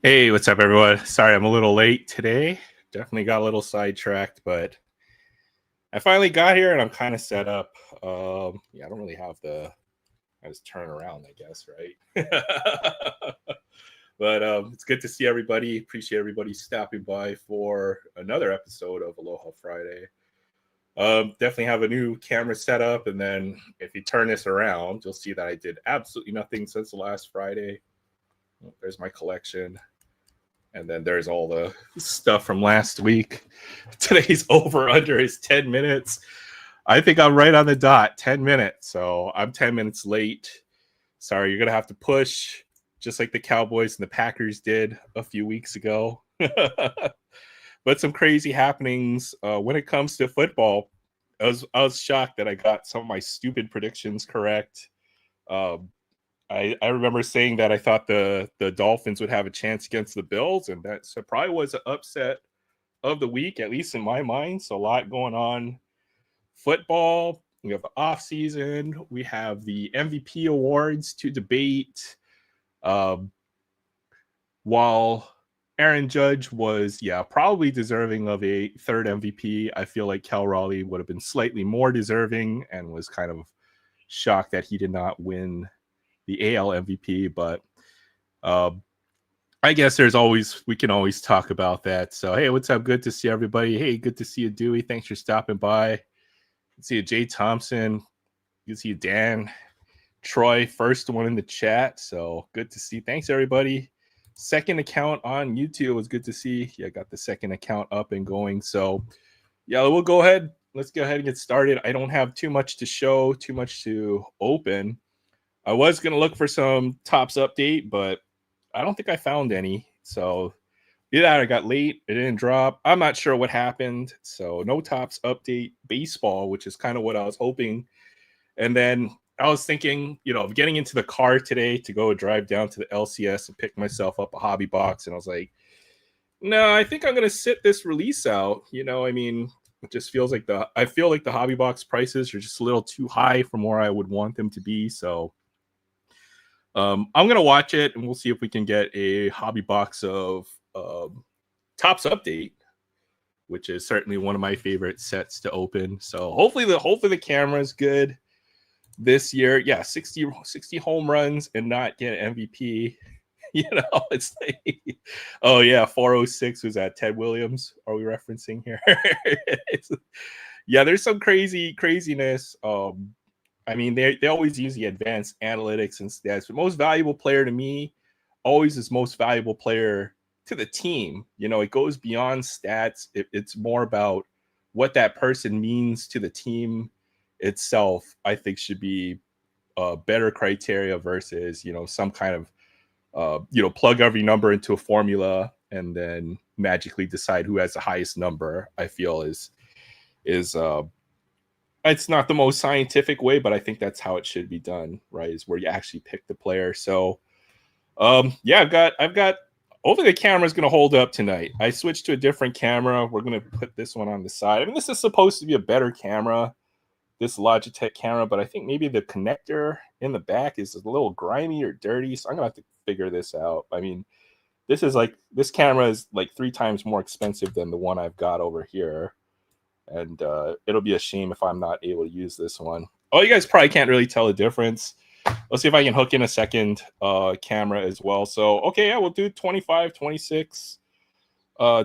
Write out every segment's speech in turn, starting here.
Hey, what's up, everyone? Sorry, I'm a little late today. Definitely got a little sidetracked, but I finally got here and I'm kind of set up. I don't really have I just turn around, I guess, right? But it's good to see everybody. Appreciate everybody stopping by for another episode of Aloha Friday. Definitely have a new camera setup, and then if you turn this around, you'll see that I did absolutely nothing since the last Friday. There's my collection. And then there's all the stuff from last week. Today's over under is 10 minutes. I think I'm right on the dot, 10 minutes. So I'm 10 minutes late. Sorry, you're going to have to push just like the Cowboys and the Packers did a few weeks ago. But some crazy happenings when it comes to football. I was shocked that I got some of my stupid predictions correct. Um, I remember saying that I thought the Dolphins would have a chance against the Bills, and that so probably was an upset of the week, at least in my mind. So a lot going on. Football. We have the off season. We have the MVP awards to debate. Um, while Aaron Judge was, probably deserving of a third MVP, I feel like Cal Raleigh would have been slightly more deserving and was kind of shocked that he did not win the AL MVP. But uh, I guess we can always talk about that. So, hey, what's up? Good to see everybody. Hey, good to see you, Dewey. Thanks for stopping by. Good to see you, Jay Thompson. Good to see you, Dan. Troy, first one in the chat. So good to see. Thanks, everybody. Second account on YouTube was good to see. Yeah, I got the second account up and going. So, yeah, we'll go ahead. Let's go ahead and get started. I don't have too much to show, too much to open. I was going to look for some tops update, but I don't think I found any. So either I got late, it didn't drop. I'm not sure what happened. So no tops update baseball, which is kind of what I was hoping. And then I was thinking, of getting into the car today to go drive down to the LCS and pick myself up a hobby box. And I was like, no, I think I'm going to sit this release out. It just feels like I feel like the hobby box prices are just a little too high from where I would want them to be. So I'm gonna watch it, and we'll see if we can get a hobby box of Tops Update, which is certainly one of my favorite sets to open. So hopefully the camera is good this year. Yeah, 60 home runs and not get an MVP. It's like, oh yeah, 406 was that Ted Williams? Are we referencing here? Yeah, there's some craziness. They always use the advanced analytics and stats, but most valuable player to me always is most valuable player to the team. It goes beyond stats. It's more about what that person means to the team itself. I think should be better criteria versus, some kind of, plug every number into a formula and then magically decide who has the highest number. I feel is it's not the most scientific way, but I think that's how it should be done, right? Is where you actually pick the player. So, I've got. Hopefully the camera's going to hold up tonight. I switched to a different camera. We're going to put this one on the side. This is supposed to be a better camera, this Logitech camera, but I think maybe the connector in the back is a little grimy or dirty. So I'm going to have to figure this out. This camera is like 3 times more expensive than the one I've got over here. And it'll be a shame if I'm not able to use this one. Oh, you guys probably can't really tell the difference. Let's see if I can hook in a second camera as well. So, okay, yeah, we'll do 25, 26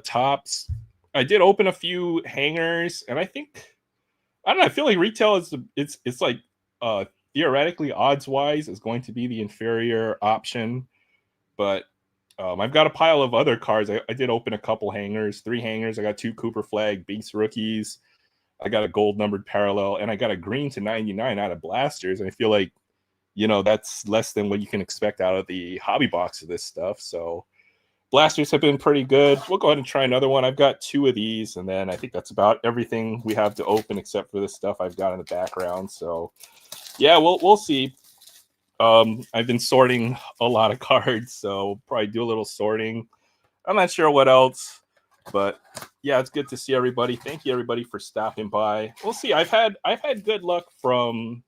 tops. I did open a few hangers, and I don't know, I feel like retail it's like theoretically odds-wise is going to be the inferior option, but I've got a pile of other cards. I did open a couple hangers, 3 hangers. I got 2 Cooper Flag base rookies. I got a gold numbered parallel, and I got a green to 99 out of blasters. And I feel like, that's less than what you can expect out of the hobby box of this stuff. So blasters have been pretty good. We'll go ahead and try another one. I've got 2 of these, and then I think that's about everything we have to open except for the stuff I've got in the background. So yeah, we'll see. I've been sorting a lot of cards, so probably do a little sorting. I'm not sure what else, but yeah, it's good to see everybody. Thank you everybody for stopping by. We'll see. I've had good luck from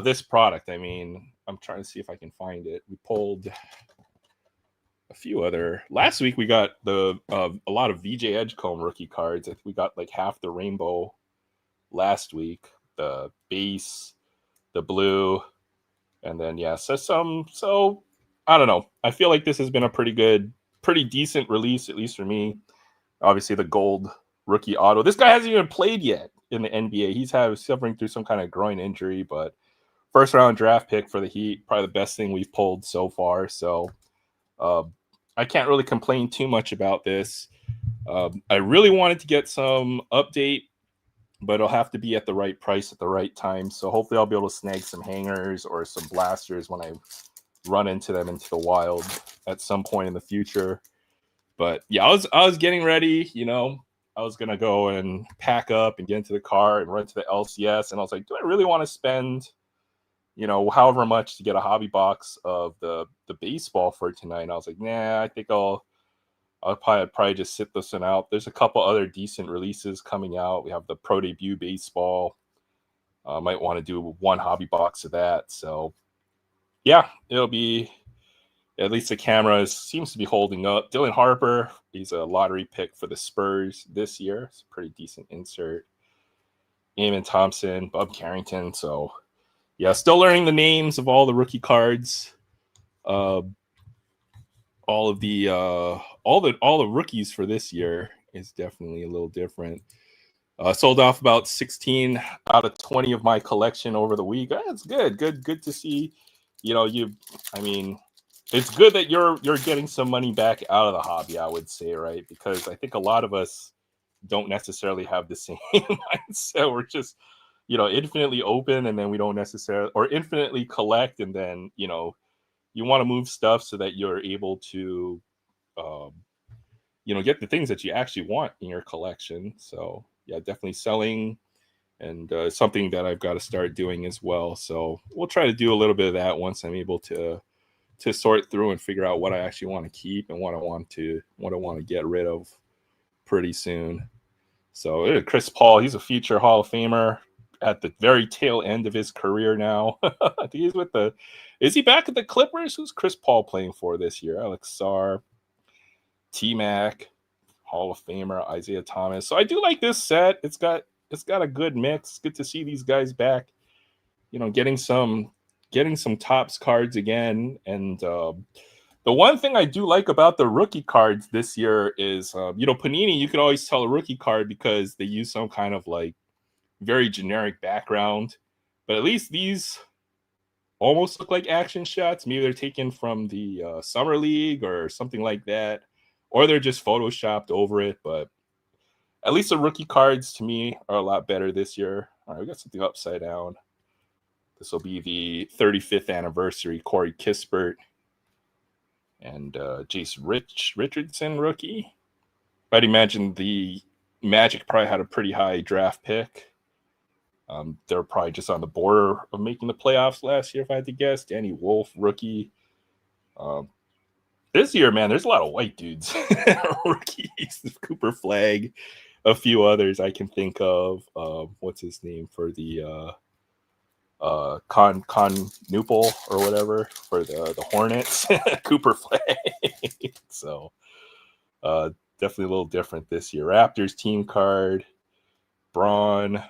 this product. I'm trying to see if I can find it. We pulled a few other. Last week we got a lot of VJ Edgecombe rookie cards. I think we got like half the rainbow last week. The base, the blue, and then So I don't know. I feel like this has been a pretty decent release, at least for me. Obviously, the gold rookie auto. This guy hasn't even played yet in the NBA. He's suffering through some kind of groin injury, but first round draft pick for the Heat, probably the best thing we've pulled so far. So I can't really complain too much about this. I really wanted to get some update, but it'll have to be at the right price at the right time. So hopefully I'll be able to snag some hangers or some blasters when I run into them into the wild at some point in the future. But yeah, I was getting ready, I was gonna go and pack up and get into the car and run to the LCS, and I was like, do I really want to spend, however much to get a hobby box of the baseball for tonight? And I was like, nah, I think I'll probably just sit this one out. There's a couple other decent releases coming out. We have the Pro Debut baseball. Might want to do one hobby box of that. So yeah, it'll be, at least the camera seems to be holding up. Dylan Harper, he's a lottery pick for the Spurs this year. It's a pretty decent insert. Eamon Thompson, Bub Carrington. So yeah, still learning the names of all the rookie cards. All the rookies for this year is definitely a little different. Sold off about 16 out of 20 of my collection over the week. That's good to see. It's good that you're getting some money back out of the hobby, I would say, right? Because I think a lot of us don't necessarily have the same mindset. We're just, infinitely open, and then we don't necessarily, or infinitely collect, and then, you want to move stuff so that you're able to, get the things that you actually want in your collection. So yeah, definitely selling, and something that I've got to start doing as well. So we'll try to do a little bit of that once I'm able to sort through and figure out what I actually want to keep and what I want to get rid of pretty soon. So Chris Paul, he's a future Hall of Famer at the very tail end of his career now. I think is he back at the Clippers? Who's Chris Paul playing for this year? Alex Sarr, T-Mac, Hall of Famer, Isaiah Thomas. So I do like this set. It's got a good mix. Good to see these guys back, getting some Topps cards again. And the one thing I do like about the rookie cards this year is, Panini, you could always tell a rookie card because they use some kind of like very generic background. But at least these almost look like action shots. Maybe they're taken from the Summer League or something like that, or they're just photoshopped over it. But at least the rookie cards to me are a lot better this year. All right, we got something upside down. This will be the 35th anniversary Corey Kispert and Jace Richardson rookie. I'd imagine the Magic probably had a pretty high draft pick. They were probably just on the border of making the playoffs last year, if I had to guess. Danny Wolf rookie. This year, man, there's a lot of white dudes. Rookies. Cooper Flag, a few others I can think of. What's his name for the Con Newpol or whatever for the Hornets. Cooper Flag. So definitely a little different this year. Raptors team card. Braun,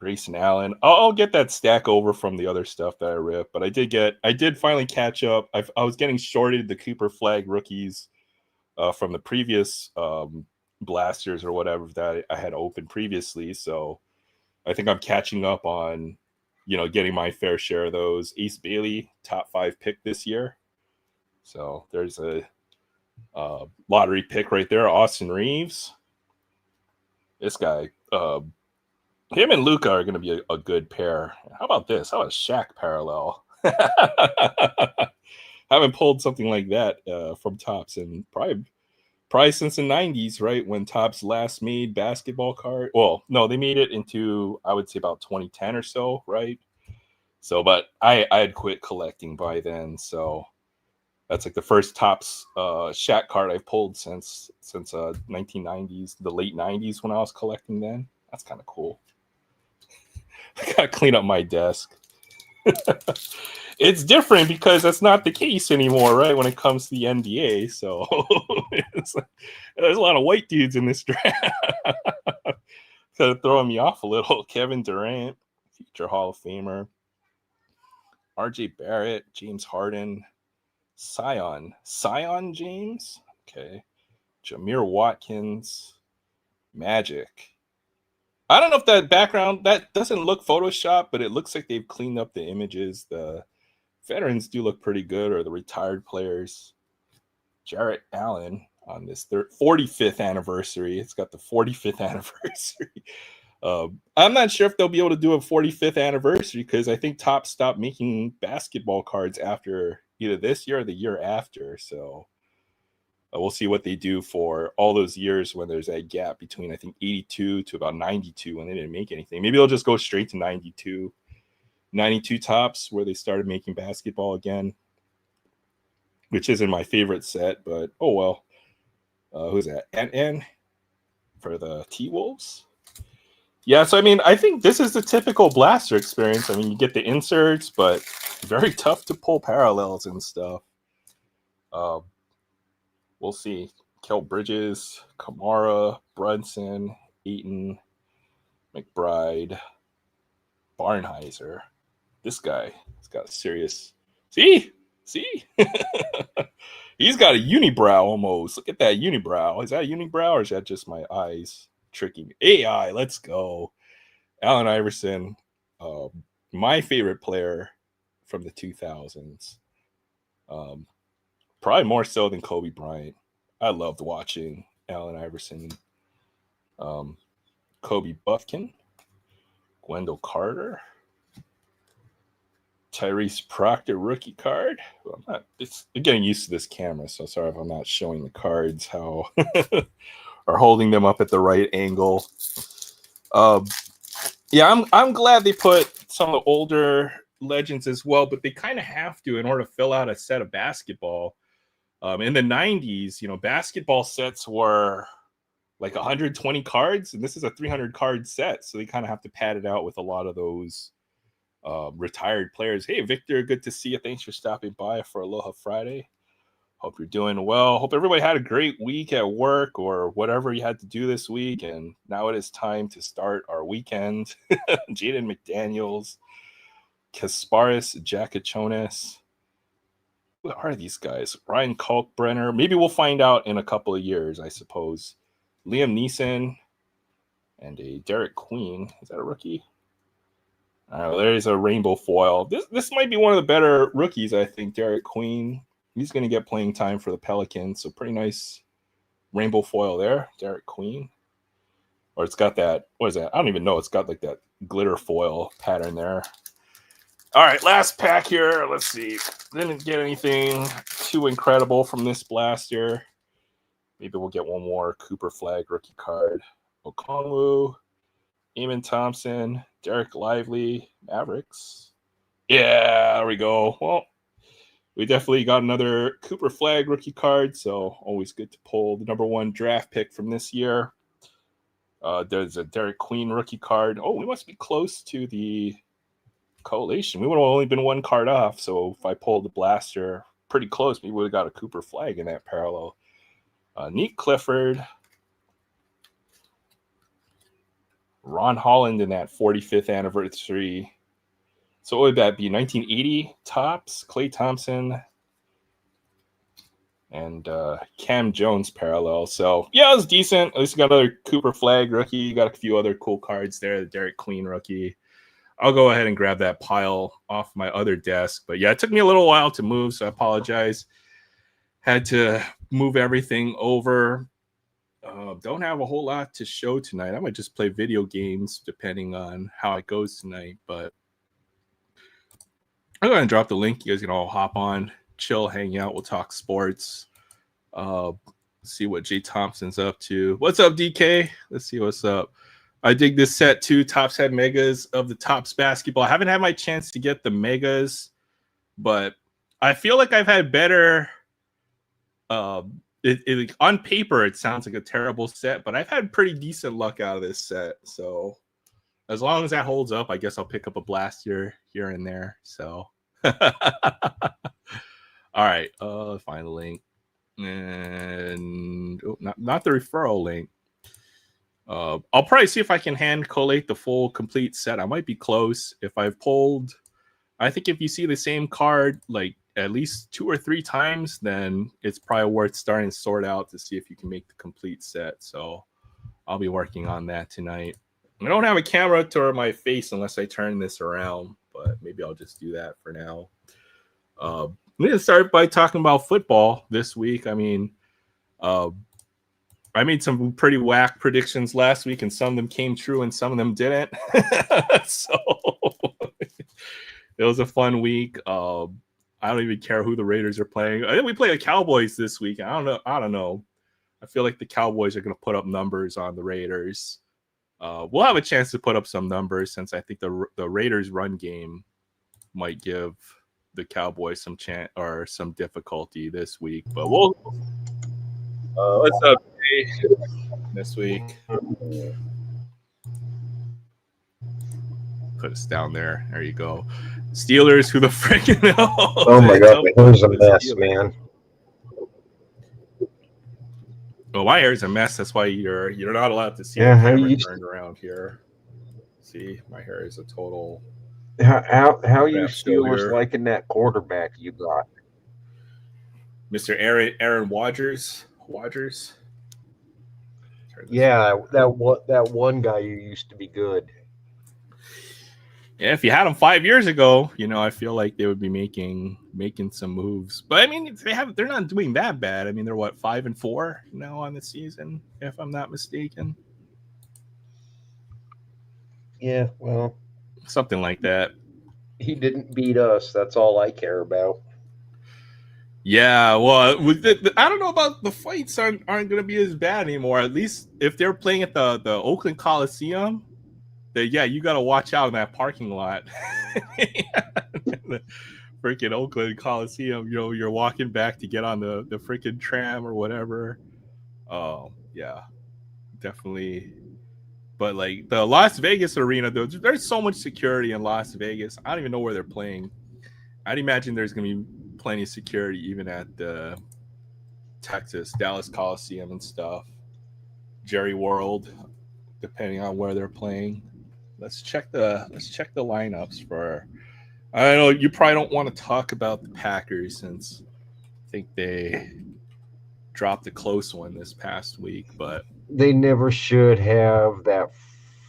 Grayson Allen. I'll get that stack over from the other stuff that I ripped, but I did finally catch up. I was getting shorted the Cooper Flag rookies from the previous blasters or whatever that I had opened previously. So I think I'm catching up on, getting my fair share of those. Ace Bailey, top 5 pick this year. So there's a lottery pick right there. Austin Reeves. This guy, him and Luka are going to be a good pair. How about this? How about Shaq parallel? Haven't pulled something like that from Topps in probably since the 90s, right? When Topps last made basketball card. Well, no, they made it into, I would say, about 2010 or so, right? So, but I had quit collecting by then. So that's like the first Topps Shaq card I've pulled since 1990s, the late 90s when I was collecting then. That's kind of cool. I gotta clean up my desk. It's different because that's not the case anymore, right? When it comes to the NBA, so there's a lot of white dudes in this draft. Kind of throwing me off a little. Kevin Durant, future Hall of Famer. R.J. Barrett, James Harden, Sion James, okay. Jameer Watkins, Magic. I don't know if that background, that doesn't look Photoshop, but it looks like they've cleaned up the images. The veterans do look pretty good, or the retired players. Jarrett Allen on this 45th anniversary. It's got the 45th anniversary. I'm not sure if they'll be able to do a 45th anniversary because I think Topps stopped making basketball cards after either this year or the year after. So we'll see what they do for all those years when there's that gap between, I think, 82 to about 92 when they didn't make anything. Maybe they'll just go straight to 92 Topps where they started making basketball again, which isn't my favorite set, but oh well. Who's that? N for the T-Wolves? Yeah, so I mean, I think this is the typical blaster experience. I mean, you get the inserts, but very tough to pull parallels and stuff. We'll see. Kel Bridges, Kamara, Brunson, Eaton, McBride, Barnheiser. This guy has got a serious... See? He's got a unibrow almost. Look at that unibrow. Is that a unibrow or is that just my eyes tricking me? AI, let's go. Allen Iverson, my favorite player from the 2000s. Probably more so than Kobe Bryant. I loved watching Allen Iverson. Kobe Buffkin, Wendell Carter, Tyrese Proctor rookie card. Well, I'm getting used to this camera, so sorry if I'm not showing the cards how or holding them up at the right angle. Yeah, I'm glad they put some of the older legends as well, but they kind of have to in order to fill out a set of basketball. In the 90s, basketball sets were like 120 cards, and this is a 300 card set, so they kind of have to pad it out with a lot of those retired players. Hey, Victor, good to see you. Thanks for stopping by for Aloha Friday. Hope you're doing well. Hope everybody had a great week at work or whatever you had to do this week. And now it is time to start our weekend. Jaden McDaniels, Kasparis Jakachonis. Who are these guys? Ryan Kalkbrenner. Maybe we'll find out in a couple of years, I suppose. Liam Neeson and a Derek Queen. Is that a rookie? There's a rainbow foil. This might be one of the better rookies, I think, Derek Queen. He's going to get playing time for the Pelicans. So pretty nice rainbow foil there, Derek Queen. Or it's got that, what is that? I don't even know. It's got like that glitter foil pattern there. All right, last pack here. Let's see. Didn't get anything too incredible from this blaster. Maybe we'll get one more Cooper Flag rookie card. Okongwu, Eamon Thompson, Derek Lively, Mavericks. Yeah, there we go. Well, we definitely got another Cooper Flag rookie card, so always good to pull the number one draft pick from this year. There's a Derek Queen rookie card. Oh, we must be close to the collation. We would have only been one card off, so if I pulled the blaster pretty close, we would have got a Cooper Flag in that parallel. Neat Clifford, Ron Holland in that 45th anniversary. So what would that be? 1980 Topps, Klay Thompson, and Cam Jones parallel. So yeah, it was decent. At least we got another Cooper Flag rookie. Got a few other cool cards there. The Derek Queen rookie. I'll go ahead and grab that pile off my other desk. But yeah, it took me a little while to move, so I apologize. Had to move everything over. Don't have a whole lot to show tonight. I might just play video games depending on how it goes tonight. But I'm going to drop the link. You guys can all hop on, chill, hang out. We'll talk sports. See what Jay Thompson's up to. What's up, DK? Let's see what's up. I dig this set too. Topps had megas of the Topps basketball. I haven't had my chance to get the megas, but I feel like I've had better. On paper, it sounds like a terrible set, but I've had pretty decent luck out of this set. So as long as that holds up, I guess I'll pick up a blast here and there. So, all right, find the link, and not the referral link. I'll probably see if I can hand collate the full complete set. I might be close. If I've pulled, I think if you see the same card like at least 2 or 3 times, then it's probably worth starting to sort out to see if you can make the complete set. So I'll be working on that tonight. I don't have a camera to my face unless I turn this around, but maybe I'll just do that for now. I'm going to start by talking about football this week. I mean, I made some pretty whack predictions last week, and some of them came true and some of them didn't. So it was a fun week. I don't even care who the Raiders are playing. I think we play the Cowboys this week. I don't know. I feel like the Cowboys are going to put up numbers on the Raiders. We'll have a chance to put up some numbers since I think the Raiders' run game might give the Cowboys some chance or some difficulty this week. But we'll what's up this week? Put us down there. There you go. Steelers, who the freaking hell? Oh my God, my hair's a mess, man. Well, my hair's a mess. That's why you're not allowed to see the camera turned around here. See, my hair is a total. How you Steelers liking that quarterback you got, Mr. Aaron Rodgers? Yeah, that one guy who used to be good. Yeah, if you had them 5 years ago, I feel like they would be making some moves. But I mean, they're not doing that bad. I mean, they're 5-4 now on the season, if I'm not mistaken. Yeah, well, something like that. He didn't beat us. That's all I care about. Yeah, well, I don't know about the fights aren't going to be as bad anymore. At least if they're playing at the Oakland Coliseum, then yeah, you got to watch out in that parking lot. The freaking Oakland Coliseum, you're walking back to get on the freaking tram or whatever. Oh, yeah, definitely. But like the Las Vegas arena, there's so much security in Las Vegas. I don't even know where they're playing. I'd imagine there's going to be plenty of security even at the Dallas Coliseum and stuff. Jerry World, depending on where they're playing. Let's check the lineups for. I know you probably don't want to talk about the Packers since I think they dropped a close one this past week, but they never should have. That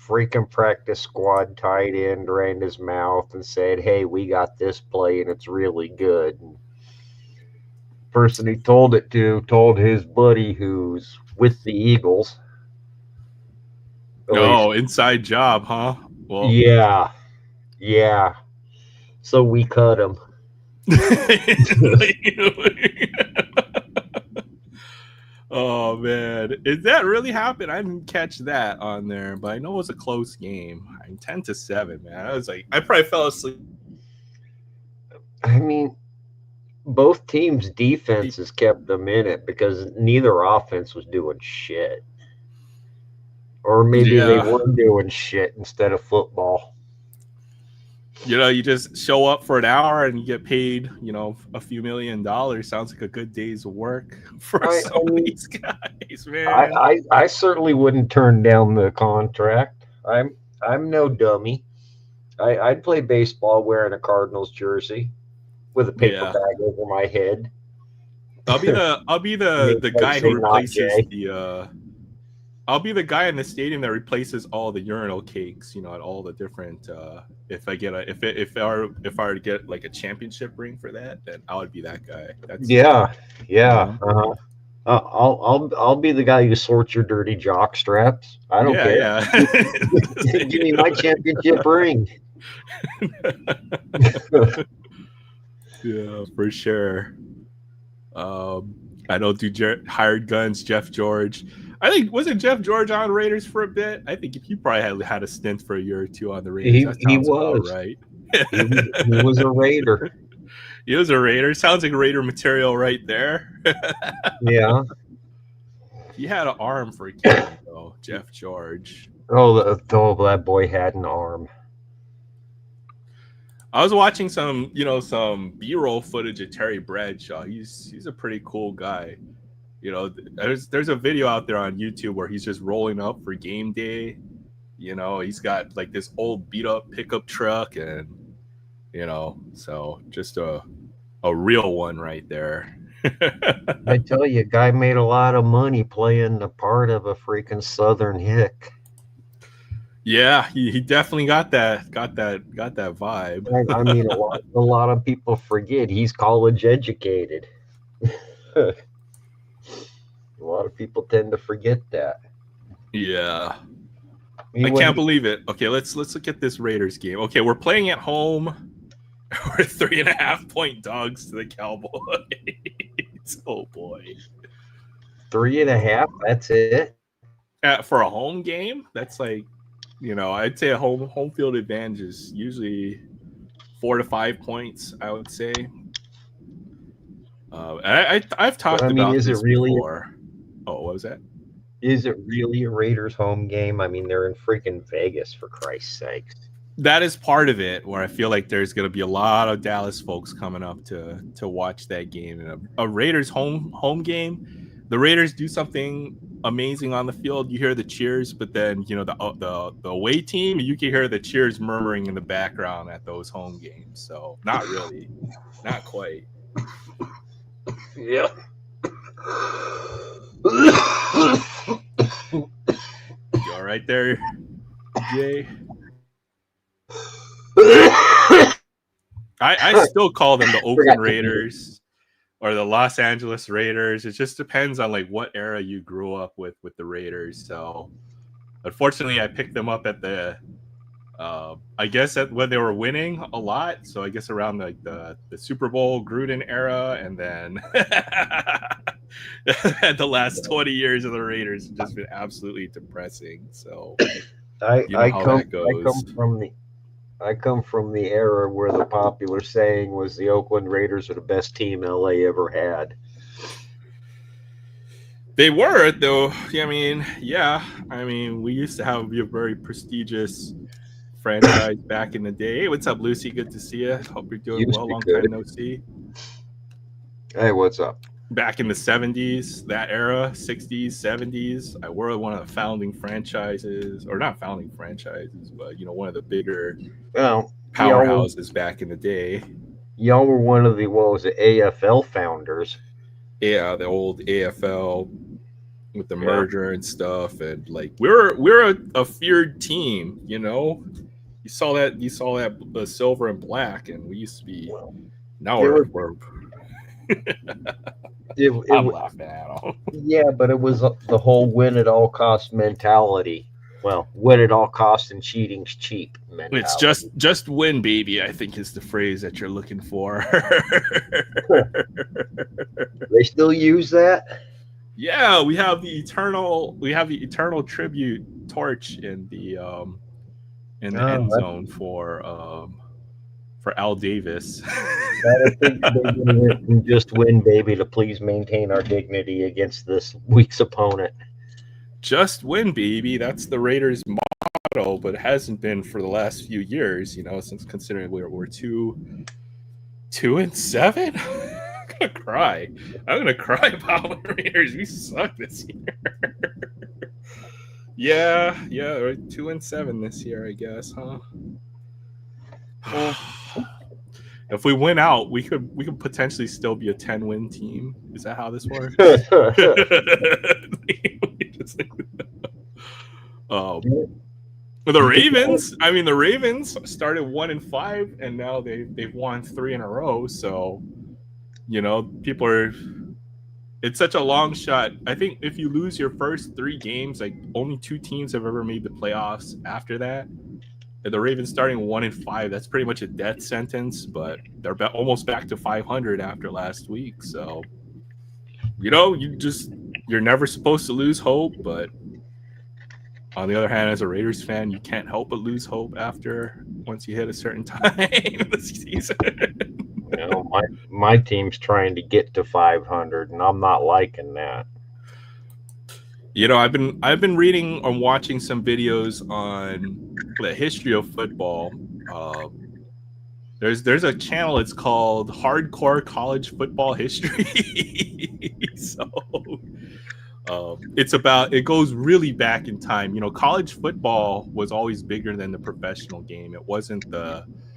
freaking practice squad tight end ran his mouth and said, "Hey, we got this play and it's really good." And the person he told it to told his buddy who's with the Eagles. Oh, inside job, huh? Well, yeah. So we cut him. Oh man, did that really happen? I didn't catch that on there, but I know it was a close game. 10-7, man. I was like, I probably fell asleep. I mean, both teams' defenses kept them in it because neither offense was doing shit. Or maybe they were doing shit instead of football. You just show up for an hour and you get paid, a few $1 million. Sounds like a good day's work for some of these guys, man. I certainly wouldn't turn down the contract. I'm no dummy. I'd play baseball wearing a Cardinals jersey with a paper bag over my head. I'll be the guy who replaces I'll be the guy in the stadium that replaces all the urinal cakes, at all the different. If I were to get like a championship ring for that, then I would be that guy. Uh-huh. I'll be the guy who sorts your dirty jock straps. I don't care. Yeah. Give me my championship ring. Yeah, for sure. I don't do hired guns. Jeff George. I think wasn't Jeff George on Raiders for a bit? I think he probably had a stint for a year or two on the Raiders. He was right. He was a Raider. He was a Raider. Sounds like Raider material right there. Yeah. He had an arm for a kid, though, Jeff George. Oh, that boy had an arm. I was watching some B-roll footage of Terry Bradshaw. He's a pretty cool guy. There's a video out there on YouTube where he's just rolling up for game day. He's got like this old beat up pickup truck, and so just a real one right there. I tell you, guy made a lot of money playing the part of a freaking Southern hick. Yeah, he definitely got that vibe. I mean, a lot of people forget he's college educated. A lot of people tend to forget that. Yeah. I can't believe it. Okay, let's look at this Raiders game. Okay, we're playing at home. We're 3.5-point dogs to the Cowboys. Oh boy. 3.5, that's it? For a home game, that's like, I'd say a home field advantage is usually 4 to 5 points, I would say. I've talked about is this it really before. Oh, what was that? Is it really a Raiders home game? I mean, they're in freaking Vegas, for Christ's sakes. That is part of it, where I feel like there's going to be a lot of Dallas folks coming up to watch that game. And a Raiders home game, the Raiders do something amazing on the field. You hear the cheers, but then the away team, you can hear the cheers murmuring in the background at those home games. So not really, not quite. Yeah. You all right there, Jay? I still call them the Oakland Raiders or the Los Angeles Raiders. It just depends on like what era you grew up with the Raiders. So unfortunately, I picked them up at the I guess when they were winning a lot. So I guess around like the Super Bowl Gruden era, and then the last 20 years of the Raiders have just been absolutely depressing. So I come from the era where the popular saying was the Oakland Raiders are the best team LA ever had. They were, though. I mean, we used to have a very prestigious franchise back in the day. Hey, what's up, Lucy? Good to see you. Hope you're doing well. Long time no see. Hey, what's up? Back in the 70s, that era, 60s, 70s, I were one of the founding franchises, or not founding franchises, but one of the bigger powerhouses back in the day. Y'all were one of the AFL founders. Yeah, the old AFL with the merger and stuff, and like we're a feared team. You saw that the silver and black, and we used to be. Now we're I'm laughing at them. Yeah, but it was the whole win at all cost mentality. Well, win at all cost and cheating's cheap mentality. It's just win, baby, I think is the phrase that you're looking for. They still use that? Yeah, we have the eternal tribute torch in the end zone for Al Davis. I think they went from just win, baby, to please maintain our dignity against this week's opponent. Just win, baby. That's the Raiders' motto, but it hasn't been for the last few years. Since considering we're 2-7. I'm gonna cry about the Raiders. We suck this year. yeah, we're 2-7 this year, I guess, huh? If we win out, we could potentially still be a 10-win team. Is that how this works? The Ravens. I mean, the Ravens started 1-5, and now they've won 3 in a row. So, people are. It's such a long shot. I think if you lose your first 3 games, like only 2 teams have ever made the playoffs after that. The Ravens starting 1-5, that's pretty much a death sentence, but they're almost back to 500 after last week. So, you're never supposed to lose hope. But on the other hand, as a Raiders fan, you can't help but lose hope once you hit a certain time in the season. My team's trying to get to 500, and I'm not liking that. I've been reading or watching some videos on the history of football. Uh, there's a channel. It's called Hardcore College Football History. So it goes really back in time. College football was always bigger than the professional game.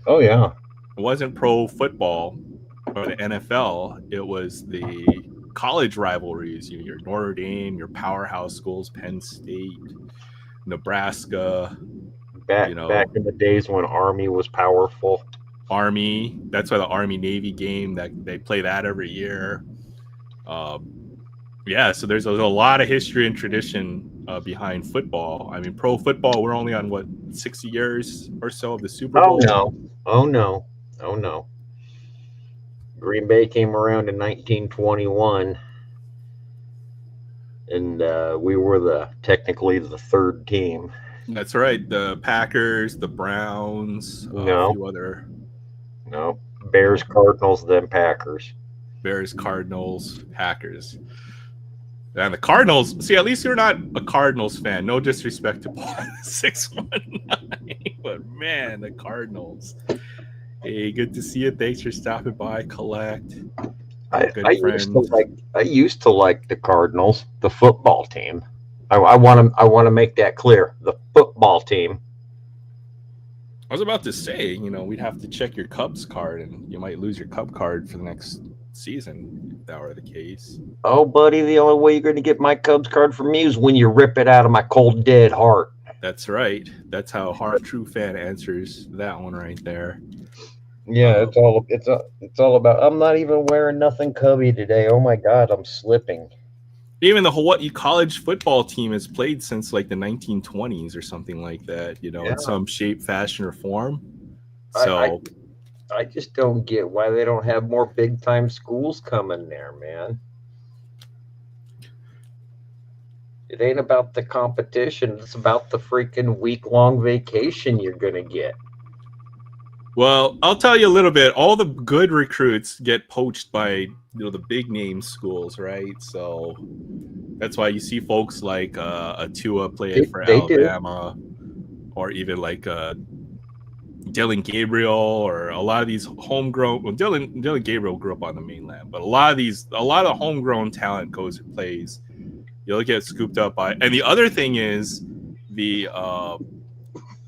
Oh yeah, It wasn't pro football or the NFL. It was the college rivalries. Your Notre Dame, your powerhouse schools, Penn State, Nebraska. You back know, in the days when Army was powerful. Army. That's why the Army Navy game that they play that every year. Um, yeah, so there's a lot of history and tradition behind football. I mean, pro football, we're only on what 60 years or so of the Super Oh Bowl. no, oh no, oh no. Green Bay came around in 1921, and we were technically the third team. That's right. The Packers, the Browns, a No, few other no. Bears, no Cardinals, then Packers. Bears, Cardinals, Packers. And the Cardinals, see, at least you're not a Cardinals fan. No disrespect to Paul 619. But man, the Cardinals. Hey, good to see you. Thanks for stopping by, Collect. Good friend. I used to like the Cardinals, the football team. I want to make that clear. The football team. I was about to say, we'd have to check your Cubs card, and you might lose your Cub card for the next season if that were the case. Oh, buddy, the only way you're going to get my Cubs card from me is when you rip it out of my cold, dead heart. That's right. That's how Hard True Fan answers that one right there. Yeah, it's all about. I'm not even wearing nothing Cubby today. Oh my God, I'm slipping. Even the Hawaii college football team has played since like the 1920s or something like that, in some shape, fashion, or form. So I just don't get why they don't have more big time schools coming there, man. It ain't about the competition. It's about the freaking week-long vacation you're going to get. Well, I'll tell you a little bit. All the good recruits get poached by the big name schools, right? So that's why you see folks like a Tua play for Alabama, or even like Dylan Gabriel, or a lot of these homegrown. Well, Dylan Gabriel grew up on the mainland, but a lot of homegrown talent goes and plays. You'll get scooped up by. And the other thing is the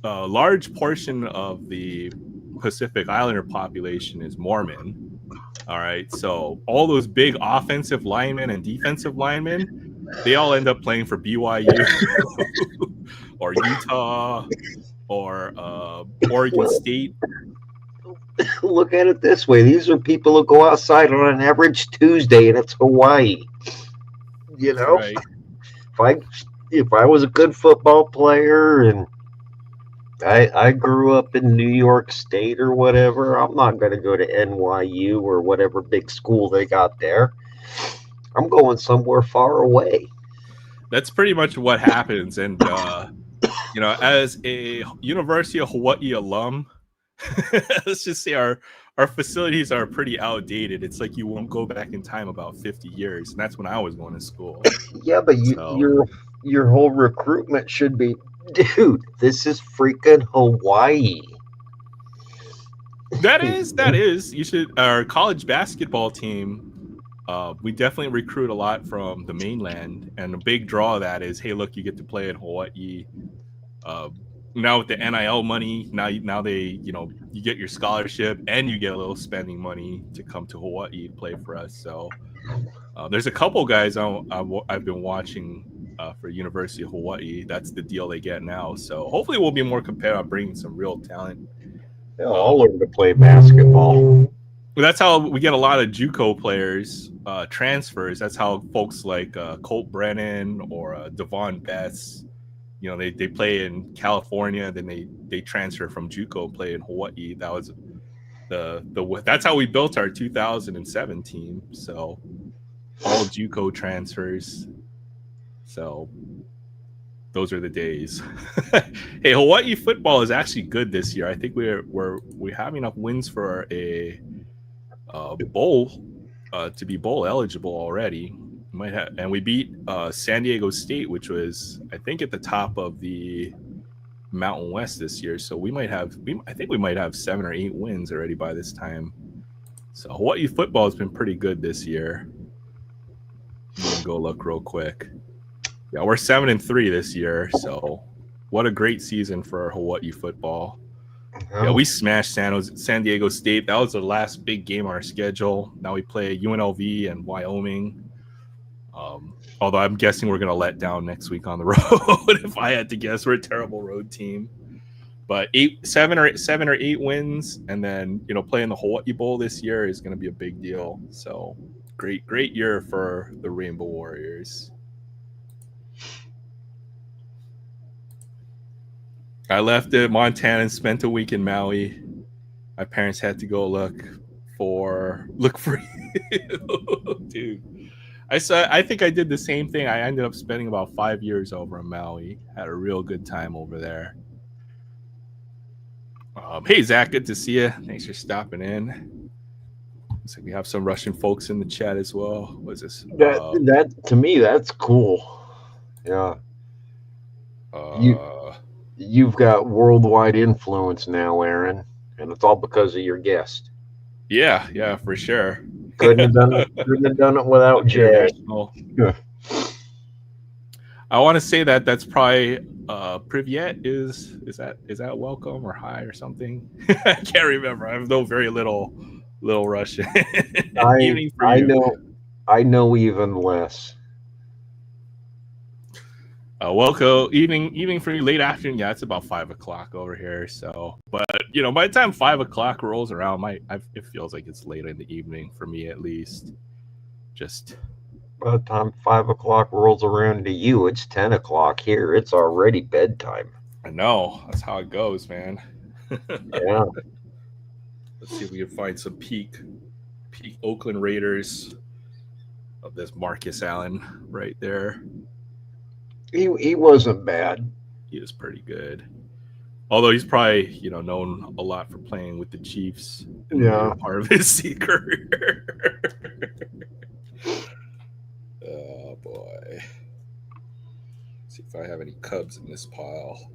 large portion of the Pacific Islander population is Mormon. All right. So all those big offensive linemen and defensive linemen, they all end up playing for BYU or Utah or Oregon State. Look at it this way. These are people who go outside on an average Tuesday, and it's Hawaii. Right. If I was a good football player and I grew up in New York State or whatever, I'm not going to go to NYU or whatever big school they got there. I'm going somewhere far away. That's pretty much what happens. And, as a University of Hawaii alum, let's just say our facilities are pretty outdated. It's like you won't go back in time about 50 years. And that's when I was going to school. Yeah, but your whole recruitment should be, dude, this is freaking Hawaii. That is. You should. Our college basketball team, we definitely recruit a lot from the mainland, and a big draw of that is, hey, look, you get to play in Hawaii. Now with the NIL money, now they, you get your scholarship and you get a little spending money to come to Hawaii to play for us. So there's a couple guys I've been watching for University of Hawaii. That's the deal they get now. So hopefully we'll be more competitive on bringing some real talent. I'll learn to play basketball. That's how we get a lot of JUCO players transfers. That's how folks like Colt Brennan or Devon Betts, they play in California, then they transfer from JUCO, play in Hawaii. That was that's how we built our 2007 team. So all JUCO transfers. So those are the days. Hey, Hawaii football is actually good this year. I think we have enough wins for a bowl to be bowl eligible already. Might have, and we beat San Diego State, which was I think at the top of the Mountain West this year. So we might have, I think we might have 7 or 8 wins already by this time. So Hawaii football has been pretty good this year. I'm gonna go look real quick. Yeah, we're 7-3 this year. So what a great season for Hawaii football. Yeah, we smashed San Diego State. That was the last big game on our schedule. Now we play UNLV and Wyoming. Although I'm guessing we're going to let down next week on the road. If I had to guess, we're a terrible road team. But 7 or 8 wins, and then playing the Hawaii Bowl this year is going to be a big deal. So great year for the Rainbow Warriors. I left Montana and spent a week in Maui. My parents had to go look for you, dude. I think I did the same thing. I ended up spending about 5 years over in Maui. Had a real good time over there. Hey Zach, good to see you. Thanks for stopping in. Looks like we have some Russian folks in the chat as well. What's this? That to me, that's cool. Yeah. You've got worldwide influence now, Aaron, and it's all because of your guest. Yeah, for sure. Couldn't have done it without Jay. I want to say that's probably Privyet is that welcome or hi or something? I can't remember. I know very little Russian. I know even less. Welcome, evening for you, late afternoon. Yeah, it's about 5 o'clock over here. So, but by the time 5 o'clock rolls around, it feels like it's late in the evening for me at least. Just by the time 5 o'clock rolls around to you, it's 10 o'clock here. It's already bedtime. I know that's how it goes, man. Yeah. Let's see if we can find some peak Oakland Raiders. Oh, there's Marcus Allen right there. He wasn't bad. He was pretty good. Although he's probably, known a lot for playing with the Chiefs in the part of his career. Oh boy. Let's see if I have any Cubs in this pile.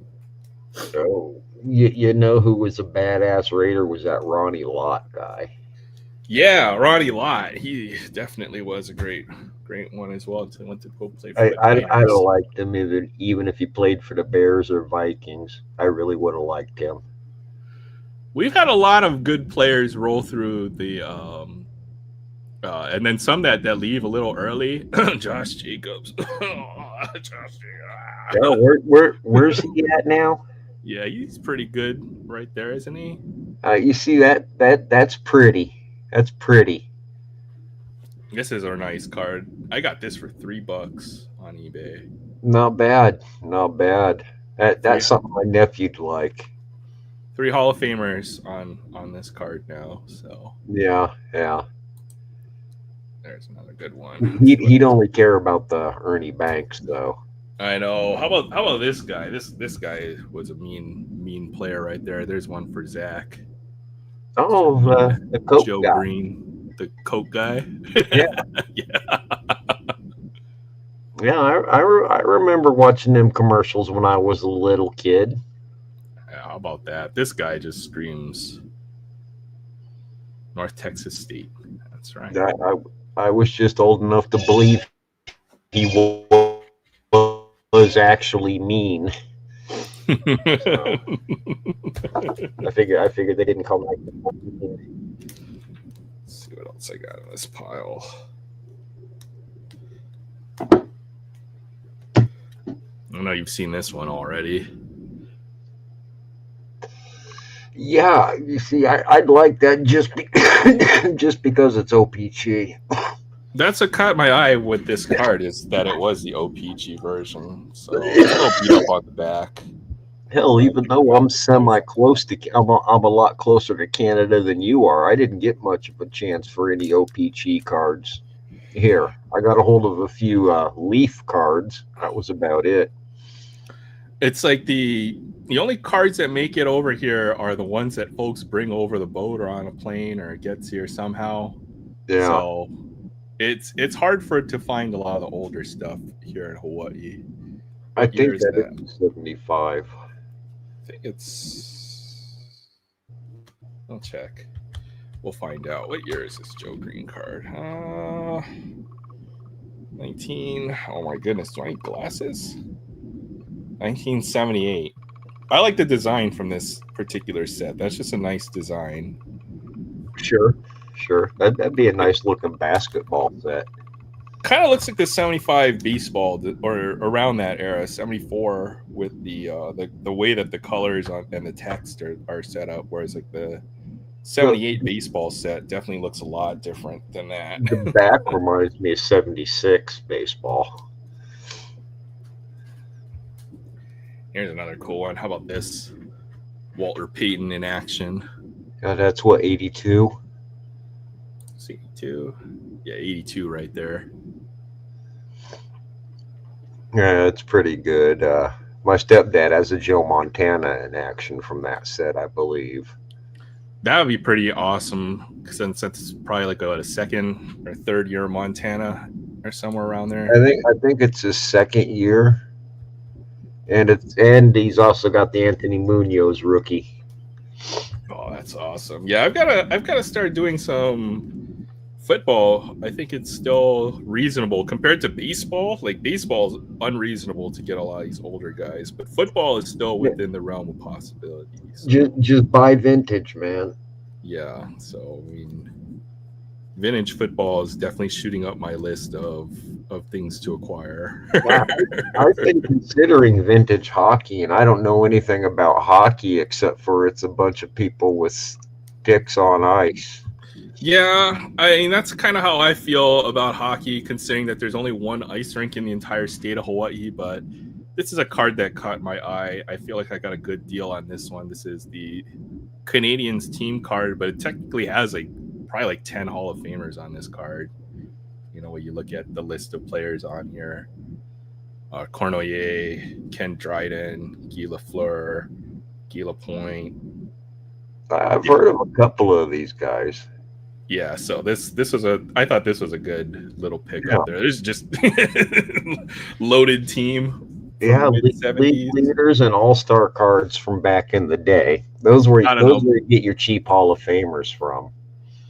Oh, you know who was a badass Raider was that Ronnie Lott guy. Yeah, Ronnie Lott. He definitely was a great one as well until he went to go play for the Bears. I'd have liked him even if he played for the Bears or Vikings. I really would have liked him. We've had a lot of good players roll through the and then some that leave a little early. Josh Jacobs. Josh Jacobs. Yeah, where's he at now? Yeah, he's pretty good right there, isn't he? You see that's pretty. That's pretty. This is our nice card. I got this for $3 on eBay. Not bad. That's something my nephew'd like. 3 Hall of Famers on this card now. So yeah. There's another good one. He'd only care about the Ernie Banks though. I know. How about this guy? This guy was a mean player right there. There's one for Zach. Oh, the Coke Joe guy. Green, the Coke guy. Yeah, I remember watching them commercials when I was a little kid. Yeah, how about that? This guy just screams North Texas State. That's right. I was just old enough to believe he was actually mean. So, I figured they didn't call me. Let's see what else I got in this pile. I know you've seen this one already. Yeah, you see, I'd like that just because it's OPG. That's what caught my eye with this card is that it was the OPG version. So it's a little beat up on the back. Hell, even though I'm semi-close to, I'm a lot closer to Canada than you are. I didn't get much of a chance for any OPG cards here. I got a hold of a few Leaf cards. That was about it. It's like the only cards that make it over here are the ones that folks bring over the boat or on a plane or it gets here somehow. Yeah. So it's hard for it to find a lot of the older stuff here in Hawaii. I What year think is that that? is 75. I think it's. I'll check. We'll find out. What year is this Joe Green card? 19. Oh my goodness, do I need glasses? 1978. I like the design from this particular set. That's just a nice design. Sure, sure. That'd be a nice looking basketball set. Kind of looks like the 75 baseball or around that era, 74, with the way that the colors on and the text are set up, whereas like the The 78 baseball set definitely looks a lot different than that. the back reminds me of 76 baseball. Here's another cool one. How about this? Walter Payton in action. That's what, 82? 82. Yeah, 82 right there. Yeah, it's pretty good. My stepdad has a Joe Montana in action from that set, I believe. That would be pretty awesome since it's probably like a second or third year Montana or somewhere around there. I think it's his second year, and he's also got the Anthony Munoz rookie. Oh, that's awesome. Yeah, I've gotta start doing some football. I think it's still reasonable compared to baseball. Like baseball is unreasonable to get a lot of these older guys, but football is still within the realm of possibilities. Just buy vintage, man. Yeah, so I mean, vintage football is definitely shooting up my list of things to acquire. I've been considering vintage hockey, and I don't know anything about hockey except for it's a bunch of people with sticks on ice. Yeah, I mean that's kind of how I feel about hockey, considering that there's only one ice rink in the entire state of Hawaii. But this is a card that caught my eye. I feel like I got a good deal on this one. This is the Canadians team card, but it technically has probably like 10 Hall of Famers on this card. You know, when you look at the list of players on here, Cornoyer, Ken Dryden, Guy Lafleur, Guy Lapointe. I've heard of a couple of these guys. Yeah, so this was I thought this was a good little pick up there. There's just loaded team. Yeah, league leaders and all-star cards from back in the day. Those were where you get your cheap Hall of Famers from.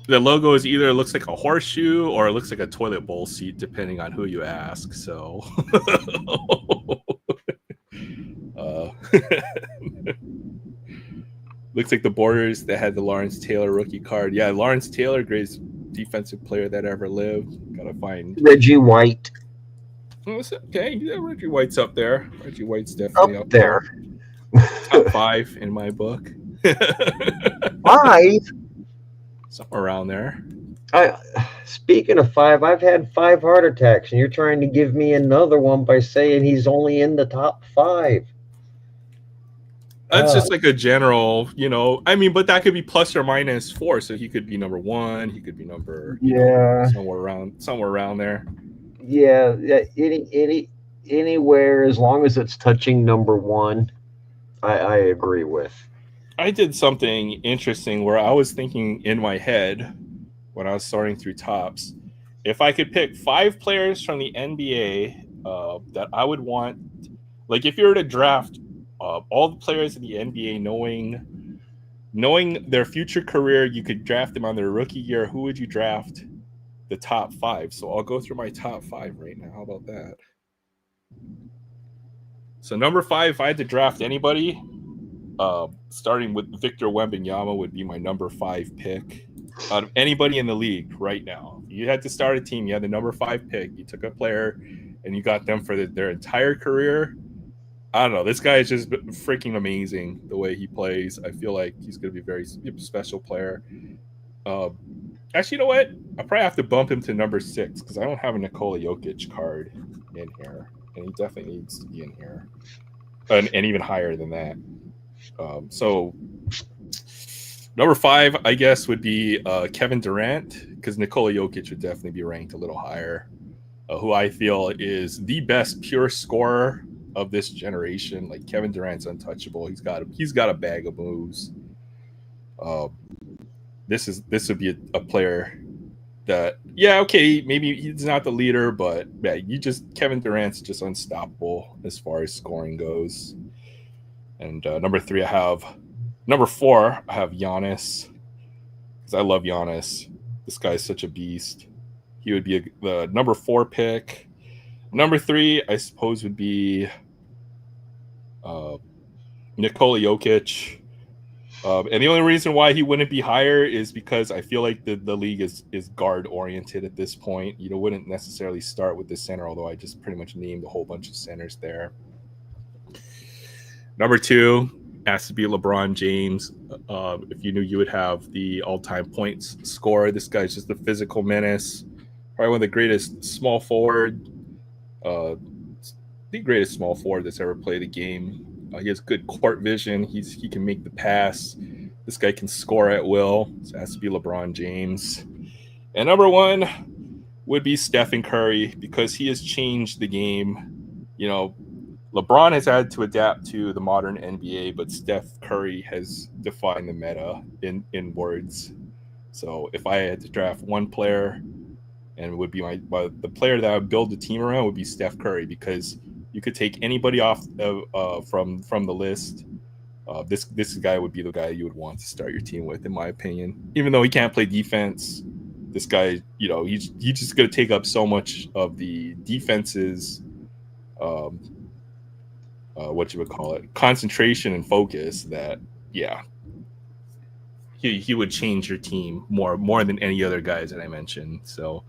The logo is either looks like a horseshoe or it looks like a toilet bowl seat, depending on who you ask. So, looks like the Borders that had the Lawrence Taylor rookie card. Yeah, Lawrence Taylor, greatest defensive player that ever lived. Gotta find Reggie White. Okay, yeah, Reggie White's up there. Reggie White's definitely up there. Top 5 in my book. 5? Somewhere around there. Speaking of 5, I've had 5 heart attacks, and you're trying to give me another one by saying he's only in the top 5. That's just like a general, you know. I mean, but that could be plus or minus 4, so he could be number 1. He could be number somewhere around there. Yeah, anywhere as long as it's touching number 1, I agree with. I did something interesting where I was thinking in my head when I was sorting through tops, if I could pick 5 players from the NBA that I would want, like if you were to draft all the players in the NBA, knowing their future career, you could draft them on their rookie year. Who would you draft the top 5? So I'll go through my top 5 right now. How about that? So number 5, if I had to draft anybody, starting with Victor Wembanyama would be my number 5 pick out of anybody in the league right now. You had to start a team. You had the number 5 pick. You took a player, and you got them for their entire career. I don't know. This guy is just freaking amazing the way he plays. I feel like he's going to be a very special player. Actually, you know what? I probably have to bump him to number 6 because I don't have a Nikola Jokic card in here, and he definitely needs to be in here, and even higher than that. So number 5, I guess, would be Kevin Durant, because Nikola Jokic would definitely be ranked a little higher. Who I feel is the best pure scorer of this generation. Like Kevin Durant's untouchable. He's got a bag of moves. This would be a player that, yeah, okay, maybe he's not the leader, but yeah, Kevin Durant's just unstoppable as far as scoring goes. And number 4, I have Giannis, because I love Giannis. This guy's such a beast. He would be the number 4 pick. Number 3, I suppose, would be uh, Nikola Jokic. And the only reason why he wouldn't be higher is because I feel like the league is guard oriented at this point. You know, wouldn't necessarily start with the center, although I just pretty much named a whole bunch of centers there. Number 2 has to be LeBron James. If you knew you would have the all-time points scorer, this guy's just a physical menace. Probably one of the greatest small forward, the greatest small forward that's ever played the game. He has good court vision. He can make the pass. This guy can score at will. So it has to be LeBron James. And number 1 would be Stephen Curry, because he has changed the game. You know, LeBron has had to adapt to the modern NBA, but Steph Curry has defined the meta in words. So if I had to draft one player, and it would be the player that I would build the team around, would be Steph Curry, because you could take anybody off from the list. This guy would be the guy you would want to start your team with, in my opinion. Even though he can't play defense, this guy, you know, he's just going to take up so much of the defense's what you would call it, concentration and focus, that yeah, he would change your team more than any other guys that I mentioned. So,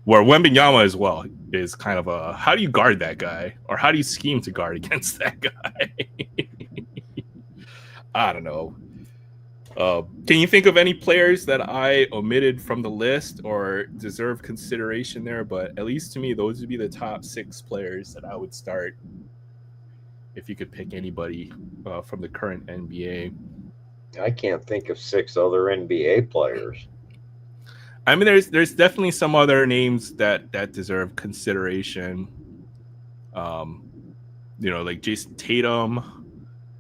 where Wembanyama as well is kind of a, how do you guard that guy, or how do you scheme to guard against that guy? I don't know. Can you think of any players that I omitted from the list or deserve consideration there? But at least to me, those would be the top 6 players that I would start if you could pick anybody from the current NBA. I can't think of 6 other NBA players. I mean, there's definitely some other names that deserve consideration. You know, like Jason Tatum,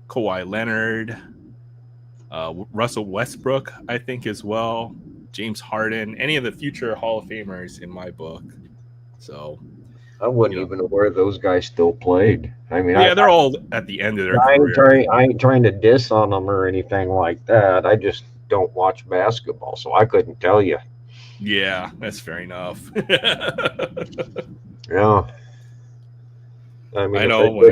Kawhi Leonard, Russell Westbrook, I think, as well. James Harden, any of the future Hall of Famers in my book. So I wasn't even aware those guys still played. I mean, yeah, they're all at the end of their career. I ain't trying to diss on them or anything like that. I just don't watch basketball, so I couldn't tell you. Yeah, that's fair enough. Yeah. I mean, I know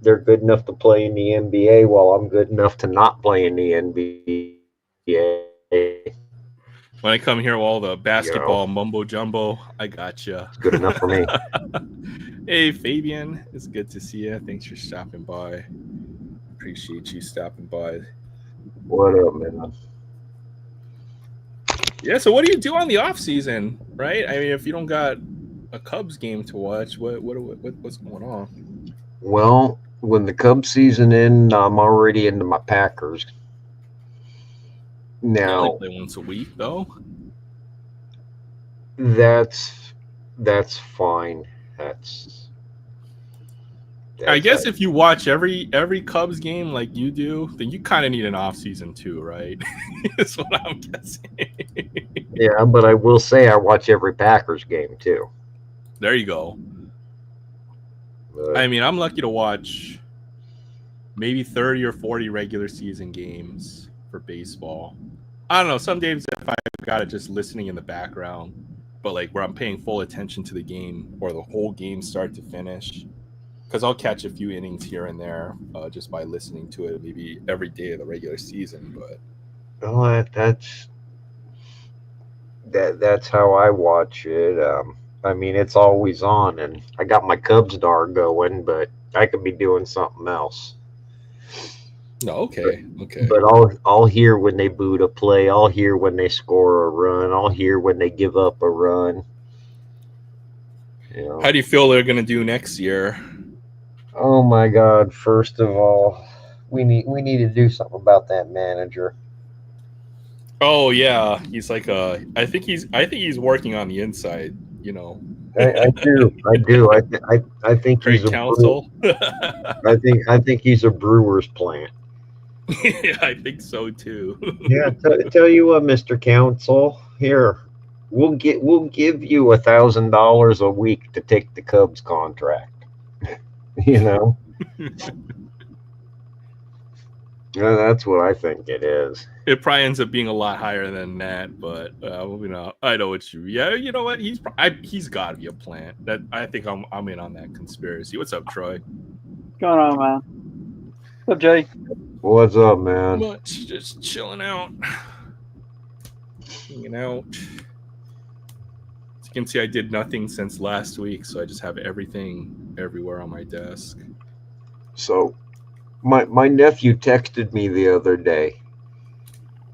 they're good enough to play in the NBA, while I'm good enough to not play in the NBA. When I come here with all the basketball mumbo jumbo, I gotcha. It's good enough for me. Hey, Fabian, it's good to see you. Thanks for stopping by. Appreciate you stopping by. What up, man? Yeah, so what do you do on the off season, right? I mean, if you don't got a Cubs game to watch, what's going on? Well, when the Cubs season ends, I'm already into my Packers. Now, they play once a week, though. That's fine. I guess if you watch every Cubs game like you do, then you kind of need an off season too, right? That's what I'm guessing. Yeah, but I will say I watch every Packers game too. There you go. I mean, I'm lucky to watch maybe 30 or 40 regular season games for baseball. I don't know. Some days if I got it just listening in the background, but like where I'm paying full attention to the game or the whole game start to finish, because I'll catch a few innings here and there just by listening to it maybe every day of the regular season. But that's how I watch it. I mean, it's always on, and I got my Cubs dar going, but I could be doing something else. No, okay. But I'll hear when they boot a play. I'll hear when they score a run. I'll hear when they give up a run. You know. How do you feel they're going to do next year? Oh my God! First of all, we need to do something about that manager. Oh yeah, he's like I think he's working on the inside. You know. I do. I think Craig he's a Counsell. I think he's a Brewers plant. Yeah, I think so too. Yeah, tell you what, Mr. Counsell, here, we'll give you $1,000 a week to take the Cubs contract. You know, that's what I think it is. It probably ends up being a lot higher than that, but I know what you. Yeah, you know what? He's got to be a plant. That I think I'm in on that conspiracy. What's up, Troy? What's going on, man? What's up, Jay? What's up, man? Much, just chilling out, hanging out. As you can see, I did nothing since last week, so I just have everything everywhere on my desk. So, my nephew texted me the other day.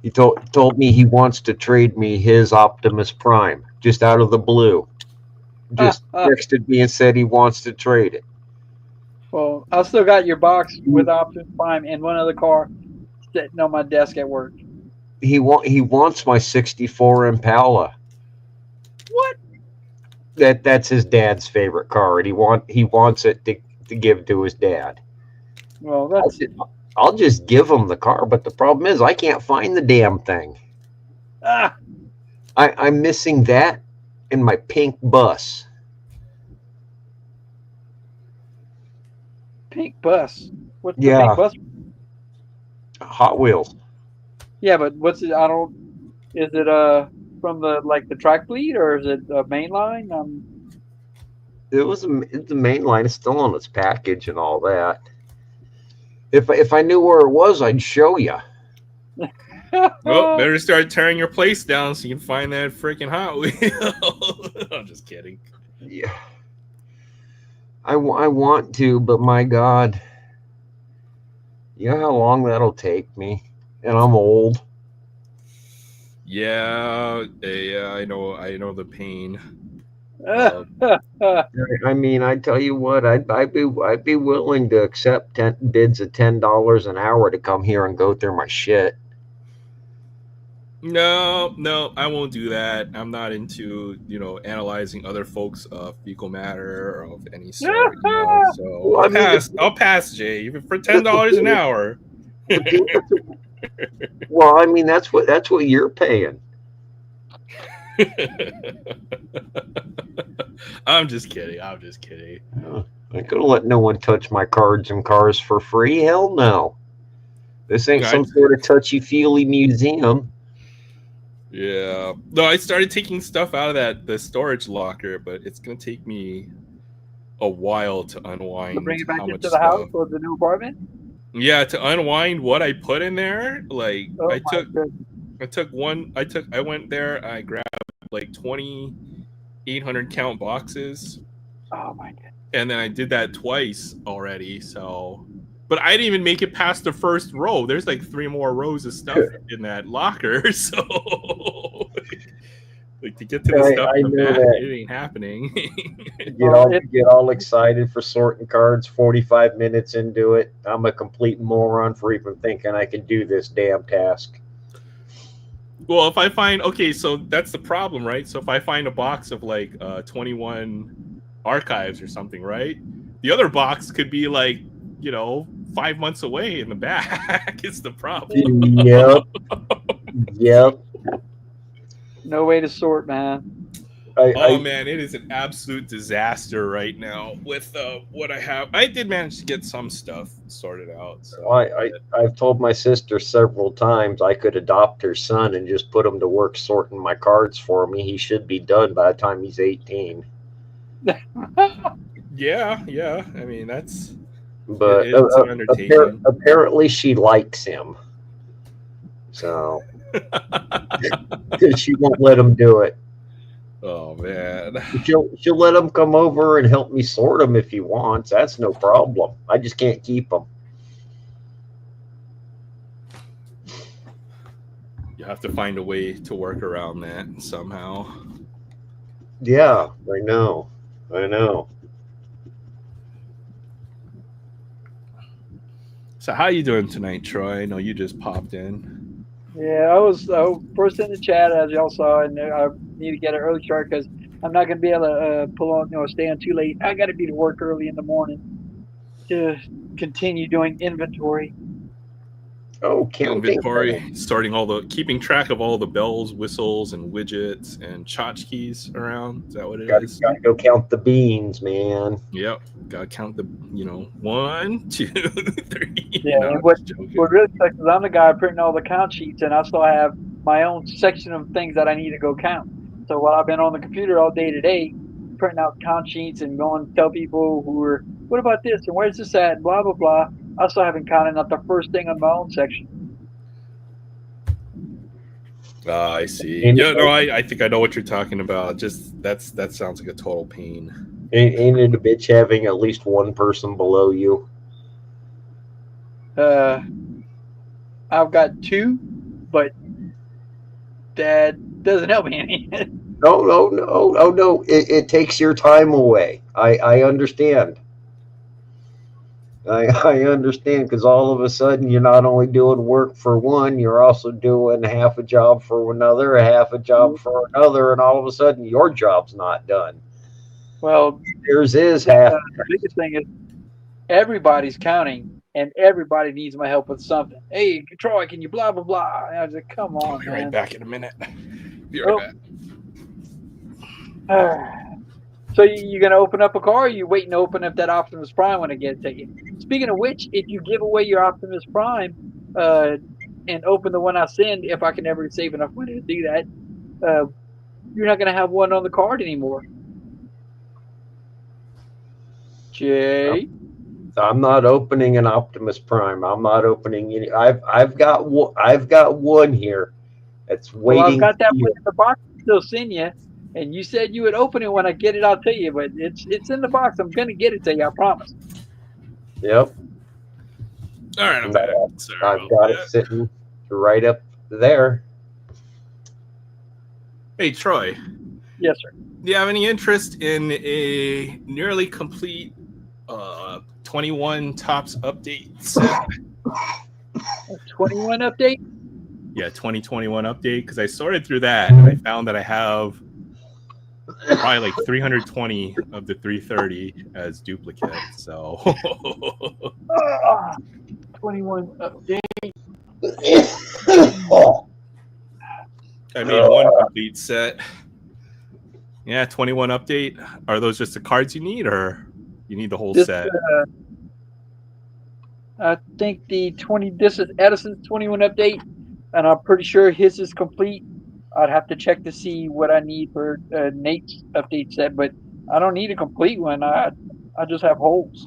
He told me he wants to trade me his Optimus Prime just out of the blue. Just texted me and said he wants to trade it. Well, I still got your box with Optimus Prime and one other car sitting on my desk at work. He wants my '64 Impala. What? That's his dad's favorite car, and he wants it to give to his dad. Well, that's. I'll just give him the car, but the problem is I can't find the damn thing. I'm missing that and my pink bus. Pink bus? What's the Yeah. pink bus? Hot Wheels. Yeah, but what's it? Is it from the track fleet or is it a mainline? It's the main line. It's still on its package and all that. If I knew where it was, I'd show you. Well, better start tearing your place down so you can find that freaking Hot Wheel. I'm just kidding. Yeah, I want to, but my God, you know how long that'll take me, and I'm old. Yeah, I know the pain. I mean, I tell you what, I'd be willing to accept bids of $10 an hour to come here and go through my shit. No, I won't do that. I'm not into analyzing other folks' fecal matter or of any sort. So well, I'll pass, Jay, even for $10 an hour. Well, I mean that's what you're paying. I'm just kidding. I couldn't let no one touch my cards and cars for free. Hell no. This ain't some sort of touchy-feely museum. Yeah. No, I started taking stuff out of the storage locker, but it's gonna take me a while to unwind. To bring it back into the house or the new apartment? Yeah, to unwind what I put in there. Like I went there, I grabbed like 2,800 count boxes. Oh my God. And then I did that twice already, so but I didn't even make it past the first row. There's like 3 more rows of stuff in that locker, so like to get to the stuff in the back, it ain't happening. Get all excited for sorting cards 45 minutes into it. I'm a complete moron for even thinking I can do this damn task. Well, if I find so that's the problem, right? So if I find a box of like 21 archives or something, right? The other box could be like 5 months away in the back. It's the problem. Yep. No way to sort, man. Man, it is an absolute disaster right now with what I have. I did manage to get some stuff sorted out. So I've told my sister several times I could adopt her son and just put him to work sorting my cards for me. He should be done by the time he's 18. Yeah. I mean, that's. But apparently she likes him, so she won't let him do it. Oh man, she'll let him come over and help me sort them if he wants. That's no problem. I just can't keep them. You have to find a way to work around that somehow. Yeah, I know. So how you doing tonight, Troy? I know you just popped in. Yeah, I was first in the chat as y'all saw, and I need to get an early start because I'm not going to be able to pull on, stay on too late. I got to be to work early in the morning to continue doing inventory. Oh, counting. Inventory, keeping track of all the bells, whistles, and widgets and tchotchkes around. Is that what it is? Gotta go count the beans, man. Yep. Gotta count the 1, 2, 3. Yeah, and what really sucks is I'm the guy printing all the count sheets, and I still have my own section of things that I need to go count. So while I've been on the computer all day today, printing out count sheets and going to tell people what about this and where's this at and blah blah blah, I still haven't counted out the first thing on my own section. I see. Yeah, no, I think I know what you're talking about. Just that sounds like a total pain. Ain't it a bitch having at least one person below you? I've got 2, but that doesn't help me any. No. It takes your time away. I understand. I understand, because all of a sudden you're not only doing work for one, you're also doing half a job for another, half a job for another, and all of a sudden your job's not done. Well, yours is half. The biggest thing is everybody's counting, and everybody needs my help with something. Hey, Troy, can you blah blah blah? And I was like, come on, I'll be right back in a minute. Be right back. So you're going to open up a car, or you waiting to open up that Optimus Prime when it gets taken? Speaking of which, if you give away your Optimus Prime and open the one I send, if I can ever save enough money to do that, you're not going to have one on the card anymore. Jay? I'm not opening an Optimus Prime. I'm not opening any. I've got one here that's waiting. Well, I've got that one in the box to still send you. And you said you would open it when I get it. I'll tell you, but it's in the box. I'm gonna get it to you. I promise. Yep. All right, I'm back. I've got it sitting right up there. Hey, Troy. Yes, sir. Do you have any interest in a nearly complete 21 Tops update set? A 21 update? Yeah, 2021 update. Because I sorted through that and I found that I have probably like 320 of the 330 as duplicates. So 21 update. I made one complete set. Yeah, 21 update. Are those just the cards you need, or you need the whole set? I think this is Edison's 21 update, and I'm pretty sure his is complete. I'd have to check to see what I need for Nate's update set, but I don't need a complete one. I just have holes.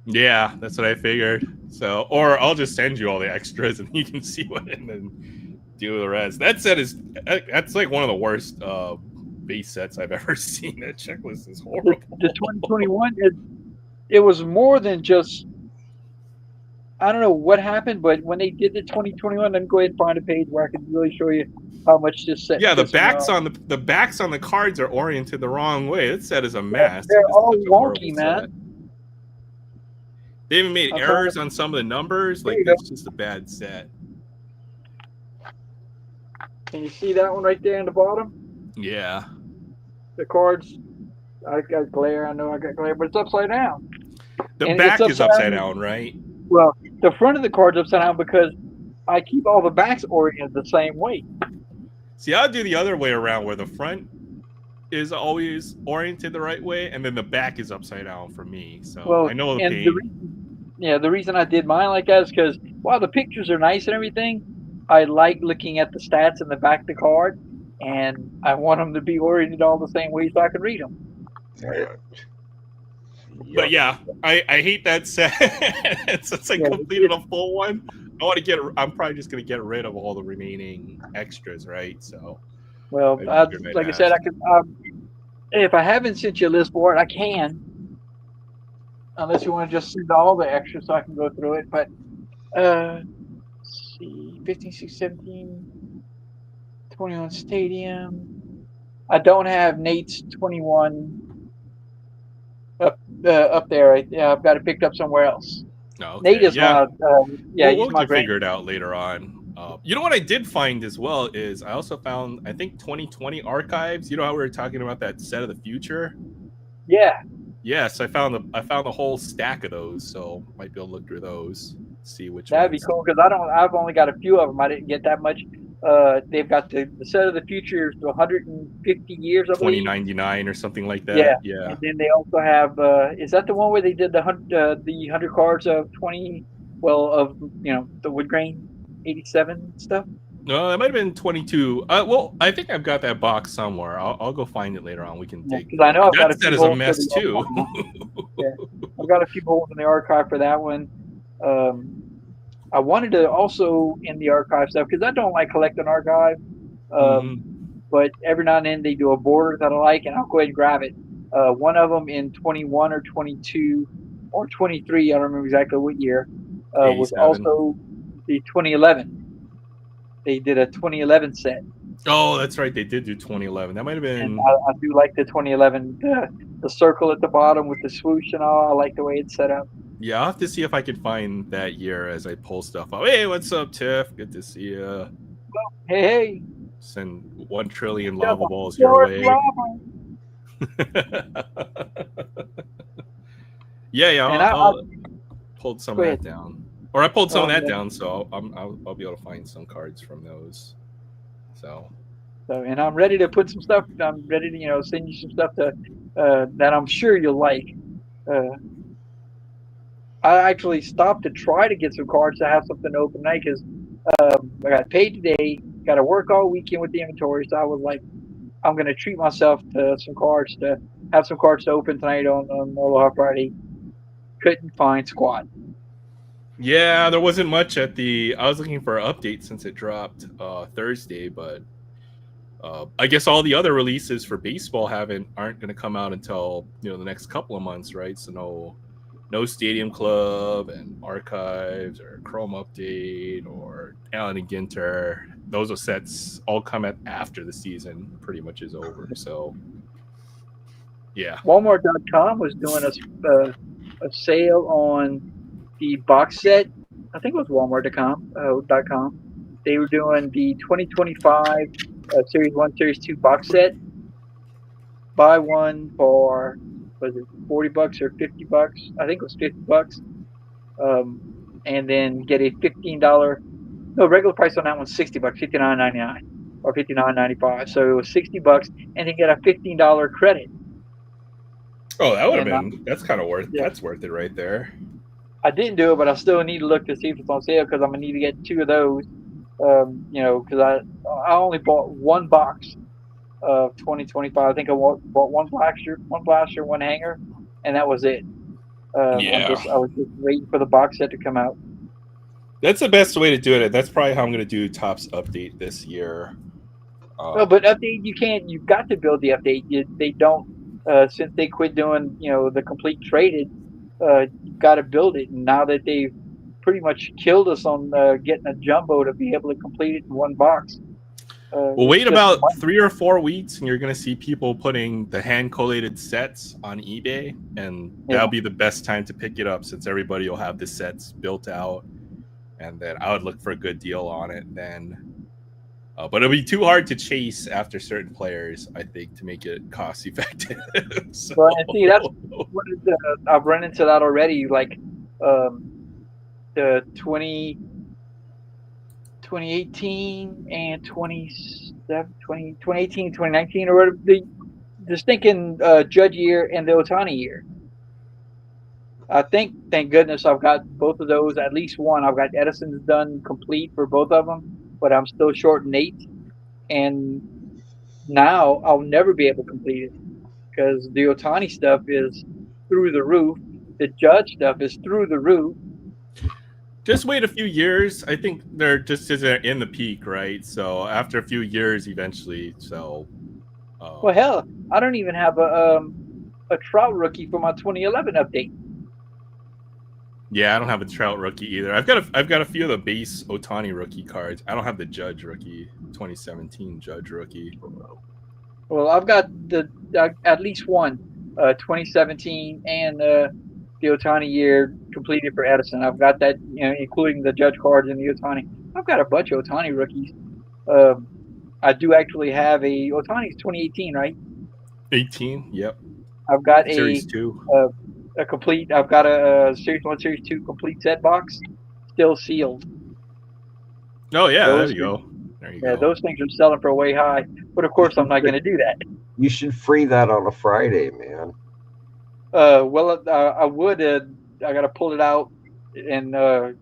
Yeah, that's what I figured. So, or I'll just send you all the extras, and you can see what and then do the rest. That set that's like one of the worst base sets I've ever seen. That checklist is horrible. The 2021, it was more than just. I don't know what happened, but when they did the 2021, let me go ahead and find a page where I can really show you how much this set. Yeah, the backs on the cards are oriented the wrong way. This set is a mess. They're all wonky, man. They even made errors on some of the numbers. Like, it's just a bad set. Can you see that one right there in the bottom? Yeah. The cards. I got glare. I know I got glare, but it's upside down. The back is upside down, right? Well, the front of the card's upside down because I keep all the backs oriented the same way. See, I'll do the other way around, where the front is always oriented the right way, and then the back is upside down for me. So I know the pain. The reason I did mine like that is because while the pictures are nice and everything, I like looking at the stats in the back of the card, and I want them to be oriented all the same way so I can read them. But yeah, I hate that set. Since I completed a full one, I'm probably just gonna get rid of all the remaining extras, right? So, well, like I said, I could. If I haven't sent you a list for it, I can. Unless you want to just send all the extras, so I can go through it. But let's see, 15, 16, 17, 21 Stadium. I don't have Nate's 21. Up there, I've got it picked up somewhere else. Okay. Nate is we'll figure it out later on. You know what I did find as well is I also found, I think, 2020 archives. You know how we were talking about that set of the future? Yeah. Yes, I found a whole stack of those, so might be able to look through those. See which That'd be ones. cool because I've only got a few of them. I didn't get that much. They've got the set of the future is 150 years, I believe. 2099 or something like that. Yeah, Yeah. and then they also have. Is that the one where they did the 100 cards of 20? Well, of the wood grain 87 stuff. No, it might have been 22. Well, I think I've got that box somewhere. I'll go find it later on. We can take. Because I know I've got That a set few is a holes for mess the too. yeah, I've got a few holes in the archive for that one. I wanted to also in the archive stuff because I don't like collecting archive. But every now and then they do a border that I like, and I'll go ahead and grab it. One of them in 21 or 22 or 23, I don't remember exactly what year, was 87. also the 2011. They did a 2011 set. Oh, that's right. They did do 2011. That might have been. And I do like the 2011, the circle at the bottom with the swoosh and all. I like the way it's set up. Yeah, I'll have to see if I can find that year as I pull stuff up. Hey, what's up, Tiff? Good to see you. Hey. Send 1 trillion lava balls your way. yeah. And I'll pulled some of that ahead. down, or I pulled some of that down, so I'll be able to find some cards from those. So, and I'm ready to put some stuff. I'm ready to send you some stuff that I'm sure you'll like. I actually stopped to try to get some cards to have something to open tonight because I got paid today. Got to work all weekend with the inventory, so I was like, I'm going to treat myself to some cards to have some cards to open tonight on Aloha Friday. Couldn't find squad. Yeah, there wasn't much at the. I was looking for an update since it dropped Thursday, but I guess all the other releases for baseball aren't going to come out until the next couple of months, right? So no Stadium Club and Archives or Chrome Update or Allen and Ginter. Those are sets all come after the season pretty much is over. So yeah, Walmart.com was doing a sale on the box set. I think it was Walmart.com. They were doing the 2025 Series 1, Series 2 box set. Buy one for, was it $40 or $50? I think it was $50. And then get a $15. No, regular price on that one's $60, $59.99 or $59.95. So it was $60, and then get a $15 credit. Oh, that would have been. That's kind of worth. Yeah. That's worth it right there. I didn't do it, but I still need to look to see if it's on sale because I'm gonna need to get 2 of those. Because I only bought one box of 2025. I think I bought one blaster, one hanger, and that was it. Yeah. I was just waiting for the box set to come out. That's the best way to do it. That's probably how I'm going to do Topps update this year. Well, but update you can't. You've got to build the update. They don't since they quit doing the complete traded. You've got to build it. And now that they've pretty much killed us on getting a jumbo to be able to complete it in one box. Well, wait about 3 or 4 weeks, and you're going to see people putting the hand-collated sets on eBay, and that'll be the best time to pick it up since everybody will have the sets built out, and then I would look for a good deal on it then. But it'll be too hard to chase after certain players, I think, to make it cost-effective. So. Well, and see, that's I've run into that already, like the 2018 and 2018, 2019, or whatever, the stinking Judge year and the Otani year. I think, thank goodness, I've got both of those, at least one. I've got Edison's done complete for both of them, but I'm still short Nate. And now I'll never be able to complete it because the Otani stuff is through the roof. The Judge stuff is through the roof. Just wait a few years. I think they're just in the peak, right? So after a few years, eventually. So. Well, hell, I don't even have a Trout rookie for my 2011 update. Yeah, I don't have a Trout rookie either. I've got a few of the base Otani rookie cards. I don't have the Judge rookie, 2017 Judge rookie. Well, I've got at least one, 2017 and the Otani year completed for Edison. I've got that, including the Judge cards and the Otani. I've got a bunch of Otani rookies. I do actually have a Otani's 2018, right? 18, yep. I've got Series 2. A complete. I've got a Series 1, Series 2 complete set box. still sealed. Oh yeah, Those there you go. There you yeah, go. those things are selling for way high. But of course, I'm not going to do that. You should free that on a Friday, man. Well, I would. I got to pull it out and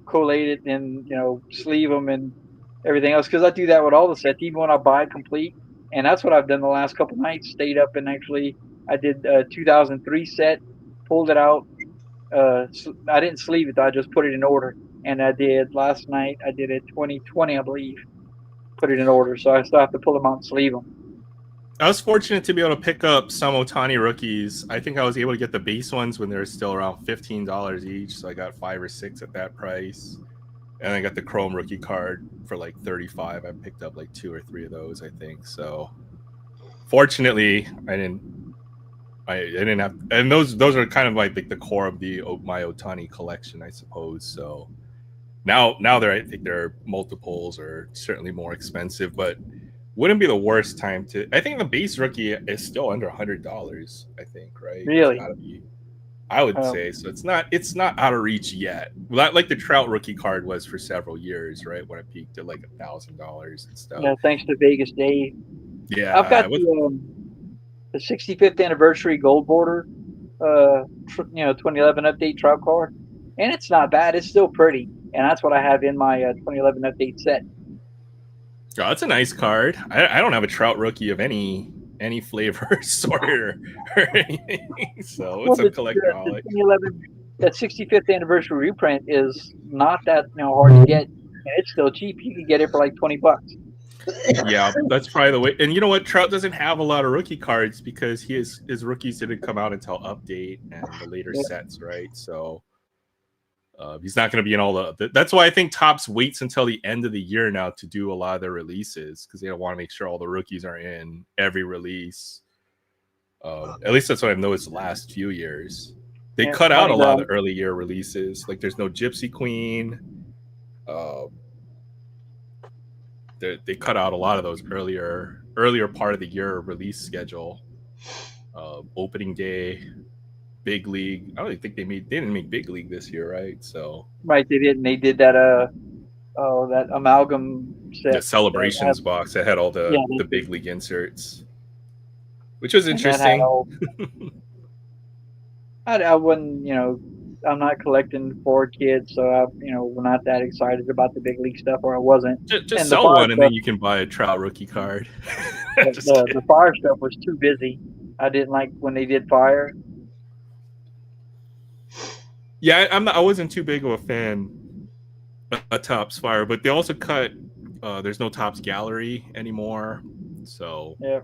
collate it and sleeve them and everything else because I do that with all the sets, even when I buy it complete. And that's what I've done the last couple nights. Stayed up and actually I did a 2003 set, pulled it out. I didn't sleeve it though. I just put it in order. And I did last night. I did it 2020, I believe. Put it in order, so I still have to pull them out and sleeve them. I was fortunate to be able to pick up some Otani rookies. I think I was able to get the base ones when they were still around $15 each, so I got 5 or 6 at that price. And I got the Chrome rookie card for like 35. I picked up like 2 or 3 of those, I think. So fortunately, I didn't have, and those are kind of like the core of my Otani collection, I suppose. So now I think they're multiples or certainly more expensive, but wouldn't be the worst time to. I think the base rookie is still under $100. I think, right? It's Really? gotta be. I would say so. It's not out of reach yet. Like the Trout rookie card was for several years, right? When it peaked at like $1,000 and stuff. Yeah, thanks to Vegas Dave. Yeah, I've got the 65th anniversary gold border, 2011 update trout card, and it's not bad. It's still pretty, and that's what I have in my 2011 update set. Oh, that's a nice card. I don't have a Trout rookie of any flavor, sort or anything, so it's a collectoraholic. 2011, that 65th anniversary reprint is not that hard to get, and it's still cheap. You can get it for like $20. Yeah, that's probably the way. And you know what? Trout doesn't have a lot of rookie cards because his rookies didn't come out until update and the later sets, right? So he's not going to be in all that's why I think Topps waits until the end of the year now to do a lot of their releases because they don't want to make sure all the rookies are in every release. At least that's what I've noticed the last few years. They cut out a lot of the early year releases. Like there's no Gypsy Queen. They cut out a lot of those earlier part of the year release schedule. Opening day, Big League. I don't think they didn't make Big League this year, right? So right, they didn't. They did that that amalgam set, the celebrations box that had all the Big League inserts, which was interesting. I wouldn't, I'm not collecting for kids, so we're not that excited about the big league stuff, or I wasn't. Just sell one, and then you can buy a Trout rookie card. The Fire stuff was too busy. I didn't like when they did Fire. Yeah, I wasn't too big of a fan of Topps Fire, but they also cut. There's no Topps Gallery anymore, so yeah.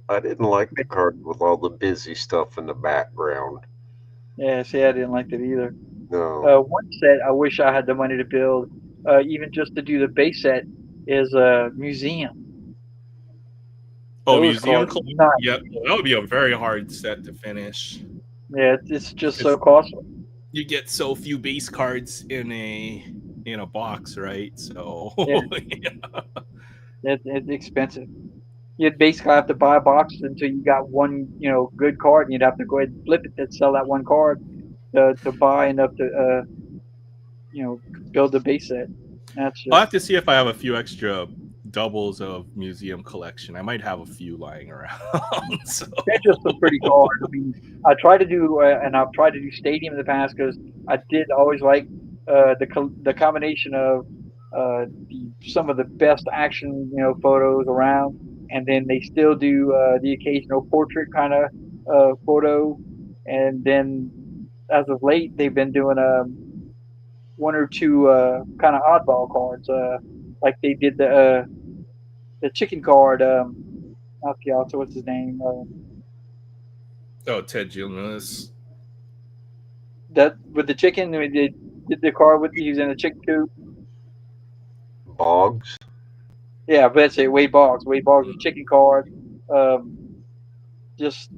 I didn't like the card with all the busy stuff in the background. Yeah, see, I didn't like it either. No. One set I wish I had the money to build, even just to do the base set, is a museum. Oh, museum? Yeah, that would be a very hard set to finish. Yeah, it's just so costly. You get so few base cards in a box, right? So it's expensive. You'd basically have to buy a box until you got one, good card, and you'd have to go ahead and flip it to sell that one card to buy enough to, build the base set. I'll have to see if I have a few extra doubles of museum collection. I might have a few lying around. So. They're just some pretty cards. I mean, I try to do, and I've tried to do Stadium in the past because I did always like the combination of some of the best action, photos around. And then they still do the occasional portrait kind of photo. And then as of late, they've been doing one or two kind of oddball cards. Like they did the chicken card. Not Piazza, what's his name? Ted Gillis. That with the chicken, they did the card with using the chicken coop. Boggs. Yeah, but that's it. Wade Boggs. Wade Boggs is chicken card. Just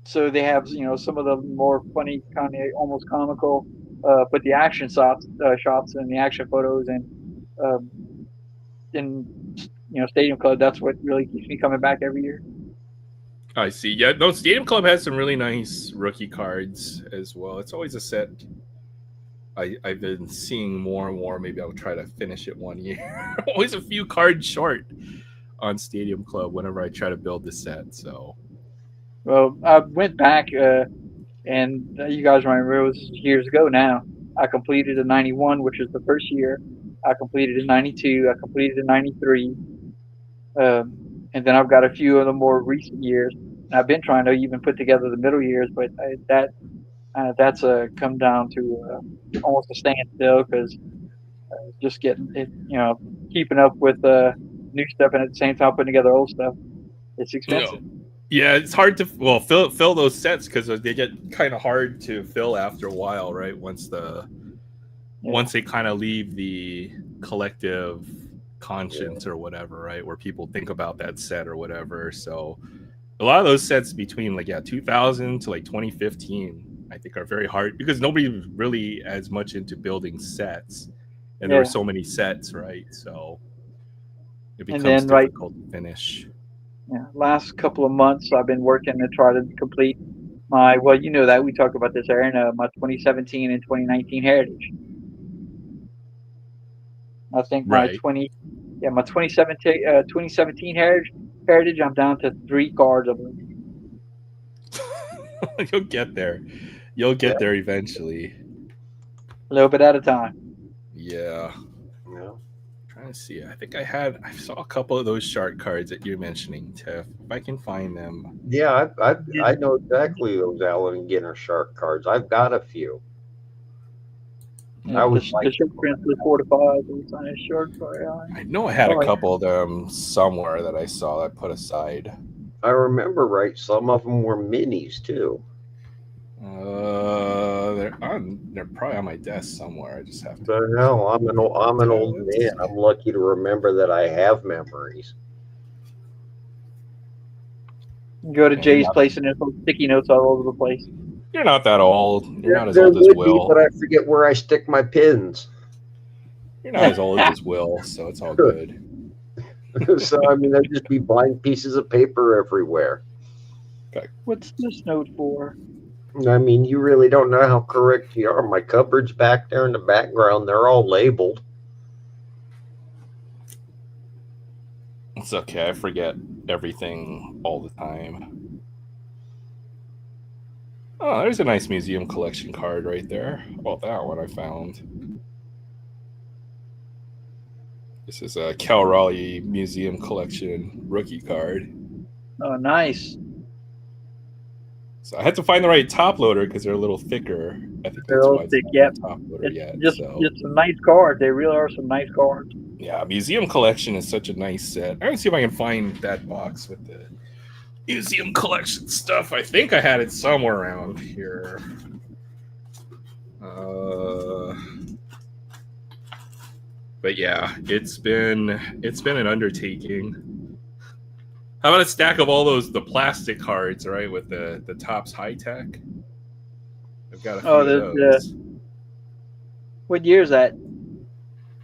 so they have some of the more funny, kind of almost comical, but the action shots and the action photos and in Stadium Club. That's what really keeps me coming back every year. I see. Yeah, no, Stadium Club has some really nice rookie cards as well. It's always a set I've been seeing more and more. Maybe I'll try to finish it one year. Always a few cards short on Stadium Club whenever I try to build the set. So, Well, I went back, and you guys remember it was years ago now. I completed a 91, which was the first year. I completed a 92. I completed a 93. And then I've got a few of the more recent years. And I've been trying to even put together the middle years, but that's come down to almost a standstill because just getting it, keeping up with new stuff and at the same time putting together old stuff. It's expensive. Yeah, it's hard to fill those sets because they get kind of hard to fill after a while, right? Once they kind of leave the collective conscience or whatever, right? Where people think about that set or whatever. So a lot of those sets between 2000 to 2015, I think are very hard because nobody was really as much into building sets, and there were so many sets, right? So it becomes difficult to finish. Yeah, last couple of months I've been working to try to complete my that we talked about this, Aaron, my 2017 and 2019 heritage. I think my 2017 heritage, I'm down to 3 cards of them. You'll get there. You'll get there eventually. A little bit at a time. Yeah. Trying to see. I think I saw a couple of those shark cards that you're mentioning, Tiff. If I can find them. Yeah, I know exactly those Allen and Ginner shark cards. I've got a few. Yeah, the Shark Prince with 4 to 5. I know I had a couple of them somewhere that I saw that I put aside. I remember right. Some of them were minis too. They're probably on my desk somewhere. I just have to. The hell, I'm an old man. I'm lucky to remember that I have memories. You go to Jay's place and there's sticky notes all over the place. You're not that old. You're not as old as Will. But I forget where I stick my pins. You're not as old as Will, so it's all good. So I mean, there'd just be blank pieces of paper everywhere. Okay. What's this note for? I mean, you really don't know how correct you are. My cupboard's back there in the background. They're all labeled. It's okay. I forget everything all the time. Oh, there's a nice museum collection card right there. Oh, that one I found. This is a Cal Raleigh Museum Collection rookie card. Oh, nice. So I had to find the right top loader because they're a little thicker. I think they're a little thick, yep. Top loader yet, just some nice cards. They really are some nice cards. Yeah, Museum Collection is such a nice set. I'm going to see if I can find that box with the Museum Collection stuff. I think I had it somewhere around here. But yeah, it's been an undertaking. How about a stack of all the plastic cards, right, with the Topps High Tech? I've got a few of those. What year is that?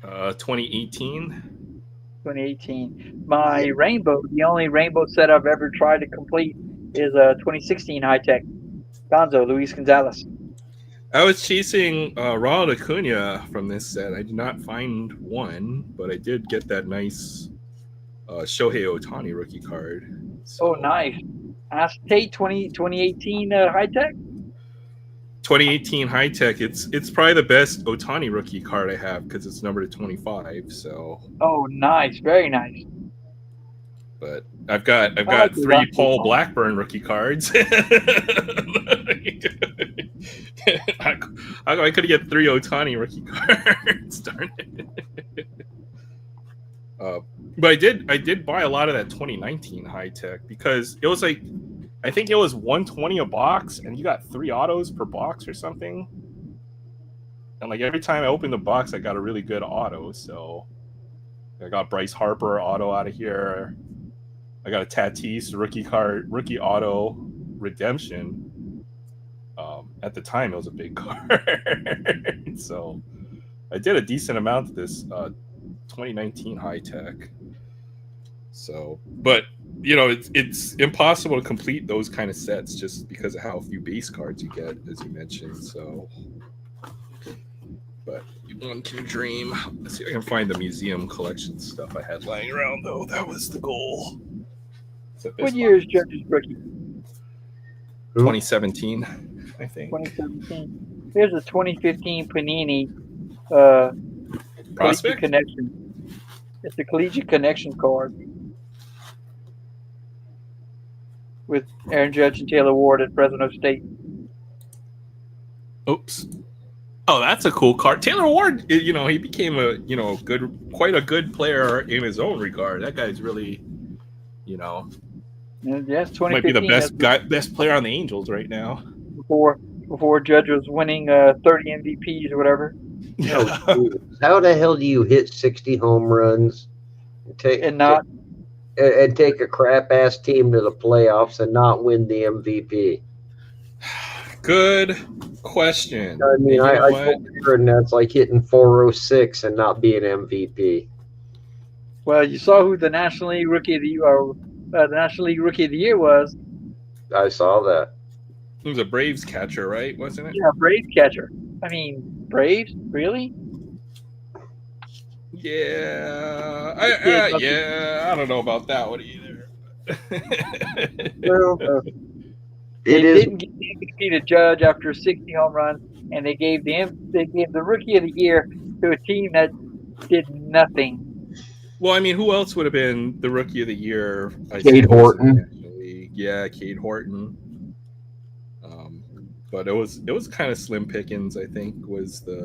2018. 2018. My rainbow, the only rainbow set I've ever tried to complete is a 2016 High Tech Gonzo, Luis Gonzalez. I was chasing Ronald Acuna from this set. I did not find one, but I did get that nice Shohei Ohtani rookie card. So, oh, nice. Acetate 2018 High Tech? 2018 High Tech. It's probably the best Ohtani rookie card I have because it's numbered to 25. So. Oh, nice. Very nice. But I've got 3 Paul Blackburn rookie cards. I could get 3 Ohtani rookie cards. Darn it. But I did buy a lot of that 2019 High Tech because it was like, I think it was $120 a box, and you got 3 autos per box or something. And like every time I opened the box, I got a really good auto. So I got Bryce Harper auto out of here. I got a Tatis rookie auto redemption. At the time, it was a big card. So I did a decent amount of this 2019 High Tech. So, but it's impossible to complete those kind of sets just because of how few base cards you get, as you mentioned. So, but one can dream. Let's see if I can find the museum collection stuff I had lying around, though. That was the goal. What year is Judge's rookie? 2017, I think. 2017. Here's a 2015 Panini Collegiate Connection. It's a Collegiate Connection card with Aaron Judge and Taylor Ward at Fresno State. Oops. Oh, that's a cool card. Taylor Ward, he became quite a good player in his own regard. That guy's really, yes, 2015 might be the best player on the Angels right now. Before Judge was winning 30 MVPs or whatever. How the hell do you hit 60 home runs and take a crap ass team to the playoffs and not win the MVP? Good question. I mean, I told Aaron that's like hitting 406 and not being MVP. Well, you saw who the National League Rookie of the Year was. I saw that. It was a Braves catcher, right? Wasn't it? Yeah, Braves catcher. I mean, Braves, really? Yeah, I don't know about that one either. They didn't get the MVP to Judge after 60 home runs, and they gave the Rookie of the Year to a team that did nothing. Well, I mean, who else would have been the Rookie of the Year? Cade Horton. Yeah, Cade Horton. But it was kind of slim pickings. I think was the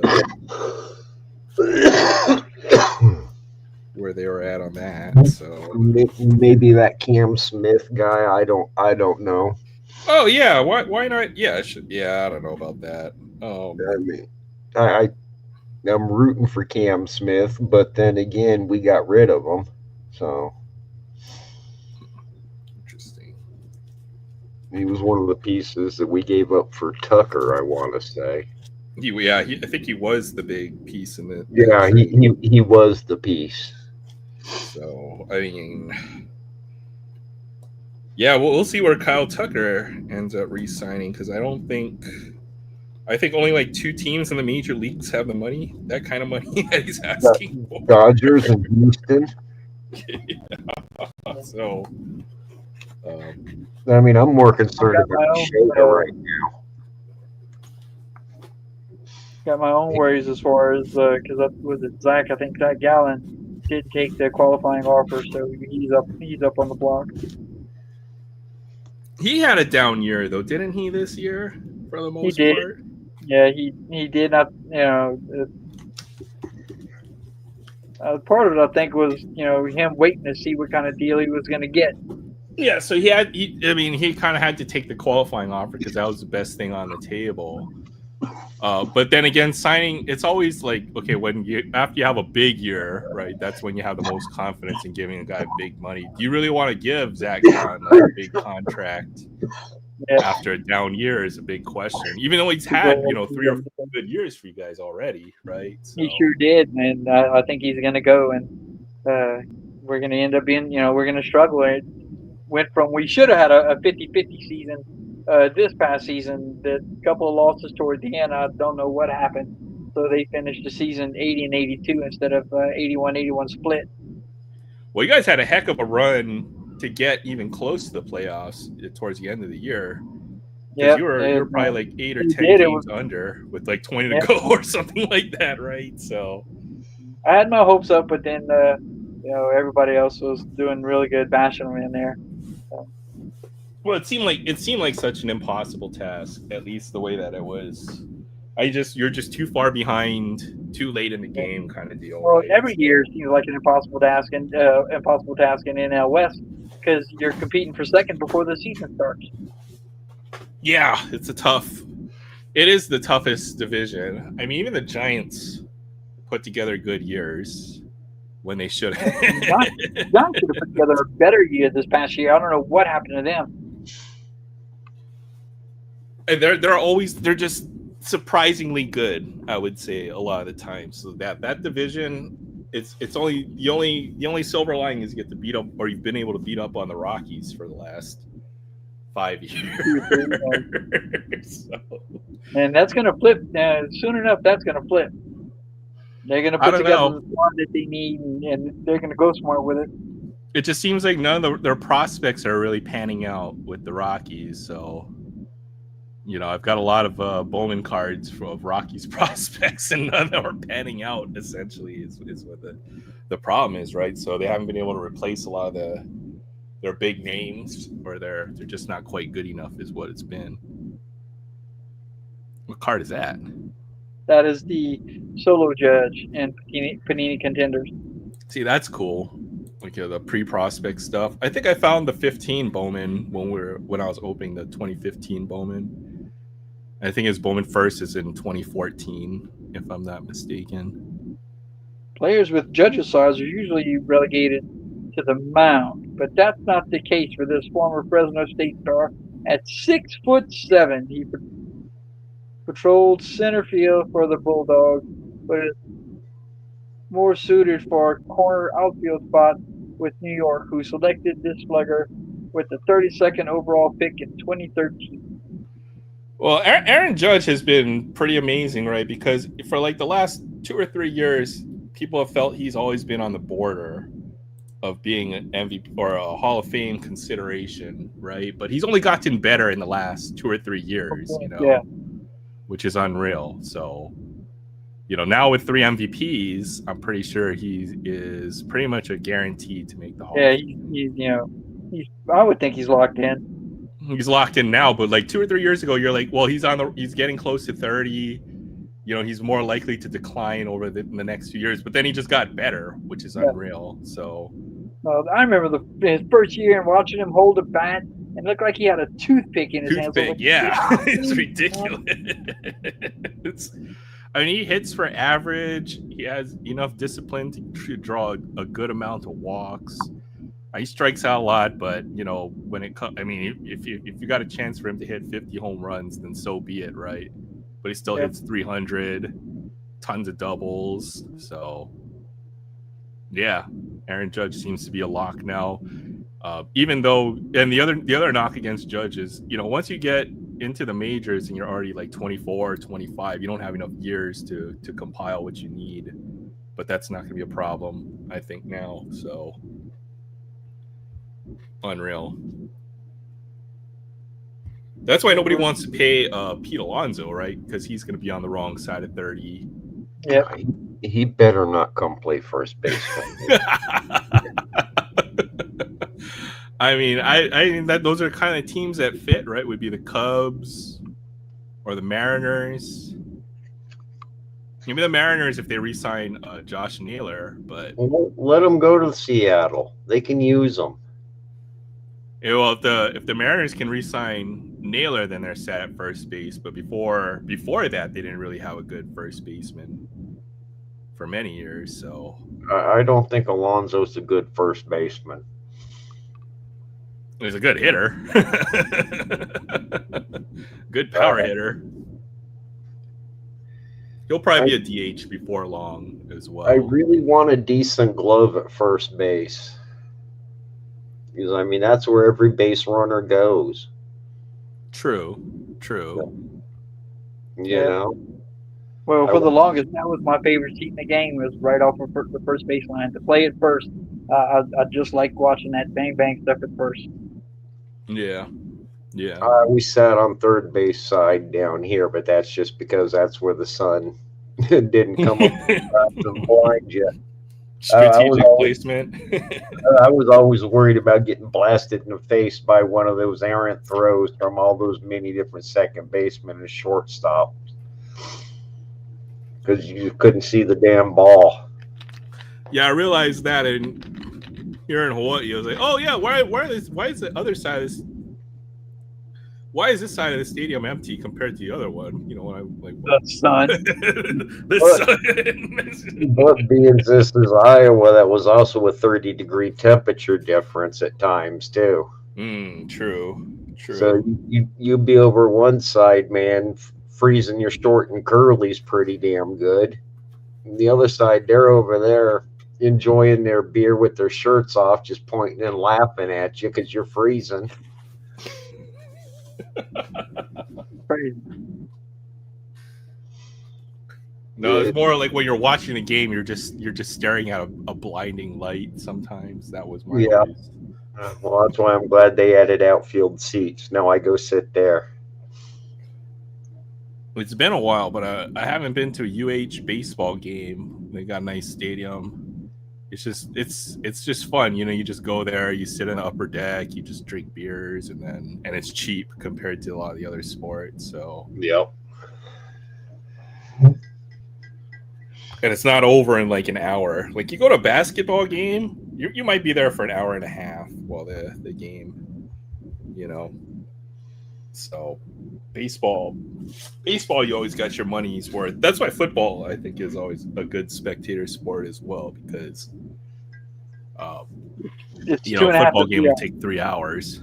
where they were at on that. So maybe that Cam Smith guy. I don't know. Oh yeah, why not? Yeah, I don't know about that. I mean, I'm rooting for Cam Smith, but then again, we got rid of him. So interesting. He was one of the pieces that we gave up for Tucker, I want to say. I think he was the big piece in the. Yeah, he was the piece. So I mean, yeah, we'll see where Kyle Tucker ends up re-signing because I think only like 2 teams in the major leagues have the money, that kind of money that he's asking for. Dodgers and Houston. Yeah. So, I mean, I'm more concerned about Shea right now. Got my own worries as far as because Zach. I think Zach Gallen did take the qualifying offer, so he's up on the block. He had a down year though, didn't he? This year, for the most part. Yeah, he did not. Part of it, I think, was him waiting to see what kind of deal he was going to get. Yeah, so he kind of had to take the qualifying offer because that was the best thing on the table. But then again, signing, it's always like, okay, after you have a big year, right? That's when you have the most confidence in giving a guy big money. Do you really want to give Zach Gallen a big contract after a down year is a big question. Even though he's had 3 or 4 good years for you guys already, right? So. He sure did, and I think he's going to go, and we're going to end up being, we're going to struggle. It went from we should have had a 50-50 season. This past season, the couple of losses toward the end, I don't know what happened. So they finished the season 80-82 instead of 81-81 split. Well, you guys had a heck of a run to get even close to the playoffs towards the end of the year. Yeah, you were probably like 8 or 10 games under with like 20 to go or something like that, right? So I had my hopes up, but then everybody else was doing really good, bashing them in there. So. Well, it seemed like such an impossible task, at least the way that it was. You're just too far behind, too late in the game, kind of deal. Well, right? every year seems like an impossible task in NL West because you're competing for second before the season starts. Yeah, it is the toughest division. I mean, even the Giants put together good years when they should have. Giants should have put together a better year this past year. I don't know what happened to them. And they're just surprisingly good, I would say, a lot of the time. So that division, it's only the only silver lining is you get to beat up, or you've been able to beat up on the Rockies for the last 5 years. So, and that's going to flip soon enough. That's going to flip. They're going to put together the squad that they need, and they're going to go somewhere with it. It just seems like none of their prospects are really panning out with the Rockies. So, I've got a lot of Bowman cards of Rockies prospects, and none of them are panning out. Essentially, is what the problem is, right? So they haven't been able to replace a lot of their big names, or they're just not quite good enough, is what it's been. What card is that? That is the Solo Judge and Panini Contenders. See, that's cool. Like the pre-prospect stuff. I think I found the 15 Bowman when I was opening the 2015 Bowman. I think his Bowman first is in 2014, if I'm not mistaken. Players with Judge's size are usually relegated to the mound, but that's not the case for this former Fresno State star. At 6'7", he patrolled center field for the Bulldogs, but is more suited for a corner outfield spot with New York, who selected this slugger with the 32nd overall pick in 2013. Well, Aaron Judge has been pretty amazing, right? Because for like the last 2 or 3 years, people have felt he's always been on the border of being an MVP or a Hall of Fame consideration, right? But he's only gotten better in the last 2 or 3 years, which is unreal. So, now with 3 MVPs, I'm pretty sure he is pretty much a guarantee to make the Hall of Fame. I would think he's locked in. He's locked in now, but like 2 or 3 years ago, you're like, well, he's getting close to 30. He's more likely to decline over the next few years, but then he just got better, which is unreal. So, I remember his first year and watching him hold a bat and looked like he had a toothpick in his hands. Toothpick, yeah. It's ridiculous. He hits for average. He has enough discipline to draw a good amount of walks. He strikes out a lot, but when it comes, if you got a chance for him to hit 50 home runs, then so be it, right? But he still hits 300, tons of doubles. So, yeah, Aaron Judge seems to be a lock now. Even though, and the other knock against Judge is, once you get into the majors and you're already like 24 or 25, you don't have enough years to compile what you need. But that's not going to be a problem, I think, now. So, unreal. That's why nobody wants to pay Pete Alonso, right? Because he's going to be on the wrong side of 30. Yeah, he better not come play first base. I that those are kind of teams that fit, right? Would be the Cubs or the Mariners. Maybe the Mariners if they re-sign Josh Naylor, but let them go to Seattle. They can use them. Yeah, well, if the Mariners can re-sign Naylor, then they're set at first base. But before that, they didn't really have a good first baseman for many years. So I don't think Alonso's a good first baseman. He's a good hitter, good power hitter. He'll probably be a DH before long as well. I really want a decent glove at first base. Because, that's where every base runner goes. True. Well, for the longest, that was my favorite seat in the game, was right off of the first baseline. To play it first, I just like watching that bang stuff at first. Yeah. We sat on third base side down here, but that's just because that's where the sun didn't come up and blind yet. Strategic placement. I was always worried about getting blasted in the face by one of those errant throws from all those many different second basemen and shortstops, because you couldn't see the damn ball. Yeah, I realized that here in Hawaii. I was like, oh yeah, why is the other side of this? Why is this side of the stadium empty compared to the other one? When I'm like, the sun. sun. But being this is Iowa, that was also a 30-degree temperature difference at times too. True. So you'd be over one side, man, freezing your short and curly's pretty damn good. And the other side, they're over there enjoying their beer with their shirts off, just pointing and laughing at you because you're freezing. Crazy. No, it's more like when you're watching a game, you're just staring at a blinding light. Sometimes that was my always. Well, that's why I'm glad they added outfield seats. Now I go sit there. It's been a while, but I haven't been to a UH baseball game. They got a nice stadium. It's just fun, you know. You just go there, you sit in the upper deck, you just drink beers, and it's cheap compared to a lot of the other sports. So Yep. And it's not over in like an hour. Like you go to a basketball game, you might be there for an hour and a half while the game, you know. So baseball, you always got your money's worth. That's why football, I think, is always a good spectator sport as well, because a football game would take 3 hours.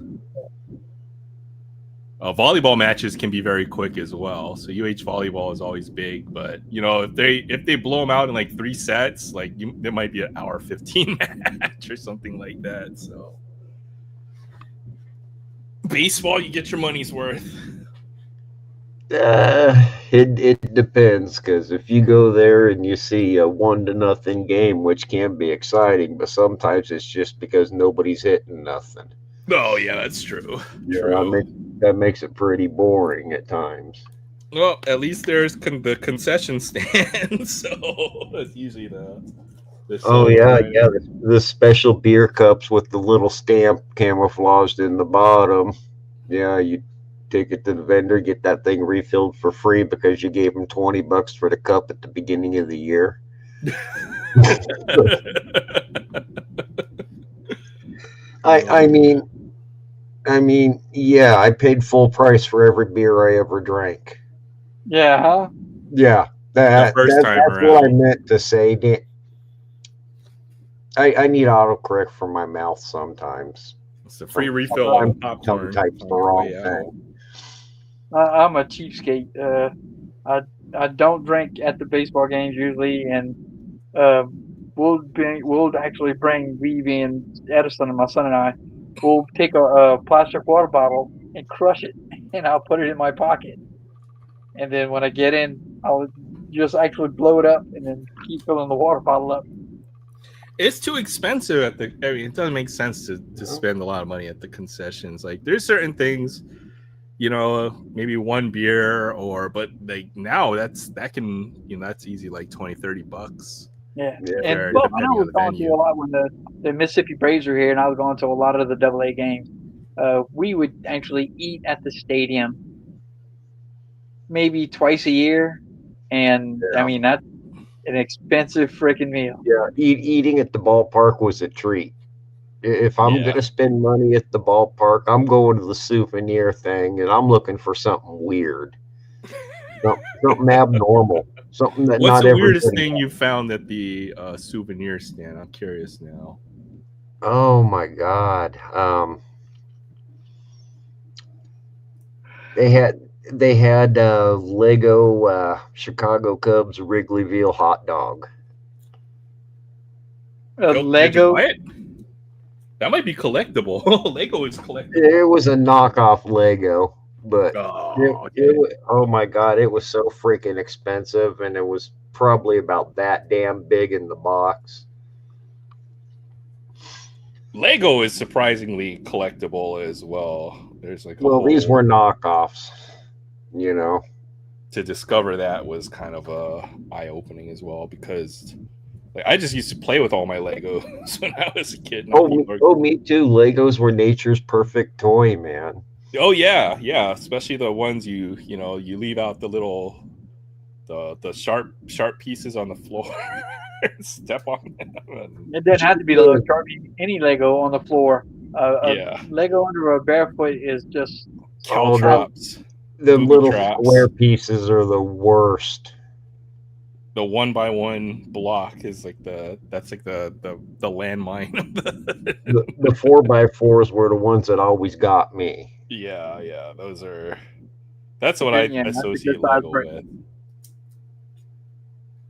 Volleyball matches can be very quick as well. So UH volleyball is always big, but if they blow them out in like 3 sets, like there might be an hour 15 match or something like that. So baseball, you get your money's worth. It depends, because if you go there and you see a 1-0 game, which can be exciting, but sometimes it's just because nobody's hitting nothing. Oh yeah, that's true. Yeah, True. That makes it pretty boring at times. Well, at least there's the concession stand, so that's usually the the special beer cups with the little stamp camouflaged in the bottom. Yeah, you take it to the vendor, get that thing refilled for free because you gave them $20 for the cup at the beginning of the year. I mean, yeah, I paid full price for every beer I ever drank. Yeah, huh? Yeah, that's what I meant to say. I need autocorrect for my mouth sometimes. It's a free refill on popcorn. Types the wrong thing. I'm a cheapskate. I don't drink at the baseball games usually, and we'll actually bring Edison and my son and I. We'll take a plastic water bottle and crush it, and I'll put it in my pocket. And then when I get in, I'll just actually blow it up and then keep filling the water bottle up. It's too expensive it doesn't make sense to spend a lot of money at the concessions. Like there's certain things, maybe one beer but like now that's easy, like $20-$30. Yeah. And I was going to a lot when the Mississippi Braves were here, and I was going to a lot of the AA games. We would actually eat at the stadium maybe twice a year, and I mean that's an expensive freaking meal. Yeah, eating at the ballpark was a treat. If I'm gonna spend money at the ballpark, I'm going to the souvenir thing, and I'm looking for something weird, something abnormal, something that. What's the weirdest thing you found at the souvenir stand? I'm curious now. Oh my God! They had Lego Chicago Cubs Wrigleyville hot dog. Lego. That might be collectible. Lego is collectible. It was a knockoff Lego, but oh my God, it was so freaking expensive, and it was probably about that damn big in the box. Lego is surprisingly collectible as well. There's like these were knockoffs, To discover that was kind of eye-opening as well, because I just used to play with all my Legos when I was a kid. Me too. Legos were nature's perfect toy, man. Oh yeah, especially the ones you leave out the little the sharp pieces on the floor. Step on them. It doesn't have to be the little sharp. Any Lego on the floor. Lego under a barefoot is just caltrops. The little square pieces are the worst. The 1x1 block is like that's like the landmine. The 4x4s were the ones that always got me. Yeah, that's what I associate Lego with.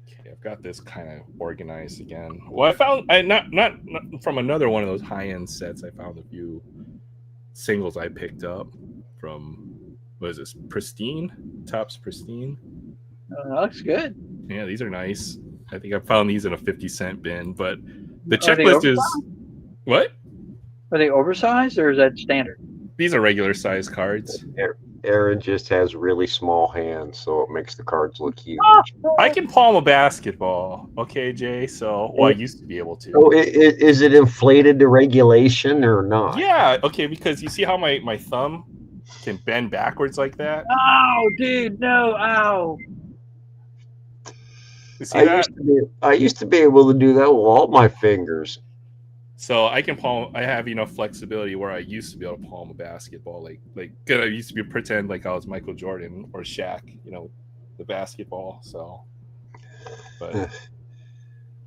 Okay, I've got this kind of organized again. Well, I found not from another one of those high end sets. I found a few singles I picked up from what is this? Pristine, Topps Pristine. That looks good. Yeah, these are nice. I think I found these in a 50-cent bin, but the Are they checklist is oversized? what? Are they oversized or is that standard? These are regular size cards. Aaron just has really small hands, so it makes the cards look huge. I can palm a basketball, okay, Jay. So, well, I used to be able to. Oh, is it inflated to regulation or not? Yeah, okay, because you see how my thumb can bend backwards like that? Oh, dude, no, ow. You see that? I used to be able to do that with all my fingers. So I can palm. I have enough flexibility where I used to be able to palm a basketball, like I used to pretend like I was Michael Jordan or Shaq, the basketball. So, but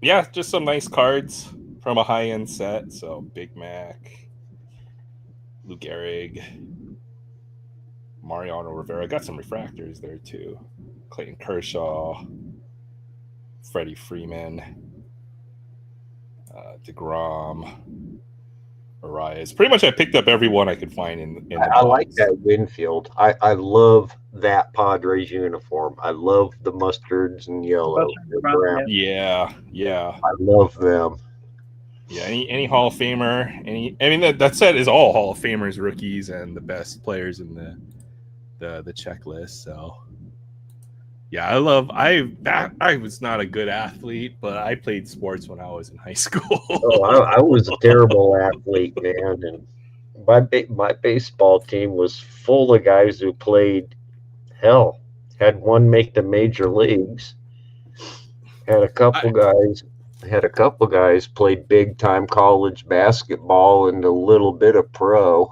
yeah, just some nice cards from a high end set. So Big Mac, Lou Gehrig, Mariano Rivera. Got some refractors there too. Clayton Kershaw, Freddie Freeman, DeGrom, Arias. Pretty much I picked up every one I could find in the I like that Winfield. I love that Padres uniform. I love the mustards and yellow. Brown. Yeah. I love them. Yeah, any Hall of Famer, that set is all Hall of Famers, rookies, and the best players in the checklist. So yeah, I was not a good athlete, but I played sports when I was in high school. I was a terrible athlete, man, and my baseball team was full of guys who played. Hell, had one make the major leagues. Had a couple guys played big time college basketball and a little bit of pro.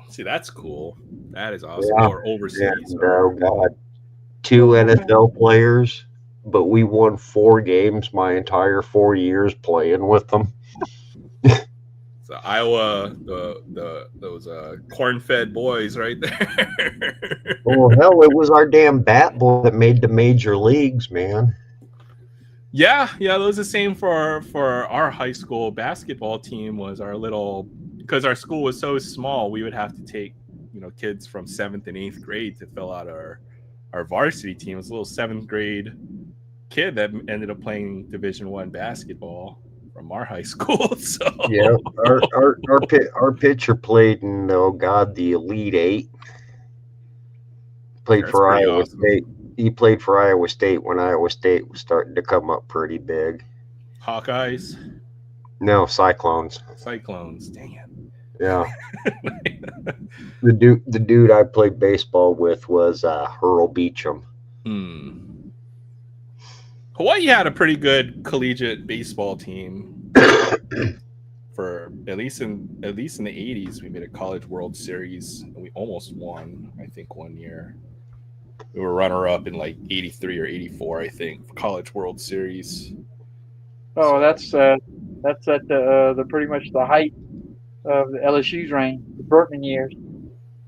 See, that's cool. That is awesome. Yeah. Or overseas. And, oh God. 2 NFL players, but we won 4 games my entire 4 years playing with them. So Iowa, those corn-fed boys right there. Well, hell, it was our damn bat boy that made the major leagues, man. Yeah, that was the same for our high school basketball team. Was our because our school was so small, we would have to take kids from 7th and 8th grade to fill out our varsity team. It was a little 7th grade kid that ended up playing Division I basketball from our high school. So yeah, our pitcher played in the Elite 8. Played for Iowa State. He played for Iowa State when Iowa State was starting to come up pretty big. Hawkeyes? No, Cyclones. Dang it. Yeah. The dude I played baseball with was Hurl Beecham. Hawaii had a pretty good collegiate baseball team. For at least in the 80s, we made a College World Series and we almost won, I think, one year. We were runner up in like 83 or 84, I think, for College World Series. Oh, that's at the pretty much the height of the LSU's reign, the Bertman years.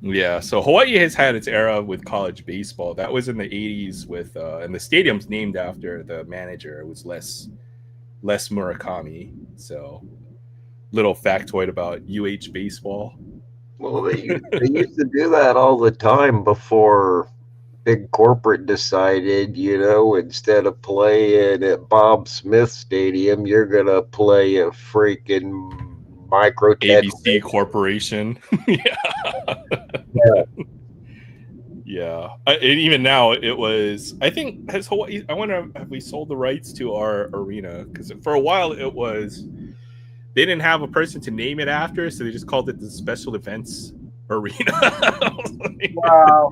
Yeah, so Hawaii has had its era with college baseball. That was in the 80s with and the stadium's named after the manager. It was Les Murakami. So little factoid about UH baseball. Well, they used to do that all the time before big corporate decided, instead of playing at Bob Smith Stadium, you're gonna play a freaking Microtech ABC Corporation. Yeah. And even now, it was. I think has Hawaii. I wonder have we sold the rights to our arena, because for a while it was. They didn't have a person to name it after, so they just called it the Special Events Arena. Wow.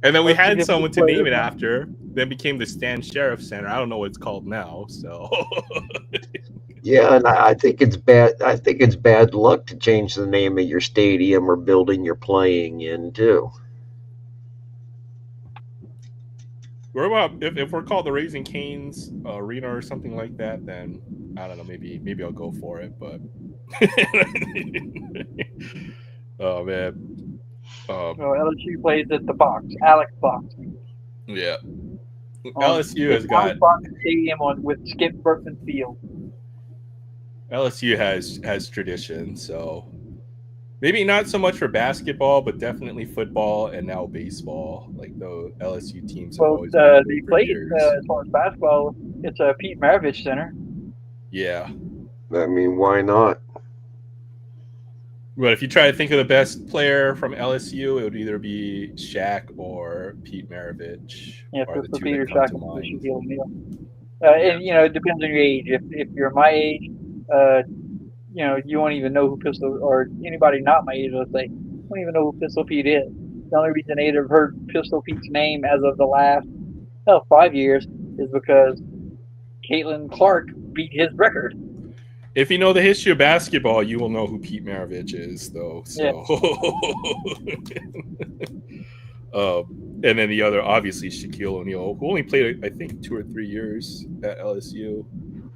And then we had someone to name it after. Then became the Stan Sheriff Center. I don't know what it's called now. So. Yeah, and I think it's bad. I think it's bad luck to change the name of your stadium or building you're playing in too. What about if we're called the Raising Cane's Arena or something like that? Then I don't know. Maybe I'll go for it. But oh man. LSU plays at the box, Alex Box. Yeah. LSU has got stadium with Skip Bertman Field. LSU has tradition, so maybe not so much for basketball, but definitely football and now baseball. Like the LSU teams have always been they good for played years. as far as basketball. It's a Pete Maravich Center. Yeah. I mean, why not? But if you try to think of the best player from LSU, it would either be Shaq or Pete Maravich. Yeah, are the two Peter that come Shaq to and mind. Shaquille O'Neal. And it depends on your age. If you're my age, you won't even know who Pistol, or anybody not my age, let's say, won't even know who Pistol Pete is. The only reason they'd have heard Pistol Pete's name as of the last 5 years is because Caitlin Clark beat his record. If you know the history of basketball, you will know who Pete Maravich is, though. So, and then the other, obviously, Shaquille O'Neal, who only played, I think, 2 or 3 years at LSU.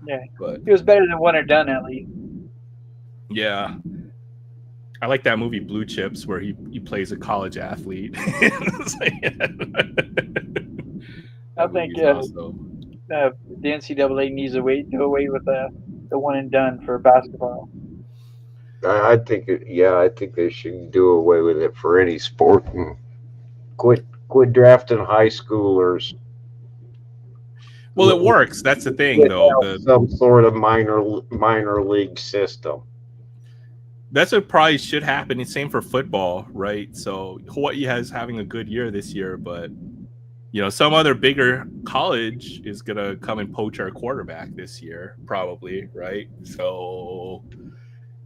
Yeah, but he was better than one and done at least. Yeah, I like that movie Blue Chips, where he plays a college athlete. I think the NCAA needs to do away with the one and done for basketball. I think I think they should do away with it for any sport and quit drafting high schoolers. Well, it works. That's the thing, though. Some sort of minor league system. That's what probably should happen. It's same for football, right? So Hawaii has having a good year this year, but some other bigger college is gonna come and poach our quarterback this year, probably, right? So,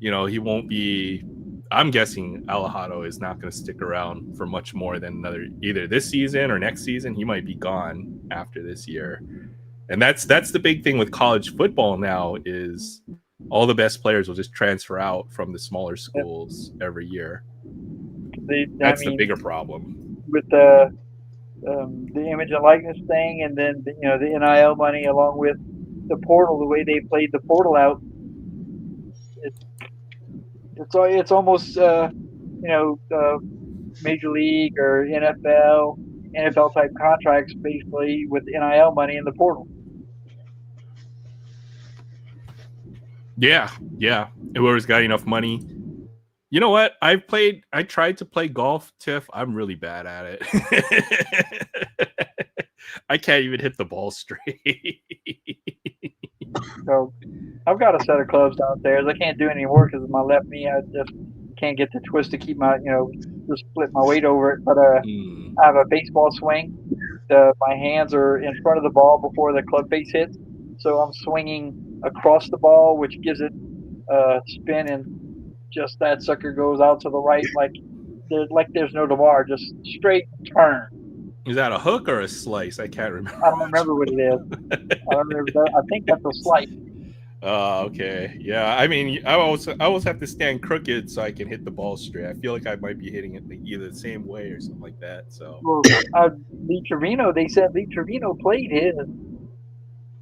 he won't be. I'm guessing Aloha is not going to stick around for much more than either this season or next season. He might be gone after this year, and that's the big thing with college football now is all the best players will just transfer out from the smaller schools every year. That's the bigger problem with the image and likeness thing, and then the NIL money along with the portal. The way they played the portal out, it's almost Major League or NFL type contracts, basically with NIL money in the portal. Yeah. Whoever's got enough money. You know what? I tried to play golf, Tiff. I'm really bad at it. I can't even hit the ball straight. So I've got a set of clubs downstairs. I can't do any more because of my left knee. I just can't get the twist to keep my, just split my weight over it. But I have a baseball swing. My hands are in front of the ball before the club face hits. So I'm swinging across the ball, which gives it a spin, and just that sucker goes out to the right like there's no tomorrow, just straight turn. Is that a hook or a slice? I can't remember. I don't remember what it is. I think that's a slice. Oh, okay. Yeah, I mean, I always have to stand crooked so I can hit the ball straight. I feel like I might be hitting it either the same way or something like that. So, Lee Trevino, they said Lee Trevino played his.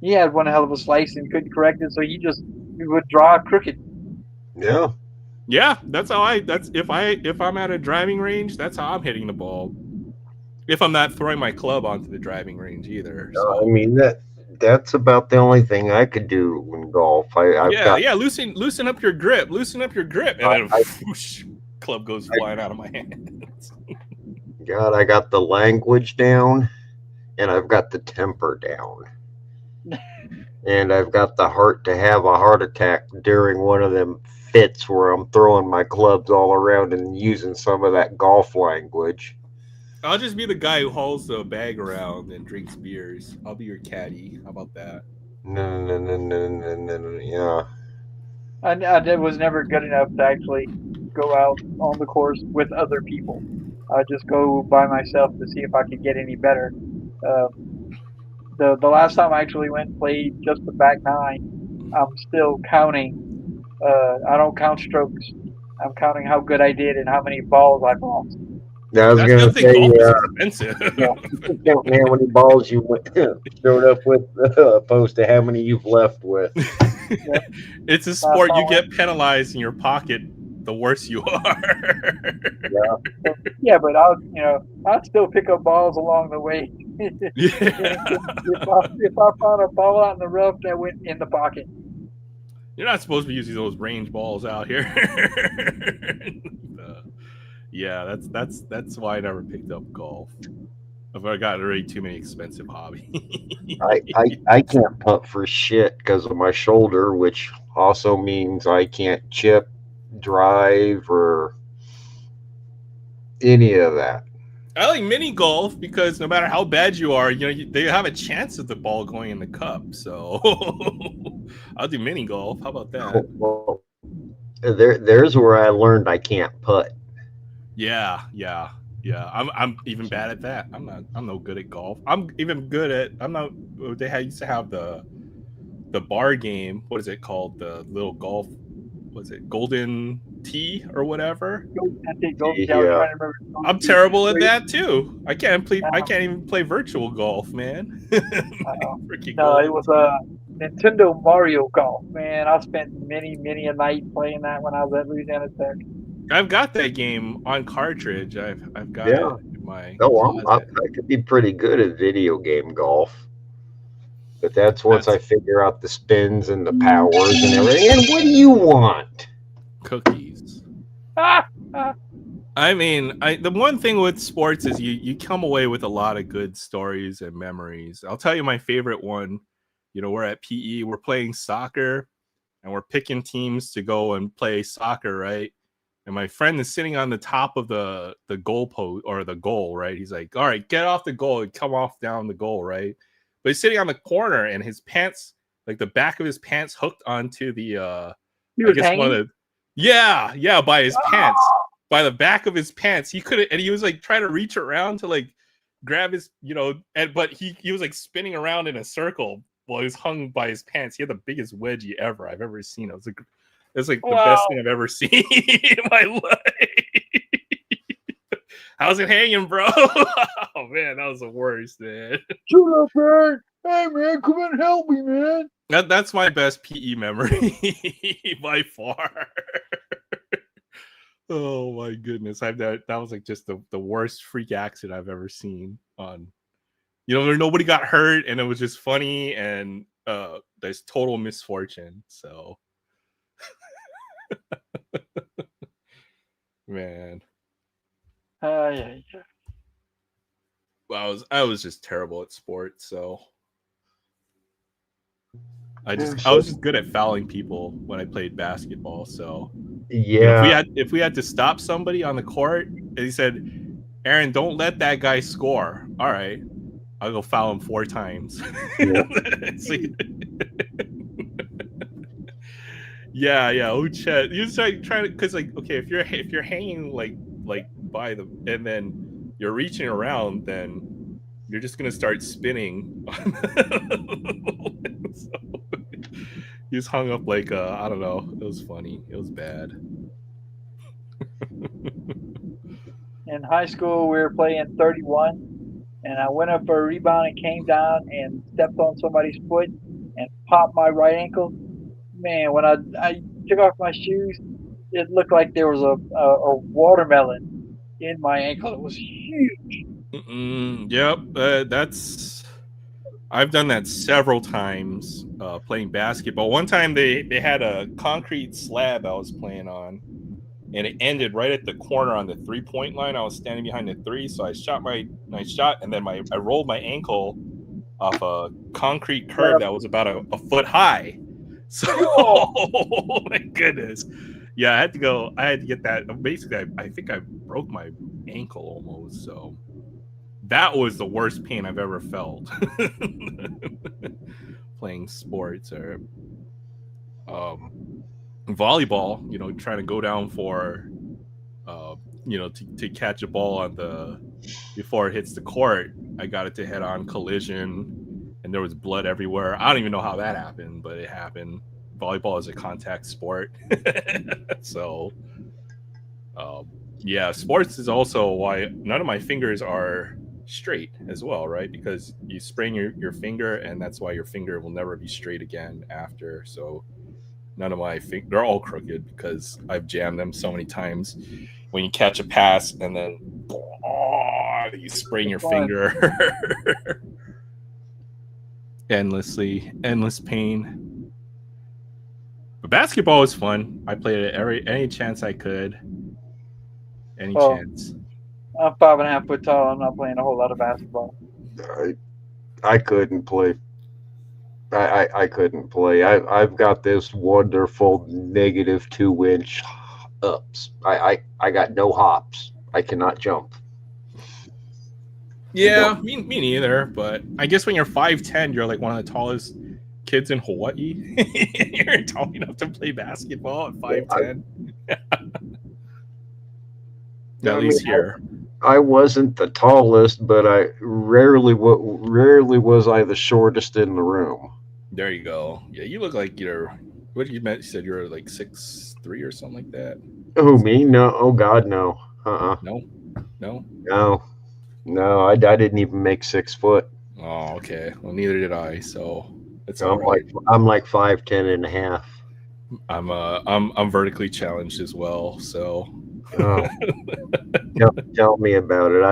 He had one hell of a slice and couldn't correct it, so he would draw crooked. Yeah, that's how if I'm at a driving range, that's how I'm hitting the ball. If I'm not throwing my club onto the driving range either. So. I mean that's about the only thing I could do in golf. Loosen up your grip. Loosen up your grip, and then whoosh, club goes flying out of my hands. God, I got the language down, and I've got the temper down. And I've got the heart to have a heart attack during one of them fits where I'm throwing my clubs all around and using some of that golf language. I'll just be the guy who hauls the bag around and drinks beers. I'll be your caddy. How about that? No, yeah. I was never good enough to actually go out on the course with other people. I just go by myself to see if I could get any better. The last time I actually went and played just the back nine, I'm still counting. I don't count strokes. I'm counting how good I did and how many balls I lost. I was going to say, golf is expensive. Counting how many balls you showed up with, opposed to how many you've left with. It's a sport you get penalized in your pocket the worse you are. Yeah, but I'll still pick up balls along the way. If I found a ball out in the rough, that went in the pocket. You're not supposed to be using those range balls out here. Yeah, that's why I never picked up golf. I've got already too many expensive hobbies. I can't putt for shit because of my shoulder, which also means I can't chip, drive, or any of that. I like mini golf because no matter how bad you are, they have a chance of the ball going in the cup. So I'll do mini golf. How about that? Well, there's where I learned I can't putt. Yeah. I'm even bad at that. I'm no good at golf. I'm even good at. I'm not. They used to have the bar game. What is it called? The little golf. Was it Golden Tee or whatever? Yeah. I'm terrible at that too. I can't even play virtual golf, man. No, it was a Nintendo Mario Golf, man. I spent many a night playing that when I was at Louisiana Tech. I've got that game on cartridge. I've got it in my closet. I could be pretty good at video game golf. But that's once I figure out the spins and the powers and everything. And what do you want? Cookies. I mean, the one thing with sports is you come away with a lot of good stories and memories. I'll tell you my favorite one. We're at PE, we're playing soccer, and we're picking teams to go and play soccer, right? And my friend is sitting on the top of the goal post or the goal, right? He's like, all right, get off the goal and come off down the goal, right? But he's sitting on the corner and his pants, like the back of his pants hooked onto the I guess one of the by his pants. By the back of his pants. He couldn't, and he was like trying to reach around to like grab his, but he was like spinning around in a circle while he was hung by his pants. He had the biggest wedgie ever I've ever seen. It was like the best thing I've ever seen in my life. How's it hanging, bro? Oh man, that was the worst, man. Shut up, man. Hey man, come and help me, man. That's my best PE memory by far. Oh my goodness. That was like just the worst freak accident I've ever seen on. Nobody got hurt and it was just funny and there's total misfortune. So man. Yeah. Well, I was just terrible at sports, so I was just good at fouling people when I played basketball. So yeah, if we had to stop somebody on the court, and he said, "Aaron, don't let that guy score." All right, I'll go foul him 4 times. Yeah. Oh, Chet, you start trying to, because like, okay, if you're hanging like by the, and then you're reaching around, then you're just gonna start spinning. So, he was hung up like I don't know. It was funny. It was bad. In high school, we were playing 31, and I went up for a rebound and came down and stepped on somebody's foot and popped my right ankle. Man, when I took off my shoes, it looked like there was a watermelon in my ankle. It was huge. Yep, I've done that several times playing basketball. One time they had a concrete slab I was playing on, and it ended right at the corner on the 3-point line. I was standing behind the 3, so I shot and then I rolled my ankle off a concrete curb that was about a foot high. So, oh my goodness. Yeah, I had to get that. Basically, I think I broke my ankle almost. So that was the worst pain I've ever felt playing sports or volleyball. Trying to go down for to catch a ball before it hits the court. I got it to head-on collision, and there was blood everywhere. I don't even know how that happened, but it happened. Volleyball is a contact sport. So sports is also why none of my fingers are straight as well, right? Because you sprain your finger, and that's why your finger will never be straight again after. So none of my they're all crooked because I've jammed them so many times. When you catch a pass and then You sprain your Fun. finger. Endless pain. But basketball was fun. I played it any chance I could. Any chance. I'm 5.5 foot tall. I'm not playing a whole lot of basketball. I couldn't play. I couldn't play. I've got this wonderful -2 inch ups. I got no hops. I cannot jump. Yeah, me neither. But I guess when you're 5'10", you're like one of the tallest kids in Hawaii. You're tall enough to play basketball at 5'10". At least here. I wasn't the tallest, but I rarely was I the shortest in the room. There you go. Yeah, you look like you're. What you meant? You said you were like 6'3" or something like that. Oh, me? No. Oh, God, no. No. I didn't even make 6 foot. Oh, okay. Well, neither did I. So it's I'm all right. I'm like 5'10" and a half. I'm vertically challenged as well. So. Oh. Tell me about it.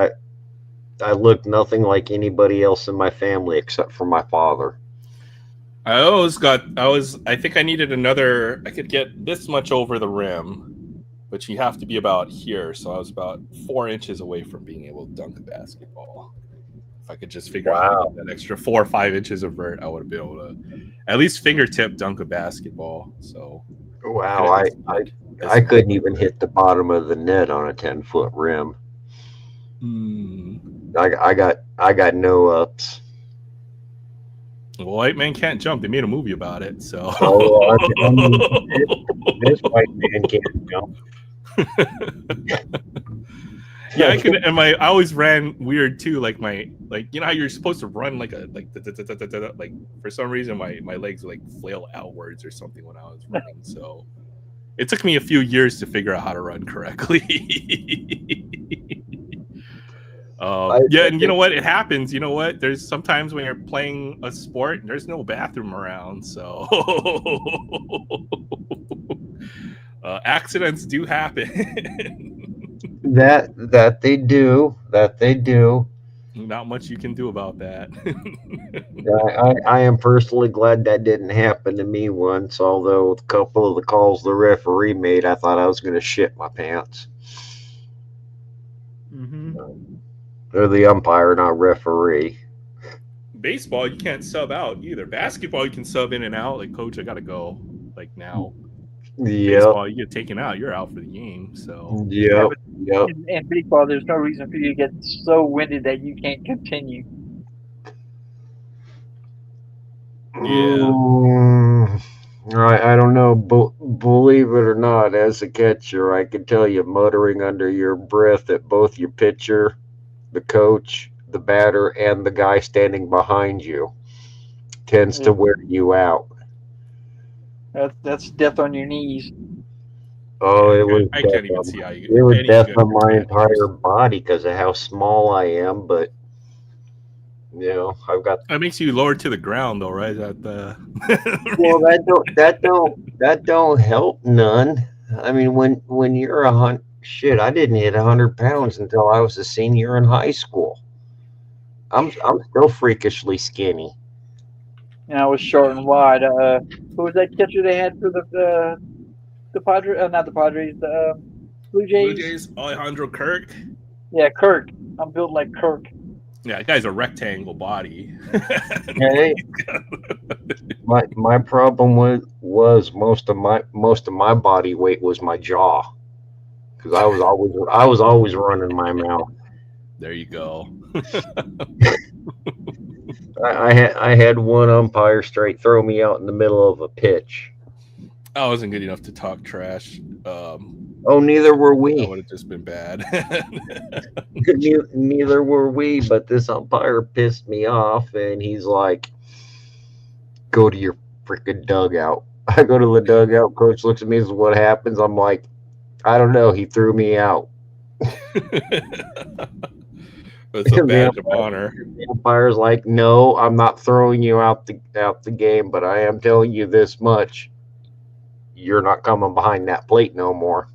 I look nothing like anybody else in my family except for my father. I think I needed another. I could get this much over the rim, but you have to be about here. So I was about 4 inches away from being able to dunk a basketball. If I could just figure out how to get that extra 4 or 5 inches of vert, I would have been able to at least fingertip dunk a basketball. So wow, I couldn't even hit the bottom of the net on a 10-foot rim. I got no ups. Well, white man can't jump. They made a movie about it. So this white man can't jump. Yeah, I could. And I always ran weird too. Like you know how you're supposed to run like for some reason my legs would like flail outwards or something when I was running. So it took me a few years to figure out how to run correctly. Yeah, and you know what? It happens. You know what? There's sometimes when you're playing a sport, there's no bathroom around, so accidents do happen. That they do. Not much you can do about that. I am personally glad that didn't happen to me once, although a couple of the calls the referee made, I thought I was going to shit my pants. Or the umpire, not referee. Baseball, you can't sub out either. Basketball, you can sub in and out. Like, coach, I got to go. Like, now. Baseball, you get taken out, you're out for the game. So Yep. In baseball, there's no reason for you to get so winded that you can't continue. Yeah. I don't know. Believe it or not, as a catcher, I can tell you muttering under your breath at both your pitcher, the coach, the batter, and the guy standing behind you tends to wear you out. That's death on your knees. Oh, it was. I can't even see how you. It was death on my entire body because of how small I am. But you know, I've got. That makes you lower to the ground, though, right? Well, that don't help none. I mean, when you're 100, shit, I didn't hit 100 pounds until I was a senior in high school. I'm still freakishly skinny. And I was short and wide. Who was that catcher they had for the Padres? Not the Padres. The Blue Jays. Blue Jays. Alejandro Kirk. Yeah, Kirk. I'm built like Kirk. Yeah, that guy's a rectangle body. Hey, my problem was most of my body weight was my jaw, because I was always running my mouth. There you go. I had one umpire straight throw me out in the middle of a pitch. I wasn't good enough to talk trash. Neither were we. That would have just been bad. Neither were we, but this umpire pissed me off, and he's like, "Go to your freaking dugout." I go to the dugout. Coach looks at me and says, "What happens?" I'm like, "I don't know. He threw me out." It's a badge of honor. The umpire's like, "No, I'm not throwing you out the game, but I am telling you this much: you're not coming behind that plate no more."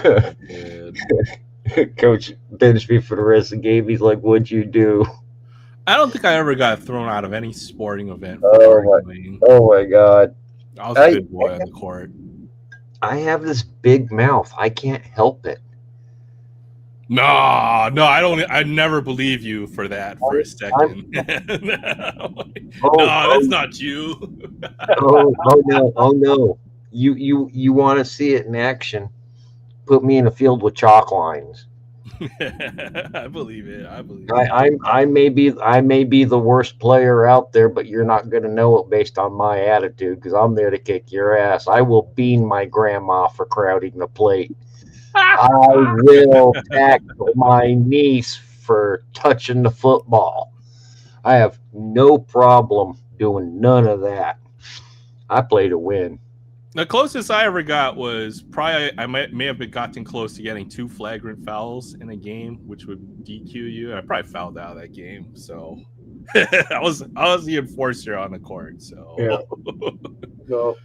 Good. Coach benched me for the rest of the game. He's like, "What'd you do?" I don't think I ever got thrown out of any sporting event for Oh arguing. my God! I was a good boy on the court. I have this big mouth. I can't help it. No, I don't. I never believe you for that for a second. No, that's not you. Oh no! You want to see it in action? Put me in a field with chalk lines. I believe it. I believe it. I may be the worst player out there, but you're not going to know it based on my attitude because I'm there to kick your ass. I will bean my grandma for crowding the plate. I will tackle my niece for touching the football. I have no problem doing none of that. I play to win. The closest I ever got was probably I may have gotten close to getting 2 flagrant fouls in a game, which would DQ you. I probably fouled out of that game, so I was the enforcer on the court. So yeah. So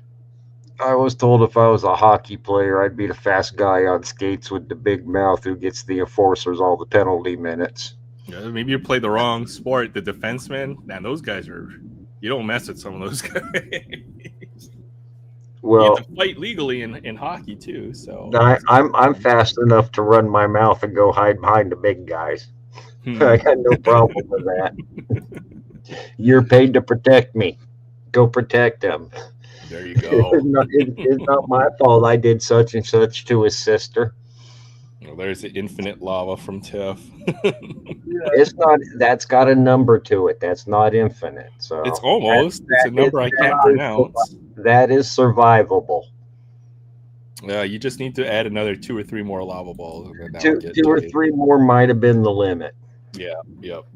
I was told if I was a hockey player, I'd be the fast guy on skates with the big mouth who gets the enforcers all the penalty minutes. Yeah, maybe you played the wrong sport. The defensemen, man, those guys are. You don't mess with some of those guys. Well, you have to fight legally in hockey too. So I'm fast enough to run my mouth and go hide behind the big guys. I got no problem with that. You're paid to protect me. Go protect them. There you go. It's not my fault I did such and such to his sister. Well, there's the infinite lava from Tiff. It's not. That's got a number to it. That's not infinite. So it's almost. It's a number I can't pronounce. That is survivable. Yeah, you just need to add another 2 or 3 more lava balls. And then two or 3 more might have been the limit. Yeah. Yep.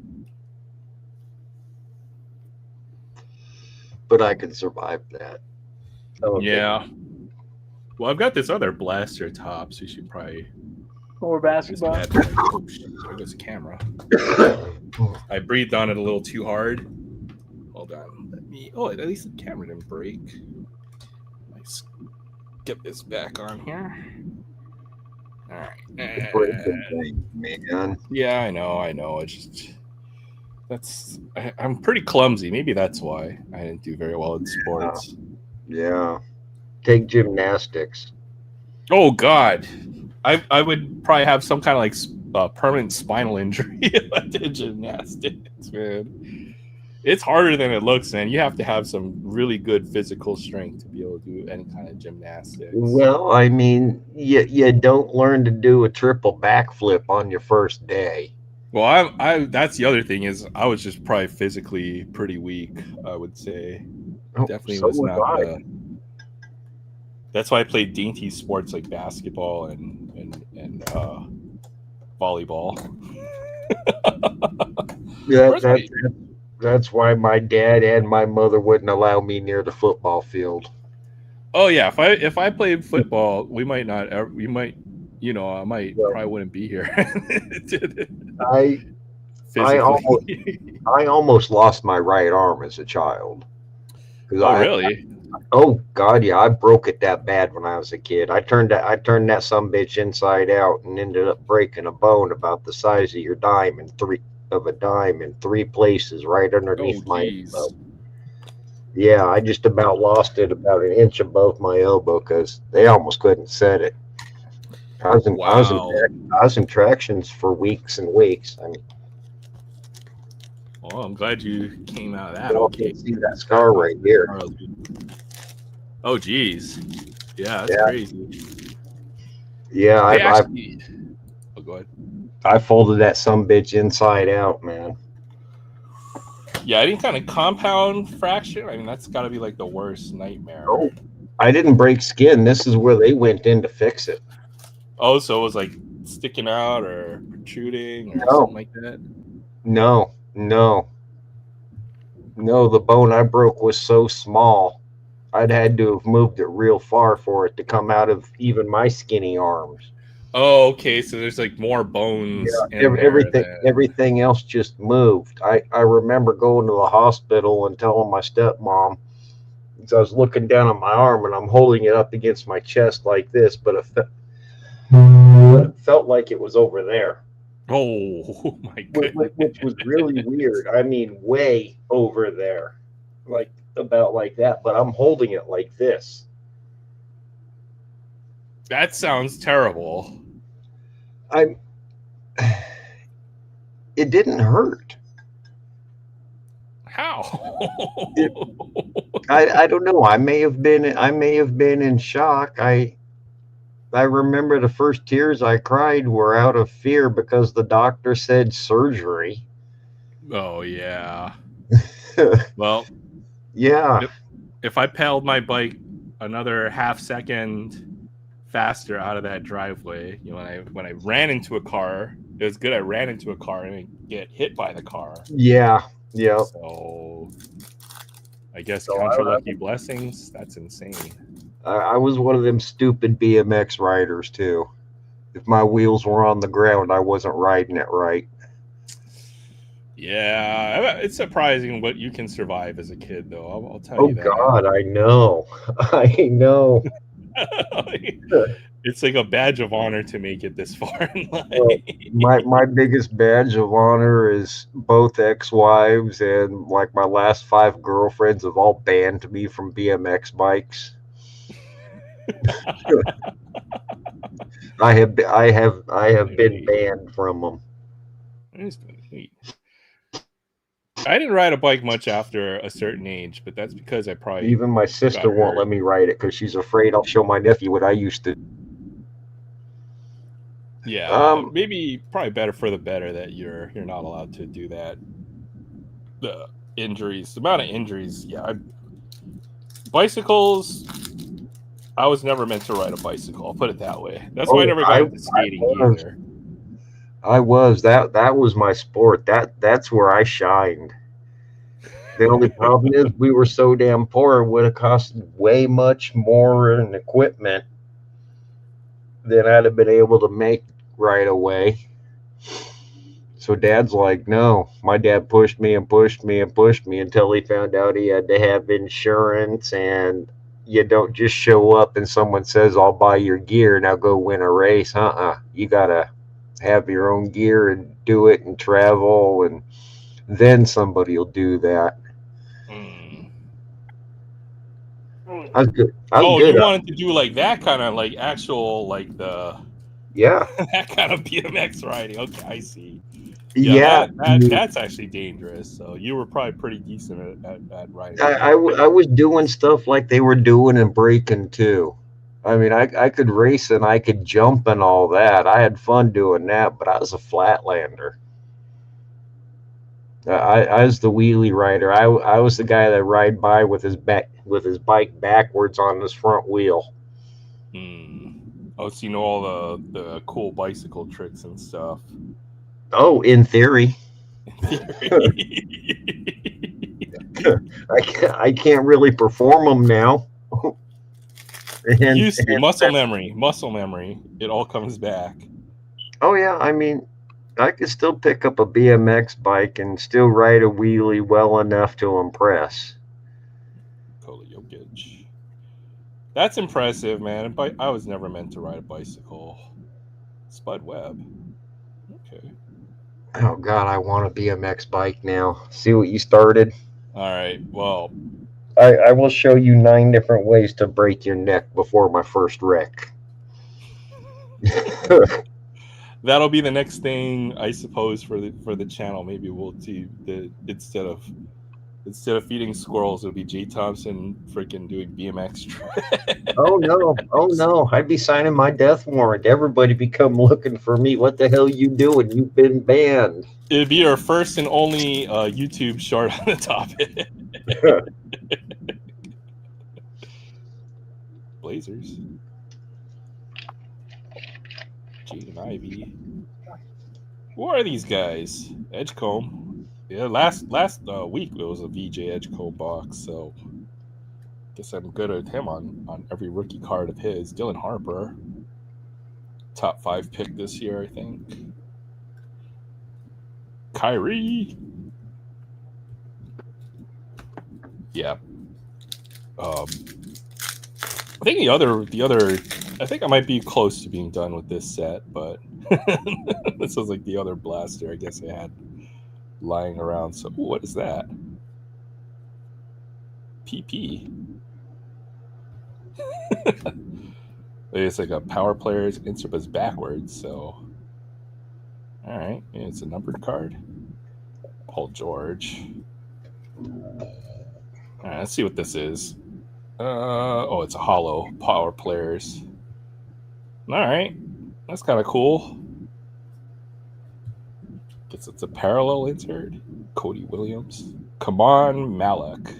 But I could survive that. Okay. Yeah. Well, I've got this other blaster top, so you should probably. More basketball. Oh, shit. There goes the camera. I breathed on it a little too hard. Hold on. At least the camera didn't break. Let's get this back on here. All right. Man. Yeah, I know. It's just I'm pretty clumsy. Maybe that's why I didn't do very well in sports. Yeah. Take gymnastics. Oh God. I would probably have some kind of like permanent spinal injury if I did gymnastics, man. It's harder than it looks, man. You have to have some really good physical strength to be able to do any kind of gymnastics. Well, I mean, you don't learn to do a triple backflip on your first day. Well, I that's the other thing is I was just probably physically pretty week, I would say. Definitely was not. That's why I played dainty sports like basketball and volleyball. Yeah, that's why my dad and my mother wouldn't allow me near the football field. Oh yeah, if I played football, I might probably wouldn't be here. I almost lost my right arm as a child. Really? Oh God, yeah, I broke it that bad when I was a kid. I turned that sumbitch inside out and ended up breaking a bone about the size of your dime in 3 places right underneath my elbow. Yeah, I just about lost it about an inch above my elbow because they almost couldn't set it. I was in tractions for weeks and weeks. I mean, well, I'm glad you came out of that. Okay, see that scar right here. Oh, geez. Yeah, that's crazy. Yeah, go ahead. I folded that sumbitch inside out, man. Yeah, any kind of compound fracture, I mean, that's got to be like the worst nightmare. Oh, I didn't break skin. This is where they went in to fix it. Oh, so it was like sticking out or protruding or something like that? No, the bone I broke was so small. I'd had to have moved it real far for it to come out of even my skinny arms. Oh, okay. So there's like more bones. Yeah, everything else just moved. I remember going to the hospital and telling my stepmom, because I was looking down on my arm and I'm holding it up against my chest like this, but But it felt like it was over there. Oh my goodness. Which was really weird. I mean, way over there. Like, about like that. But I'm holding it like this. That sounds terrible. It didn't hurt. How? I don't know. I may have been in shock. I remember the first tears I cried were out of fear because the doctor said surgery. Oh yeah. Well, yeah. If I pedaled my bike another half second faster out of that driveway, you know, when I ran into a car, it was good I ran into a car and didn't get hit by the car. Yeah. Yeah. So I guess count your lucky blessings. That's insane. I was one of them stupid BMX riders too. If my wheels were on the ground, I wasn't riding it right. Yeah, it's surprising what you can survive as a kid, though. I'll tell you that. Oh God, I know. I know. It's like a badge of honor to make it this far in life. Well, my biggest badge of honor is both ex-wives and like my last 5 girlfriends have all banned me from BMX bikes. I have been banned from them. I didn't ride a bike much after a certain age, but that's because I probably even my sister won't let me ride it because she's afraid I'll show my nephew what I used to. Yeah, maybe probably better for the better that you're not allowed to do that. The amount of injuries, yeah. Bicycles, I was never meant to ride a bicycle. I'll put it that way. That's why I never got into skating either. That was my sport. That's where I shined. The only problem is we were so damn poor. It would have cost way much more in equipment than I'd have been able to make right away. So Dad's like, no. My dad pushed me and pushed me and pushed me until he found out he had to have insurance, and you don't just show up and someone says, I'll buy your gear, now go win a race. You gotta have your own gear and do it and travel, and then somebody will do that. I was good. You wanted to do like that kind of like actual like the that kind of BMX riding. Okay, I see. Yeah, that's actually dangerous. So you were probably pretty decent at riding. I was doing stuff like they were doing in breaking too. I mean, I could race and I could jump and all that. I had fun doing that, but I was a flatlander. I was the wheelie rider. I was the guy that ride by with his bike backwards on his front wheel. Oh, so you know all the cool bicycle tricks and stuff. Oh, in theory. I can't really perform them now. Muscle memory. It all comes back. Oh yeah, I mean, I could still pick up a BMX bike and still ride a wheelie well enough to impress. That's impressive, man. But I was never meant to ride a bicycle. Spud Webb. Okay. Oh God, I want a BMX bike now. See what you started? All right. Well, I will show you 9 different ways to break your neck before my first wreck. That'll be the next thing, I suppose, for the channel. Maybe we'll do instead of feeding squirrels, it'll be Jay Thompson freaking doing BMX tricks. Oh no! I'd be signing my death warrant. Everybody be come looking for me. What the hell you doing? You've been banned. It'd be our first and only YouTube short on the topic. Blazers. Jaden Ivey. Who are these guys? Edgecombe. Yeah, last week it was a VJ Edgecombe box, so guess I'm good at him on every rookie card of his. Dylan Harper, top 5 pick this year, I think. Kyrie. Yeah. I think the other I think I might be close to being done with this set, but this was like the other blaster I guess I had lying around. So, what is that? PP. It's like a power player's insert is backwards. So, all right, it's a numbered card. Paul George. All right, let's see what this is. Oh, it's a hollow power players. All right, that's kind of cool. Guess it's a parallel insert. Cody Williams. Kaman Malik,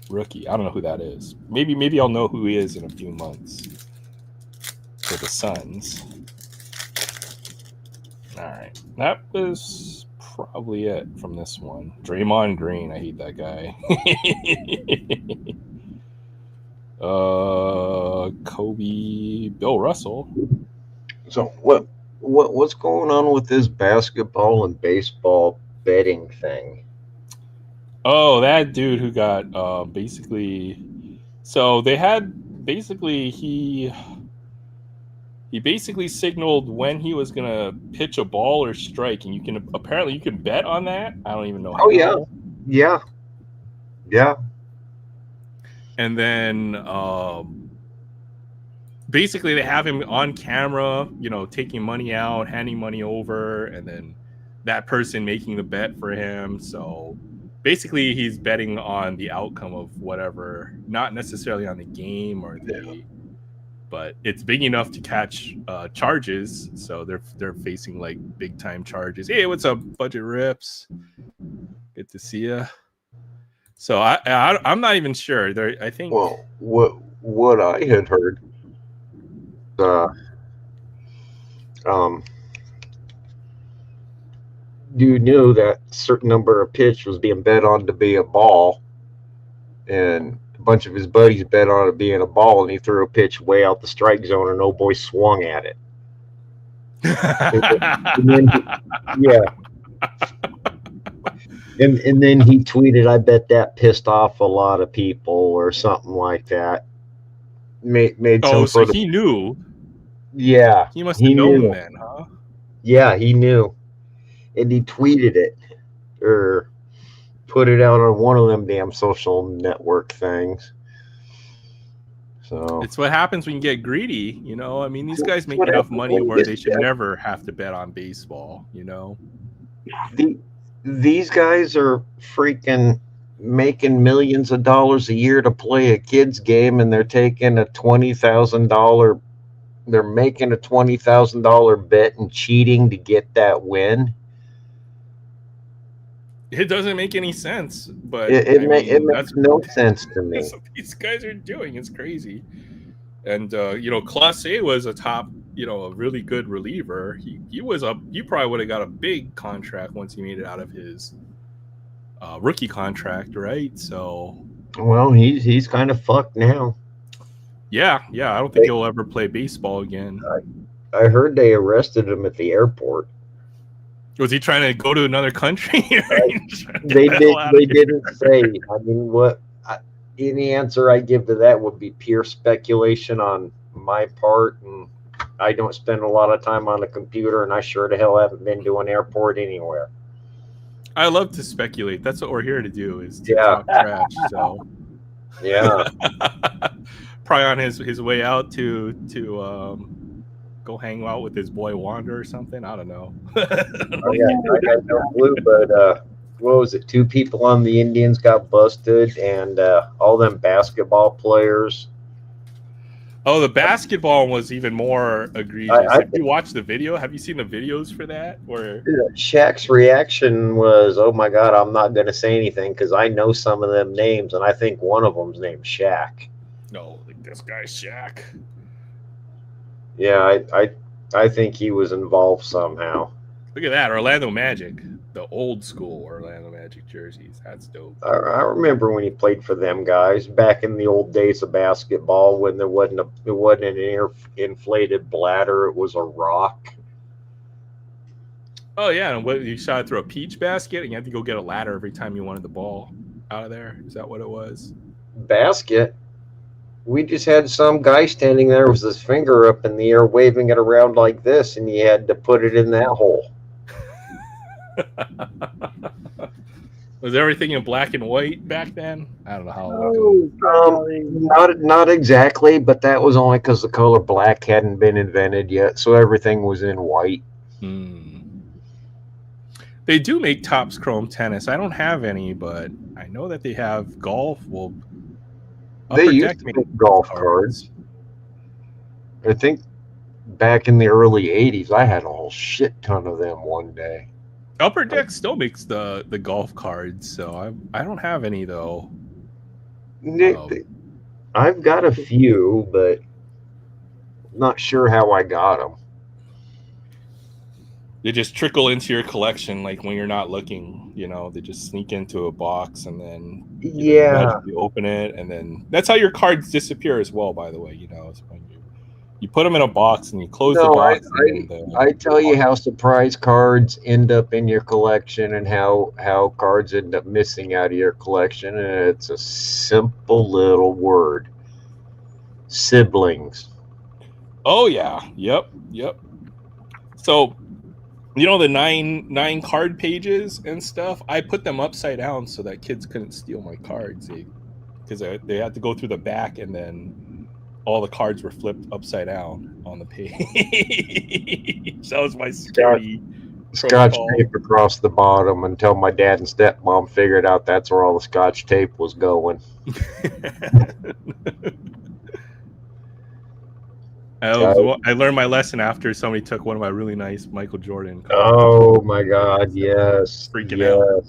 rookie. I don't know who that is. Maybe I'll know who he is in a few months. For the Suns. All right, that was probably it from this one. Draymond Green. I hate that guy. Kobe, Bill Russell. So what's going on with this basketball and baseball betting thing? Oh, that dude who got basically. So they had basically he basically signaled when he was gonna pitch a ball or strike, and you can bet on that. I don't even know how. Oh yeah. And then basically they have him on camera, taking money out, handing money over, and then that person making the bet for him. So basically he's betting on the outcome of whatever, not necessarily on the game or but it's big enough to catch charges. So they're facing like big time charges. Hey, what's up, Budget Rips? Good to see you. So I'm not even sure. I think. Well, what I had heard, you knew that a certain number of pitch was being bet on to be a ball, and a bunch of his buddies bet on it being a ball, and he threw a pitch way out the strike zone, and old boy swung at it. And then he tweeted, "I bet that pissed off a lot of people," or something like that. Made some so he knew. Yeah, he must have known then, huh? Yeah, he knew, and he tweeted it or put it out on one of them damn social network things. So it's what happens when you get greedy, I mean, these guys make enough money where they should never have to bet on baseball, These guys are freaking making millions of dollars a year to play a kid's game, and they're taking a $20,000. They're making a $20,000 bet and cheating to get that win. It doesn't make any sense, but it makes no sense to me. That's what these guys are doing. It's crazy. And Clase was a top, a really good reliever. He probably would have got a big contract once he made it out of his rookie contract, right? So, well, he's kind of fucked now. Yeah. I don't think he'll ever play baseball again. I heard they arrested him at the airport. Was he trying to go to another country? They didn't say. I mean, any answer I give to that would be pure speculation on my part, and I don't spend a lot of time on the computer, and I sure to hell haven't been to an airport anywhere. I love to speculate. That's what we're here to do, is to talk trash. So yeah. Probably on his way out to go hang out with his boy Wander or something. I don't know. I got no clue, but what was it? 2 people on the Indians got busted, and all them basketball players. Oh, the basketball was even more egregious. If you watch the video, have you seen the videos for that? Or Shaq's reaction was, "Oh my God, I'm not going to say anything because I know some of them names, and I think one of them's named Shaq." No, like this guy's Shaq. Yeah, I think he was involved somehow. Look at that, Orlando Magic, the old school Orlando Magic jerseys. That's dope. I remember when he played for them guys back in the old days of basketball, when it wasn't an inflated bladder, it was a rock. Oh yeah, and what, you shot it through a peach basket, and you had to go get a ladder every time you wanted the ball out of there. Is that what it was? Basket. We just had some guy standing there with his finger up in the air, waving it around like this, and you had to put it in that hole. Was everything in black and white back then? I don't know how it Oh, Not exactly, but that was only because the color black hadn't been invented yet, so everything was in white. They do make Topps Chrome tennis. I don't have any, but I know that they have golf. Well, They used to make golf cards. I think back in the early 80s, I had a whole shit ton of them one day. Upper Deck still makes the golf cards, so I don't have any though. I've got a few, but not sure how I got them. They just trickle into your collection, like when you're not looking. You know, they just sneak into a box, and then you magically open it, and then that's how your cards disappear as well. By the way, you know, when you put them in a box and you close the box. I tell you how surprise cards end up in your collection and how cards end up missing out of your collection, and it's a simple little word: siblings. Oh yeah, yep. So, you know the nine card pages and stuff. I put them upside down so that kids couldn't steal my cards, because they had to go through the back, and then all the cards were flipped upside down on the page. That was my security Scotch tape across the bottom until my dad and stepmom figured out that's where all the Scotch tape was going. I learned my lesson after somebody took one of my really nice Michael Jordan cards. Oh my God, yes. Freaking out.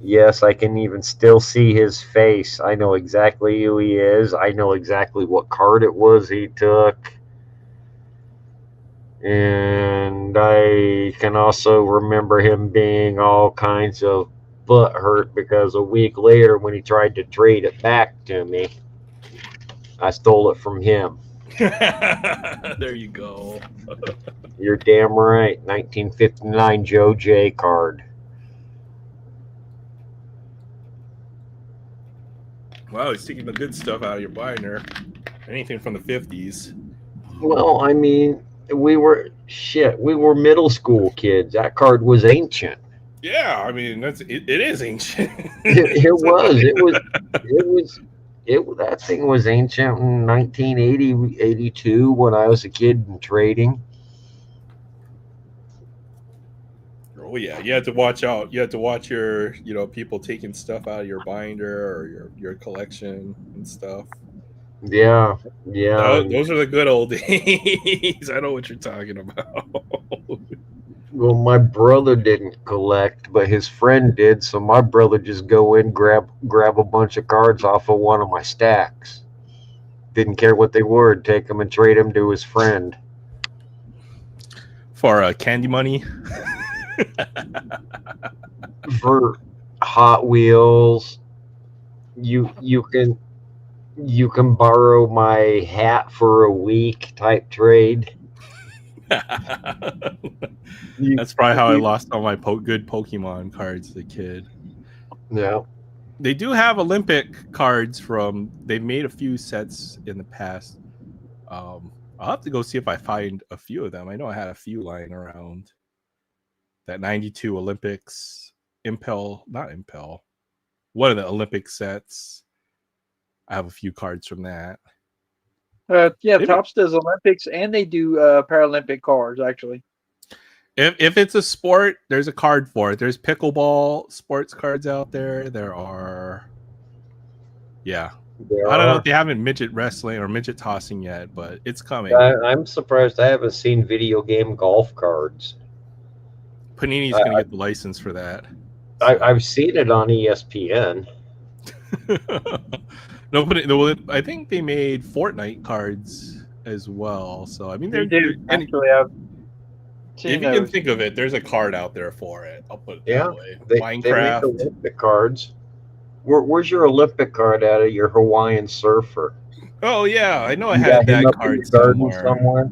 Yes, I can even still see his face. I know exactly who he is. I know exactly what card it was he took. And I can also remember him being all kinds of butthurt because a week later when he tried to trade it back to me, I stole it from him. There you go. You're damn right. 1959 Joe J card. Wow, he's taking the good stuff out of your binder. Anything from the 50s. Well, I mean, we were middle school kids. That card was ancient. Yeah, I mean it is ancient. That thing was ancient in 1980, 82 when I was a kid and trading. Oh yeah, you had to watch out. You had to watch your, people taking stuff out of your binder or your collection and stuff. Yeah. Those are the good old days. I know what you're talking about. Well, my brother didn't collect, but his friend did. So my brother just go in, grab a bunch of cards off of one of my stacks. Didn't care what they were, take them and trade them to his friend. For candy money? For Hot Wheels, you can borrow my hat for a week type trade. That's probably how I lost all my good Pokemon cards as a kid. Yeah. They do have Olympic cards they've made a few sets in the past. I'll have to go see if I find a few of them. I know I had a few lying around. That 92 Olympics, not Impel. One of the Olympic sets. I have a few cards from that. Topps does Olympics and they do Paralympic cards, actually. If it's a sport, there's a card for it. There's pickleball sports cards out there. There are. Yeah. I don't know if they haven't midget wrestling or midget tossing yet, but it's coming. I'm surprised I haven't seen video game golf cards. Panini's going to get the license for that. So. I've seen it on ESPN. No, but I think they made Fortnite cards as well. So I mean, they do. Actually, if you can think of it, there's a card out there for it. I'll put it that way. Minecraft. They make Olympic cards. Where's your Olympic card out of your Hawaiian surfer? Oh yeah, I know I had that card somewhere.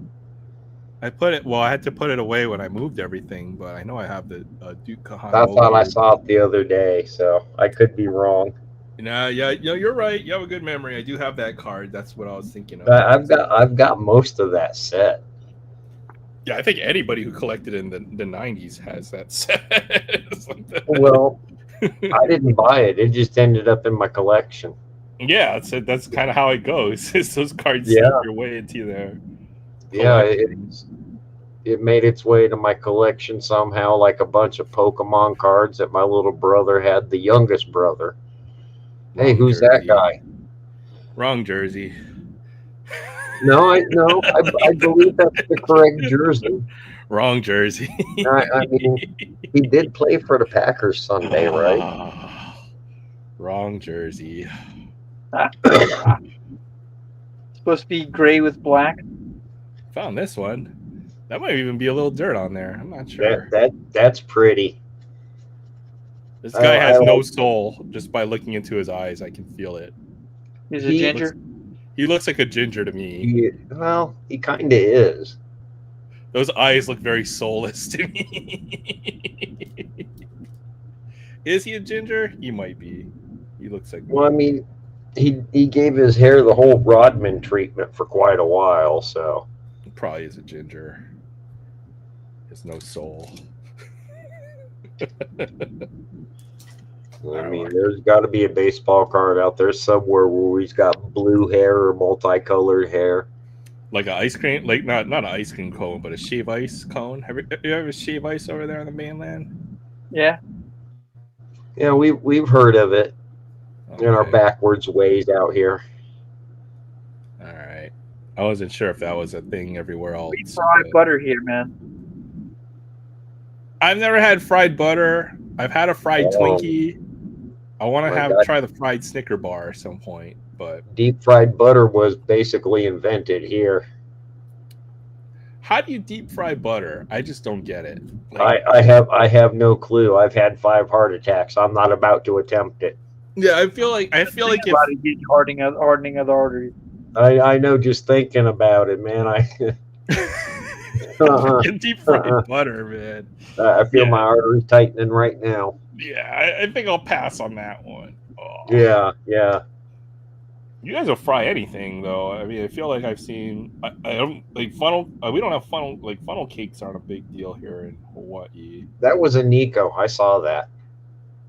I put it. Well, I had to put it away when I moved everything, but I know I have the Duke Kahana. I thought I saw it the other day, so I could be wrong. Nah, yeah, you're right. You have a good memory. I do have that card. That's what I was thinking of. I've got most of that set. Yeah, I think anybody who collected in the 90s has that set. Well, I didn't buy it. It just ended up in my collection. Yeah, that's kind of how it goes. It's those cards Yeah. sneak your way into their Yeah, collection. it made its way to my collection somehow, like a bunch of Pokemon cards that my little brother had, the youngest brother. Hey, who's that guy? Wrong jersey. No, I believe that's the correct jersey. Wrong jersey. I mean, he did play for the Packers Sunday, right? Wrong jersey. Supposed to be gray with black. Found this one. That might even be a little dirt on there. I'm not sure. That's pretty. This guy has no soul. Just by looking into his eyes, I can feel it. He's a ginger. He looks like a ginger to me. He kind of is. Those eyes look very soulless to me. Is he a ginger? He might be. He looks like. Well, I mean, he gave his hair the whole Rodman treatment for quite a while, so. He probably is a ginger. He has no soul. I mean, there's got to be a baseball card out there somewhere where he's got blue hair or multicolored hair. Like an ice cream, like not an ice cream cone, but a shave ice cone. Have you ever shave ice over there on the mainland? Yeah. Yeah, we've heard of it in our backwards ways out here. All right. I wasn't sure if that was a thing everywhere else. We fried butter here, man. I've never had fried butter. I've had a fried Twinkie. I want to try the fried Snicker bar at some point, but deep fried butter was basically invented here. How do you deep fry butter? I just don't get it. Like, I have no clue. I've had 5 heart attacks. I'm not about to attempt it. Yeah, I feel like if hardening of the arteries. I know, just thinking about it, man. Deep fried butter, man. I feel my arteries tightening right now. Yeah, I think I'll pass on that one. Oh. Yeah. You guys will fry anything, though. I mean, I feel like I've seen. I don't like funnel. We don't have funnel. Like funnel cakes aren't a big deal here in Hawaii. That was a Nico. I saw that.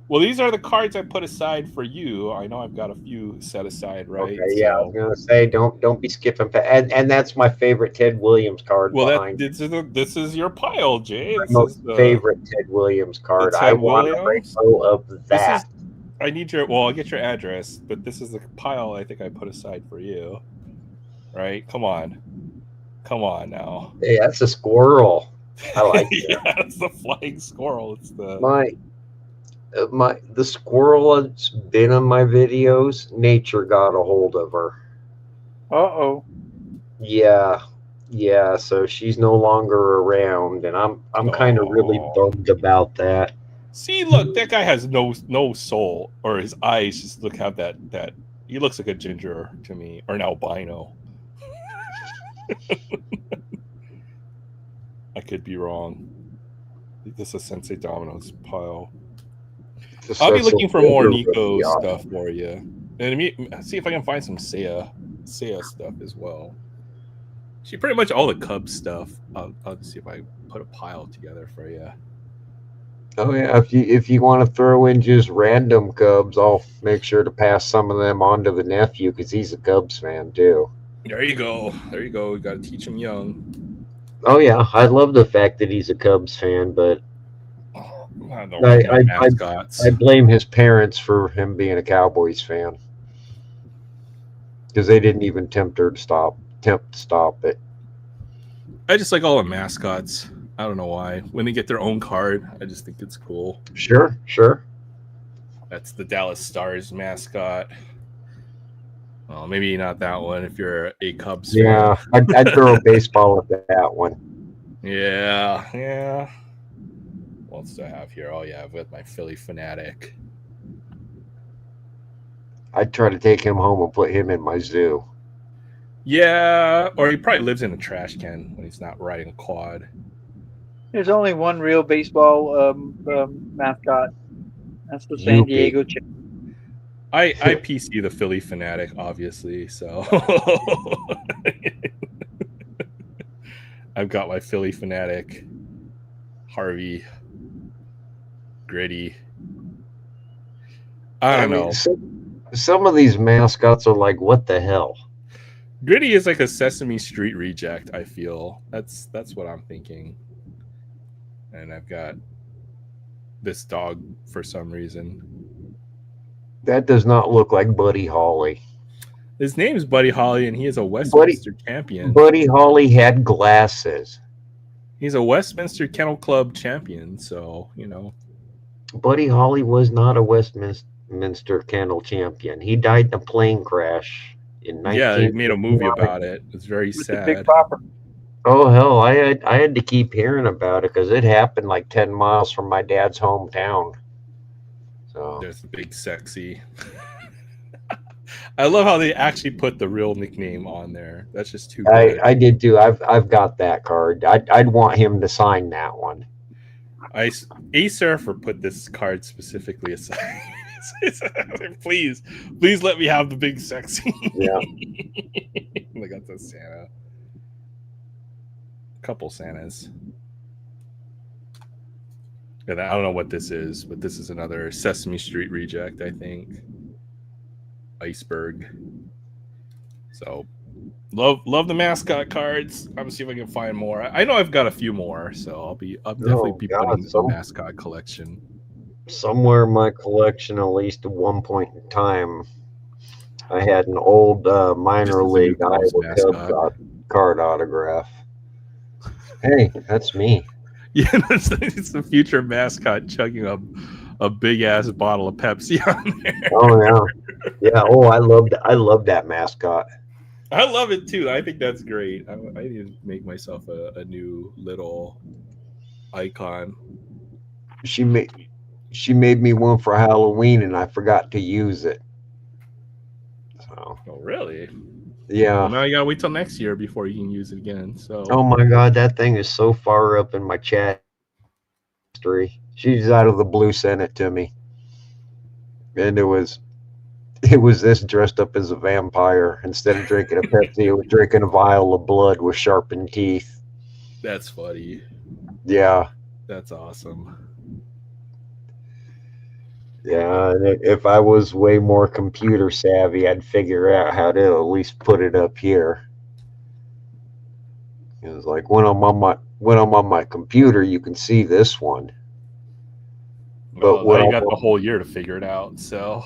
Well, these are the cards I put aside for you. I know I've got a few set aside, right? Okay, yeah, I was gonna say don't be skipping past, and that's my favorite Ted Williams card. Well, this is your pile, Jay. My most favorite Ted Williams card. I want a rainbow of that. I need your. Well, I'll get your address, but this is the pile I think I put aside for you. Right? Come on now. Hey, that's a squirrel. I like it. Yeah, it's the flying squirrel. It's the the squirrel that's been on my videos. Nature got a hold of her. Uh-oh. Yeah. So she's no longer around, and I'm kind of really bummed about that. See, look, that guy has no soul, or his eyes just have that. He looks like a ginger to me, or an albino. I could be wrong. I think this is Sensei Domino's pile. I'll be looking for more Nico stuff for you, and see if I can find some Seiya stuff as well. See, pretty much all the Cubs stuff. I'll see if I put a pile together for you. Oh yeah, if you want to throw in just random Cubs, I'll make sure to pass some of them on to the nephew because he's a Cubs fan too. There you go. We got to teach him young. Oh yeah, I love the fact that he's a Cubs fan, but I blame his parents for him being a Cowboys fan because they didn't even attempt to stop it. I just like all the mascots. I don't know why. When they get their own card, I just think it's cool. Sure. That's the Dallas Stars mascot. Well, maybe not that one if you're a Cubs fan. Yeah, I'd throw a baseball at that one. Yeah. What else do I have here? Oh, yeah, I've got my Philly Fanatic. I'd try to take him home and put him in my zoo. Yeah, or he probably lives in a trash can when he's not riding a quad. There's only one real baseball mascot. That's the San Diego Chick. I PC the Philly fanatic, obviously. So I've got my Philly fanatic, Harvey, Gritty. I don't know. Some of these mascots are like, what the hell? Gritty is like a Sesame Street reject. I feel that's what I'm thinking. And I've got this dog for some reason. That does not look like Buddy Holly. His name's Buddy Holly, and he is a Westminster champion. Buddy Holly had glasses. He's a Westminster Kennel Club champion, so you know. Buddy Holly was not a Westminster Kennel champion. He died in a plane crash in 19. Yeah, they made a movie about it. It's very sad. Big Popper. Oh hell, I had to keep hearing about it because it happened like 10 miles from my dad's hometown. So there's the Big Sexy. I love how they actually put the real nickname on there. That's just too good. I did too. I've got that card. I'd want him to sign that one. Acerfer put this card specifically aside. please let me have the Big Sexy. Yeah. I got the Santa. Couple Santas. And I don't know what this is, but this is another Sesame Street reject, I think. Iceberg. So love the mascot cards. I'm gonna see if I can find more. I know I've got a few more, so I'll definitely be putting the mascot collection. Somewhere in my collection, at least at one point in time, I had an old minor league Iowa Cubs card autograph. Hey, that's me. Yeah, it's the future mascot chugging a big ass bottle of Pepsi on there. Oh yeah, yeah. Oh, I loved that mascot. I love it too. I think that's great. I need to make myself a new little icon. She made me one for Halloween, and I forgot to use it. So. Oh really? Yeah. Well, now you gotta wait till next year before you can use it again. So. Oh my God, that thing is so far up in my chat history. She's out of the blue sent it to me, and it was this dressed up as a vampire. Instead of drinking a Pepsi, it was drinking a vial of blood with sharpened teeth. That's funny. Yeah. That's awesome. Yeah, if I was way more computer savvy, I'd figure out how to at least put it up here. It was like when I'm on my computer, you can see this one. But well, you got the whole year to figure it out, so.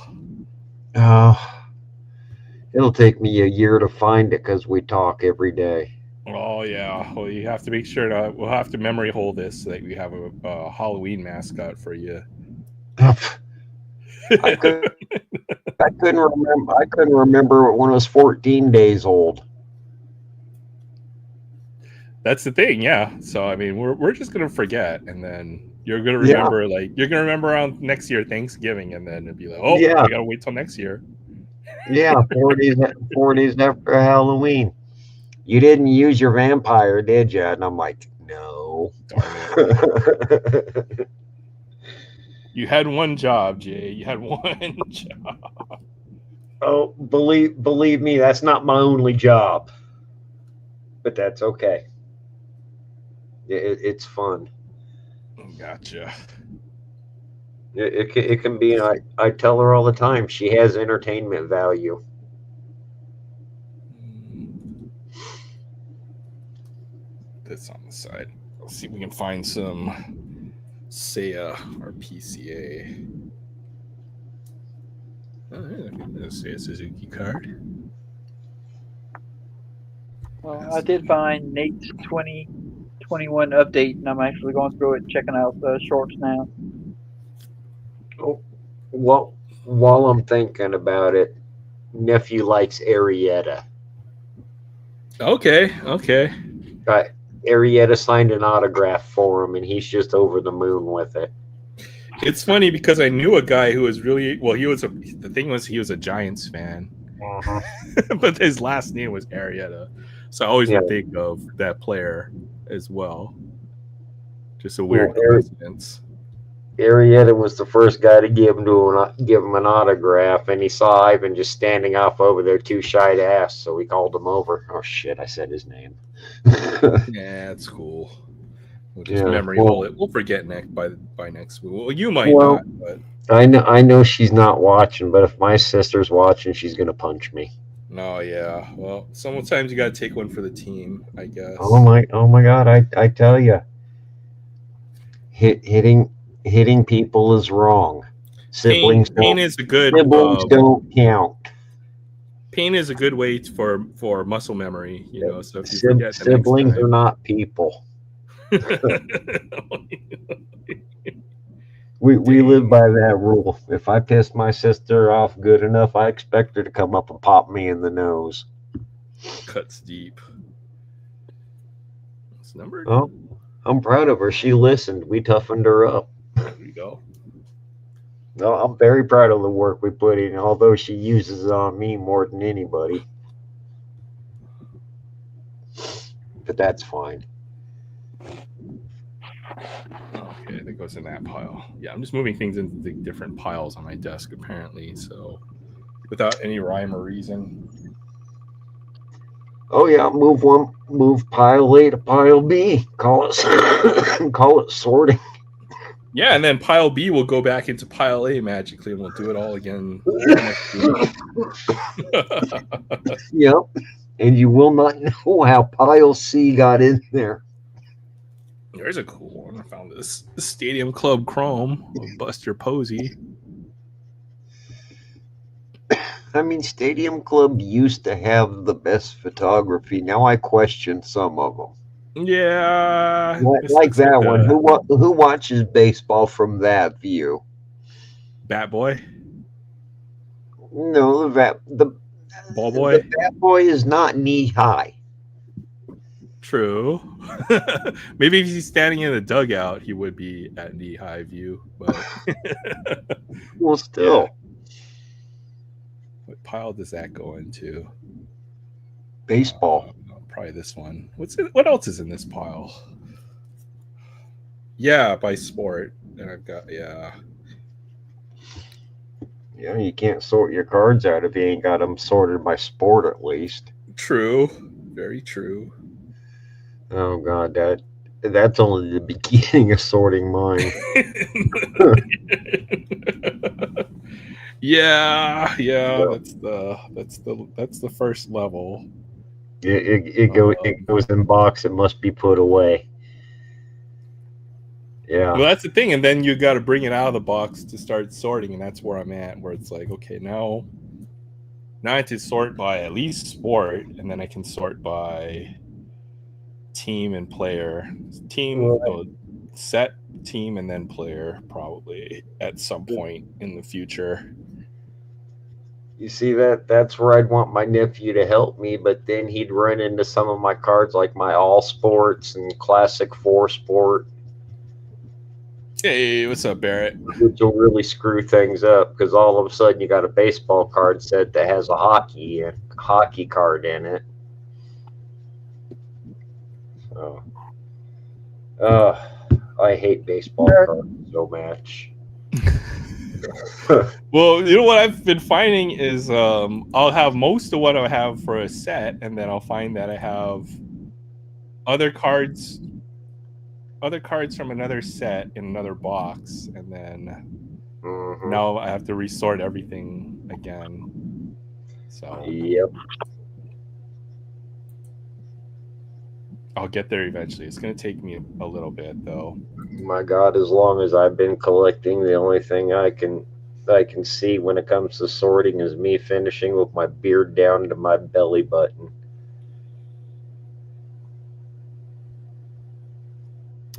It'll take me a year to find it because we talk every day. Oh yeah, well you have to make sure we'll have to memory hold this so that we have a Halloween mascot for you. I couldn't remember when I was 14 days old. That's the thing, yeah. So I mean, we're just gonna forget, and then you're gonna remember. Yeah. Like you're gonna remember around next year Thanksgiving, and then it'd be like, oh, yeah, we gotta wait till next year. Yeah, 4 days after Halloween. You didn't use your vampire, did you? And I'm like, no. You had one job, Jay. You had one job. Oh, believe me, that's not my only job. But that's okay. It's fun. Gotcha. It can be. I tell her all the time. She has entertainment value. This on the side. Let's see if we can find some Seiya or PCA. Oh, there's a Seiya Suzuki card. Well, I did find Nate's 2021 update, and I'm actually going through it and checking out the shorts now. Oh, well, while I'm thinking about it, nephew likes Arietta. Okay. Arietta signed an autograph for him, and he's just over the moon with it. It's funny because I knew a guy who was really the thing was he was a Giants fan, but his last name was Arietta, so I always would think of that player as well. Just a weird coincidence. Arietta was the first guy to give him an autograph, and he saw Ivan just standing off over there, too shy to ask, so he called him over. Oh shit! I said his name. Yeah, that's cool. We'll just Yeah, memory well- hole it. We'll forget by next week. Well, you might Well- not, but I know she's not watching, but if my sister's watching, she's gonna punch me. no, yeah. Well, sometimes you got to take one for the team, I guess. Oh my God! I tell you, hitting people is wrong. Siblings Pain is a good don't count. pain is a good way for muscle memory, you know. So if you forget the Siblings next time, are not people. We live by that rule. If I piss my sister off good enough, I expect her to come up and pop me in the nose. Cuts deep. It's numbered. Oh, I'm proud of her. She listened. We toughened her up. There we go. No, I'm very proud of the work we put in, although she uses it on me more than anybody. But that's fine. Okay, that goes in that pile. Yeah, I'm just moving things into the different piles on my desk, apparently. So, without any rhyme or reason. Oh yeah, move pile A to pile B. Call it sorting. Yeah, and then pile B will go back into pile A magically, and we'll do it all again next week. Yep. And you will not know how pile C got in there. There's a cool one. I found this Stadium Club Chrome of Buster Posey. I mean, Stadium Club used to have the best photography. Now I question some of them. Yeah, Like that one. Who watches baseball from that view? Bat Boy, No, the Ball Boy. The Bat Boy is not knee high. True. Maybe if he's standing in the dugout, he would be at knee high view. But well, still, what pile does that go into? Baseball. Probably this one. What else is in this pile? Yeah, by sport. And I've got Yeah, you can't sort your cards out if you ain't got them sorted by sport at least. True. Very true. Oh God, that's only the beginning of sorting mine. Yeah. That's the first level. It goes in box. It must be put away. Yeah. Well, that's the thing, and then you got to bring it out of the box to start sorting, and that's where I'm at. Where it's like, okay, now I have to sort by at least sport, and then I can sort by team and player. Set, team, and then player, probably at some point in the future. You see that's where I'd want my nephew to help me, but then he'd run into some of my cards like my All Sports and Classic 4 Sport. Hey, what's up, Barrett? Which will really screw things up because all of a sudden you got a baseball card set that has a hockey card in it. So, I hate baseball cards so much. Well, you know what I've been finding is I'll have most of what I have for a set, and then I'll find that I have other cards from another set in another box, and then now I have to resort everything again. So yep. I'll get there eventually. It's going to take me a little bit, though. My God, as long as I've been collecting, the only thing I can see when it comes to sorting is me finishing with my beard down to my belly button.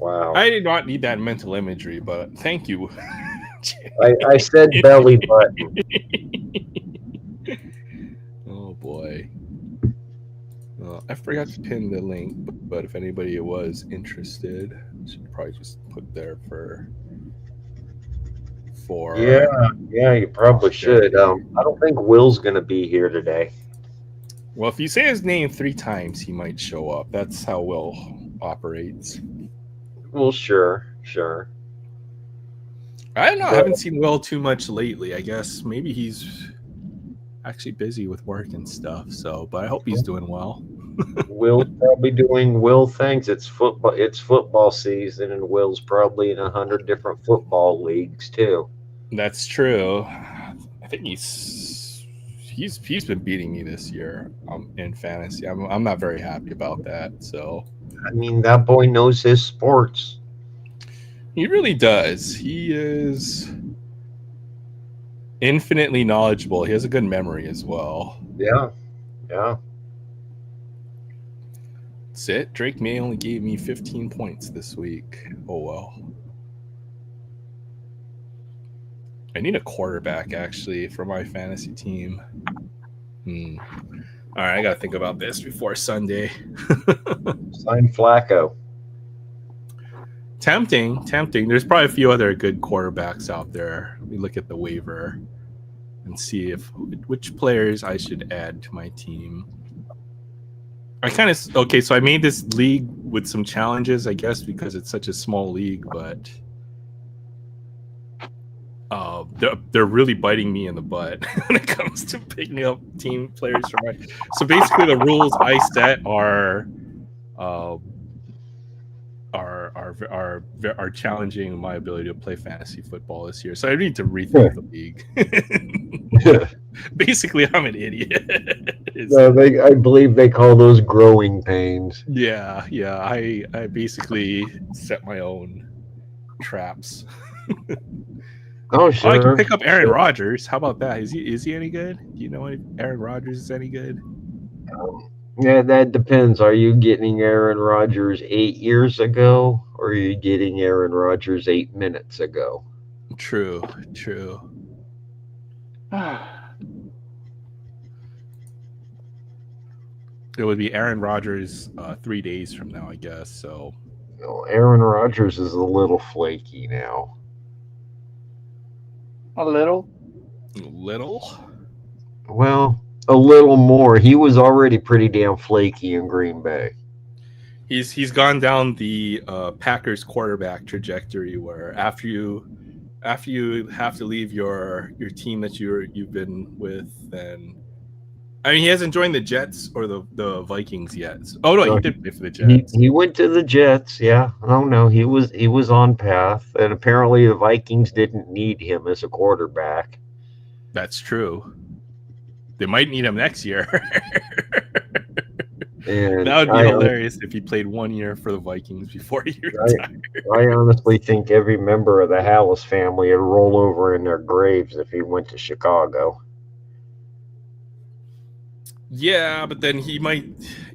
Wow. I did not need that mental imagery, but thank you. I said belly button. Oh, boy. I forgot to pin the link, but if anybody was interested, I should probably just put there for yeah, you probably should. I don't think Will's gonna be here today. Well, if you say his name 3 times, he might show up. That's how Will operates. Well, sure. I don't know. I haven't seen Will too much lately. I guess maybe he's actually busy with work and stuff. So, but I hope he's doing well. Will's probably doing Will things. It's football. It's football season, and Will's probably in 100 different football leagues too. That's true. I think he's been beating me this year in fantasy. I'm not very happy about that. So I mean, that boy knows his sports. he really does. He is infinitely knowledgeable. He has a good memory as well. Yeah. That's it. Drake May only gave me 15 points this week. Oh well. I need a quarterback actually for my fantasy team. All right, I gotta think about this before Sunday. Sign Flacco. Tempting. There's probably a few other good quarterbacks out there. Let me look at the waiver and see which players I should add to my team. So I made this league with some challenges, I guess, because it's such a small league, but they're really biting me in the butt when it comes to picking up team players for my. So basically, the rules I set are challenging my ability to play fantasy football this year. So I need to rethink the league. Basically, I'm an idiot. I believe they call those growing pains. Yeah. I basically set my own traps. Oh, sure. I can pick up Aaron Rodgers. How about that? Is he any good? Do you know if Aaron Rodgers is any good? Yeah, that depends. Are you getting Aaron Rodgers 8 years ago, or are you getting Aaron Rodgers 8 minutes ago? True. It would be Aaron Rodgers 3 days from now, I guess. So, Aaron Rodgers is a little flaky now. A little? Well, a little more. He was already pretty damn flaky in Green Bay. He's gone down the Packers quarterback trajectory, where after you have to leave your team that you've been with, then I mean he hasn't joined the Jets or the Vikings yet. Oh no, he did play for the Jets. He went to the Jets, yeah. Oh no, he was on path, and apparently the Vikings didn't need him as a quarterback. That's true. They might need him next year. And that would be hilarious if he played 1 year for the Vikings before he retired. I honestly think every member of the Hallis family would roll over in their graves if he went to Chicago. Yeah, but then he might.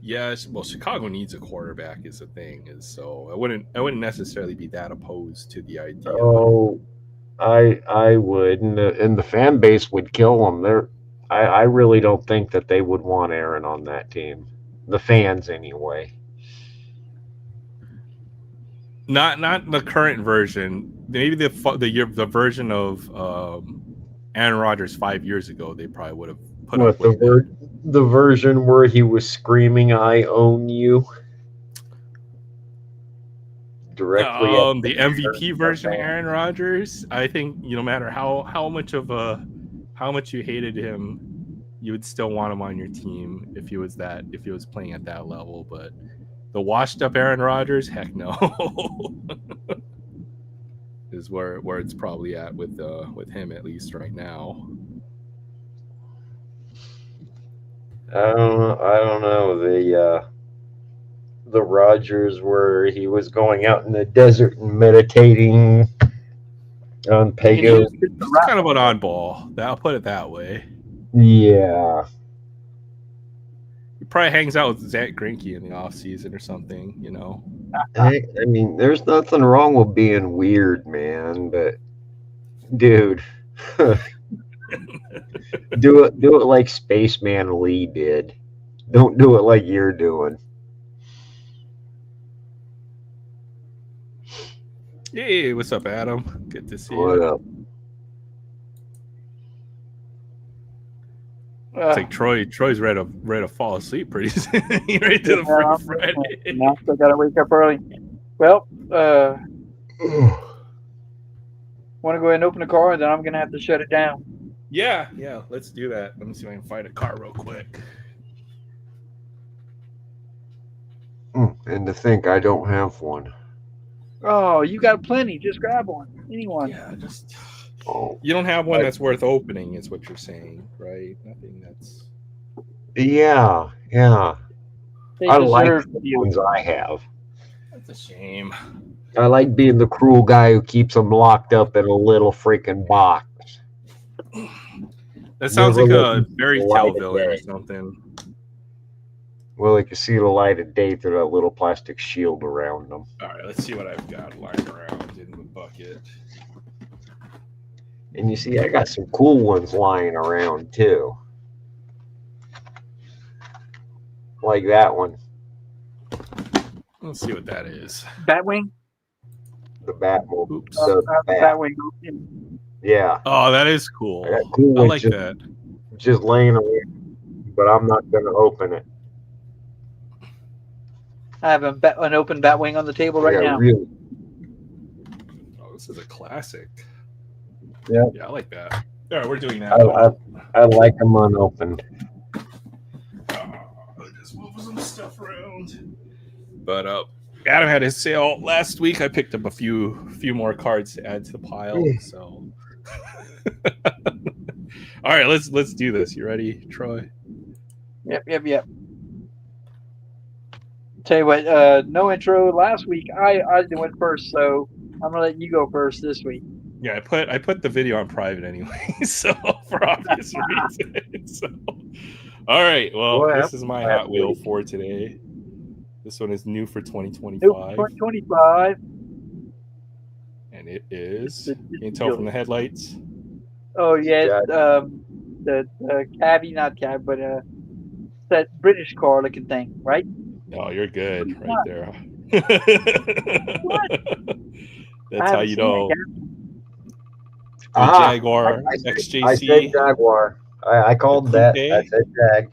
Yeah, well, Chicago needs a quarterback is the thing. So I wouldn't necessarily be that opposed to the idea. Oh, I would, and the fan base would kill him. I really don't think that they would want Aaron on that team. The fans, anyway. Not the current version. Maybe the version of Aaron Rodgers 5 years ago. They probably would have put up with the version where he was screaming, "I own you." Directly. The MVP version of Aaron Rodgers. I think no matter how much you hated him, you would still want him on your team if he was playing at that level. But the washed up Aaron Rodgers, heck no, is where it's probably at with him, at least right now. I don't know the Rodgers where he was going out in the desert and meditating on Pego. It's kind of an oddball. I'll put it that way. Yeah. He probably hangs out with Zach Greinke in the off season or something, you know. I mean, there's nothing wrong with being weird, man, but dude, do it like Spaceman Lee did. Don't do it like you're doing. Hey, what's up, Adam? Good to see you. What up? It's like Troy's ready to fall asleep pretty soon. Right to the Friday. Now I got to wake up early. Well, Want to go ahead and open the car, and then I'm gonna have to shut it down. Yeah, let's do that. Let me see if I can find a car real quick. And to think I don't have one. Oh, you got plenty. Just grab one. Anyone. Yeah, just Oh, you don't have one that's worth opening, is what you're saying, right? Nothing that's. yeah. They I like deserve the you. ones I have. That's a shame. I like being the cruel guy who keeps them locked up in a little freaking box. That sounds Never like let a them fairy light tale of villain or day. something. Well, they can see the light of day through that little plastic shield around them. All right, let's see what I've got lying around in the bucket. And you see, I got some cool ones lying around too. Like that one. Let's see what that is. Batwing. The Batmobile. Oops. The bat. Batwing. Yeah. Oh, that is I cool. got cool I ones like that. just laying around, but I'm not going to open it. I have an open Batwing on the table right now. Really. Oh, this is a classic. Yeah. Yeah, I like that. All right, we're doing that. I like them unopened. Just moving some stuff around. But Adam had his sale last week. I picked up a few more cards to add to the pile. So, all right, let's do this. You ready, Troy? Yep. Tell you what, no intro last week. I went first, so I'm gonna let you go first this week. Yeah, I put the video on private anyway, so for obvious reasons. So, all right, well, this is my Hot Wheel for today. This one is new for 2025. 2025. And it is. You can tell from the headlights. Oh yeah, the cabbie, not cab, but that British car looking thing, right? Oh, you're good right there. That's how you know. The Jaguar XJC. I said Jaguar. I called that. I said Jag.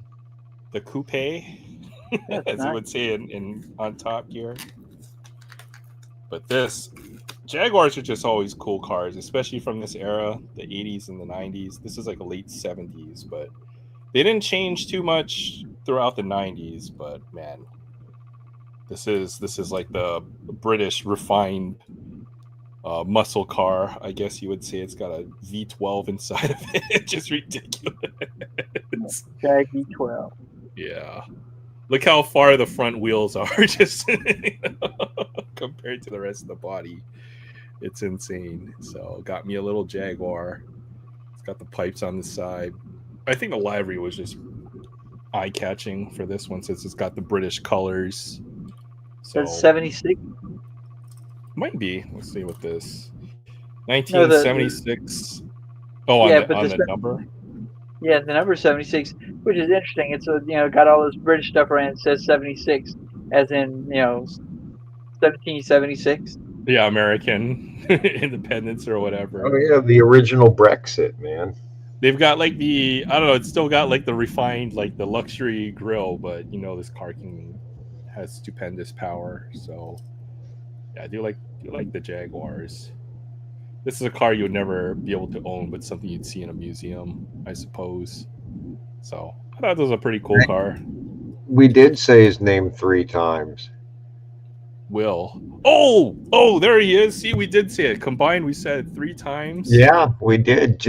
The coupe, as you would say in on Top Gear. But this Jaguars are just always cool cars, especially from this era, the 80s and the 90s. This is like a late 70s, but they didn't change too much throughout the 90s. But man, this is like the British refined muscle car, I guess you would say. It's got a V12 inside of it. It's just ridiculous. Jag V12. Yeah. Look how far the front wheels are just compared to the rest of the body. It's insane. So got me a little Jaguar. It's got the pipes on the side. I think the livery was just eye-catching for this one since it's got the British colors. So that's 76. Might be. Let's see what this 1976. On the number. Yeah, the number 76, which is interesting. It's got all this British stuff around. It says 76, as in 1776. Yeah, American independence or whatever. Oh yeah, the original Brexit, man. They've got like I don't know. It's still got like the refined, like the luxury grille, but this car has stupendous power. So yeah, I do like the Jaguars. This is a car you would never be able to own, but something you'd see in a museum, I suppose. So I thought this was a pretty cool car. We did say his name 3 times. Will. Oh, there he is. See, we did say it. Combined, we said it 3 times. Yeah, we did.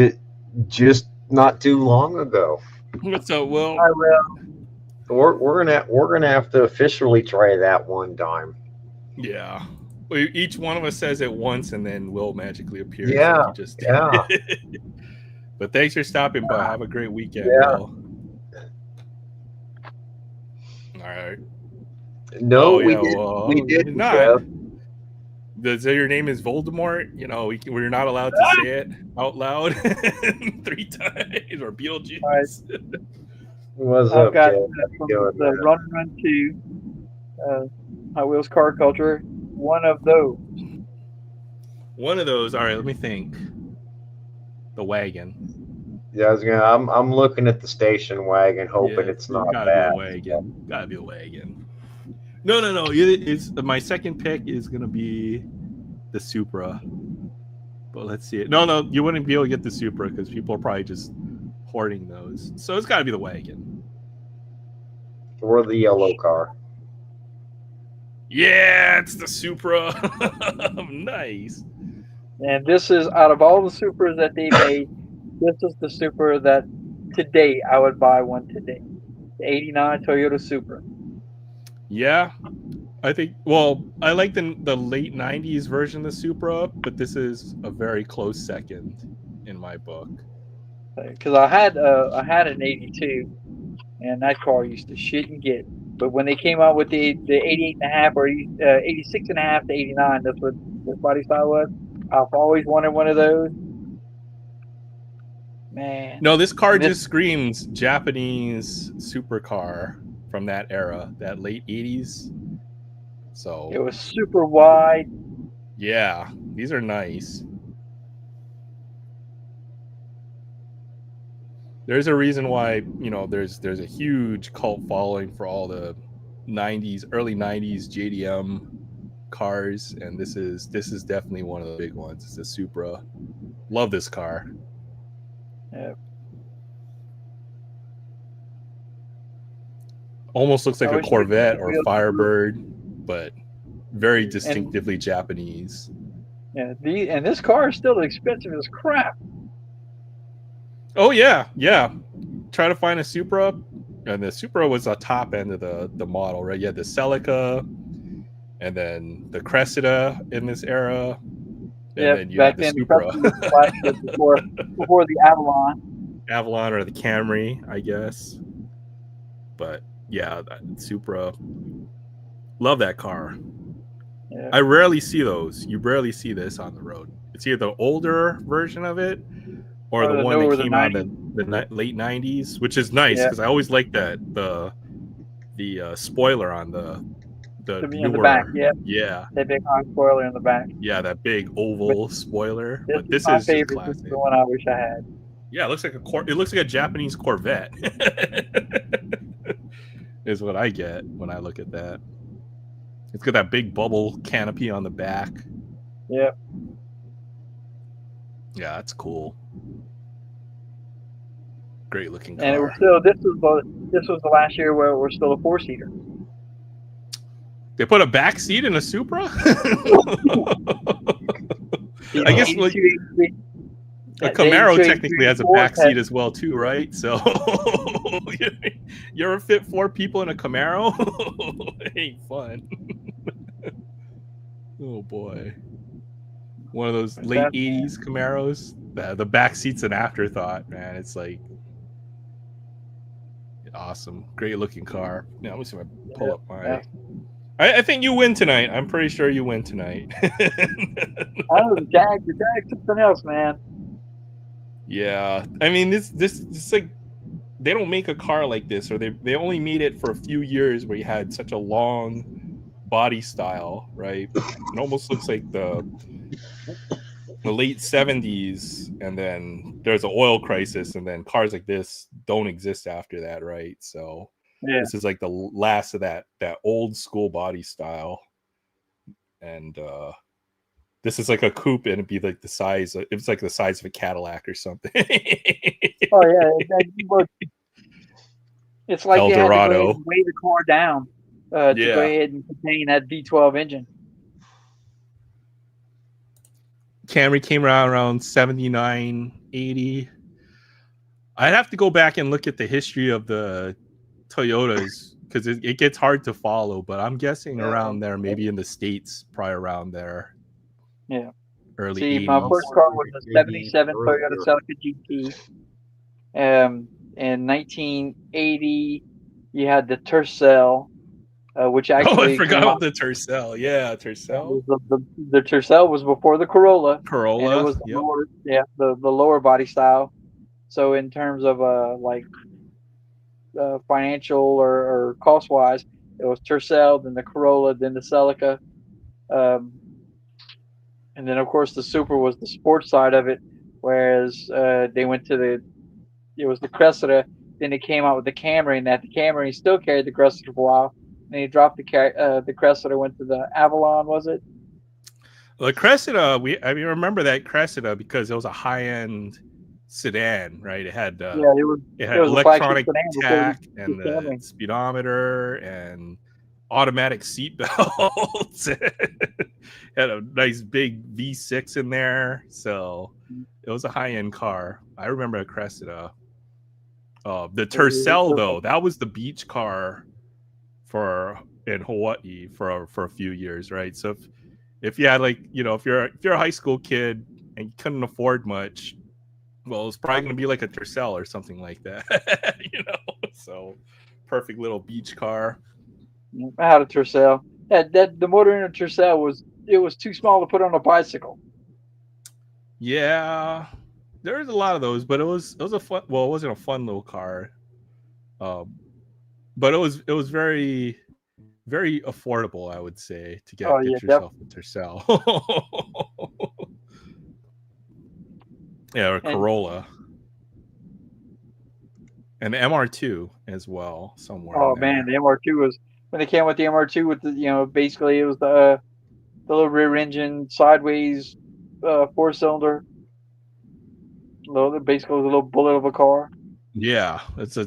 Just not too long ago. What's up, Will? I will. We're gonna have to officially try that one time. Yeah. Each one of us says it once, and then Will magically appears. Yeah, like yeah. But thanks for stopping by. Have a great weekend, yeah. Will. All right. No, we did not. So your name is Voldemort? We're not allowed to say it out loud 3 times, or Beetlejuice. Right. What's I've up, got Jeff? the Run 2 Hot Wheels car culture. One of those. All right, let me think. The wagon. Yeah, I'm looking at the station wagon, hoping it's not gotta bad. Be a wagon. Gotta be a wagon. No. It's my second pick is gonna be the Supra, But let's see it. No, you wouldn't be able to get the Supra because people are probably just hoarding those. So it's got to be the wagon. Or the yellow car. Yeah, it's the Supra. Nice. And this is, out of all the Supras that they made, this is the Supra that today I would buy one today. The 89 Toyota Supra. Yeah. I think, well, I like the late 90s version of the Supra, but this is a very close second in my book. Because I had an 82, and that car used to shit and get. But when they came out with the 88 and a half or 86 and a half to 89, that's what this body style was. I've always wanted one of those. Man. No, this car just screams Japanese supercar from that era, that late 80s. So it was super wide. Yeah, these are nice. There's a reason why, there's a huge cult following for all the 90s, early 90s JDM cars, and this is definitely one of the big ones. It's a Supra. Love this car. Yeah. Almost looks like a Corvette or a Firebird, but very distinctively Japanese. Yeah, and this car is still expensive as crap. Oh yeah. Try to find a Supra, and the Supra was the top end of the model, right? You had the Celica, and then the Cressida in this era, and then you had the Supra. before the Avalon or the Camry, I guess. But yeah, that Supra. Love that car. Yeah. I rarely see those. You rarely see this on the road. It's either the older version of it or the one that came out in the late 90s, which is nice because I always like that the spoiler on the in the back. Yeah, that big spoiler in the back. Yeah, that big oval spoiler. But this my is favorite. just classic. This is the one I wish I had. Yeah, it looks like a Japanese Corvette. Is what I get when I look at that. It's got that big bubble canopy on the back. Yep. Yeah, that's cool. Great looking car. And it was still this was the last year where it was still a 4-seater. They put a back seat in a Supra? I guess a Camaro technically has a back seat as well too, right? So you ever fit 4 people in a Camaro? It ain't fun. Oh boy. One of those late 80s Camaros. The back seat's an afterthought, man. It's like awesome. Great looking car. Now let me see if I pull up my I think you win tonight. I'm pretty sure you win tonight. Oh, the Jag's something else, man. Yeah, I mean this like they don't make a car like this, or they only made it for a few years where you had such a long body style, right? It almost looks like the late 70s, and then there's an oil crisis, and then cars like this don't exist after that, right? So this is like the last of that old school body style, and this is like a coupe, and it'd be like the size. It's like the size of a Cadillac or something. Oh yeah, it's like El you had to go Dorado. ahead and weigh the car down to go ahead and contain that V12 engine. Camry came around 79, 80. I'd have to go back and look at the history of the Toyotas because it gets hard to follow, but I'm guessing around there, maybe in the States, probably around there. Yeah. Early 80s. My first car was a 77 Toyota Celica GT. In 1980, you had the Tercel, which actually... I forgot about the Tercel. Yeah, Tercel. The Tercel was before the Corolla. And it was the lower body style. So in terms of financial or cost-wise, it was Tercel, then the Corolla, then the Celica. And then, of course, the Supra was the sports side of it, whereas they went to it was the Cressida. Then they came out with the Camry, and the Camry still carried the Cressida for a while. Then he dropped the Cressida, went to the Avalon, was it? The Cressida, I remember that Cressida because it was a high-end sedan, right? It had Yeah, it it had was a flagship electronic sedan before tack the and the Camry. speedometer and automatic seat belts. Had a nice big V6 in there, so it was a high-end car. I remember a Cressida. The Tercel though, that was the beach car in Hawaii for a few years, right? So if you had like if you're a high school kid and you couldn't afford much, well, it's probably going to be like a Tercel or something like that, So perfect little beach car. I had a Tercel. The motor in a Tercel was too small to put on a bicycle. Yeah, there's a lot of those, but it was a fun. Well, it wasn't a fun little car, but it was very very affordable, I would say, to Oh get yeah, yourself a Tercel. Yeah, or Corolla. And the MR2 as well, somewhere. Oh in there. man, the MR2 was when they came with the MR2 with the basically it was the little rear engine sideways 4-cylinder. Basically it was a little bullet of a car. Yeah, it's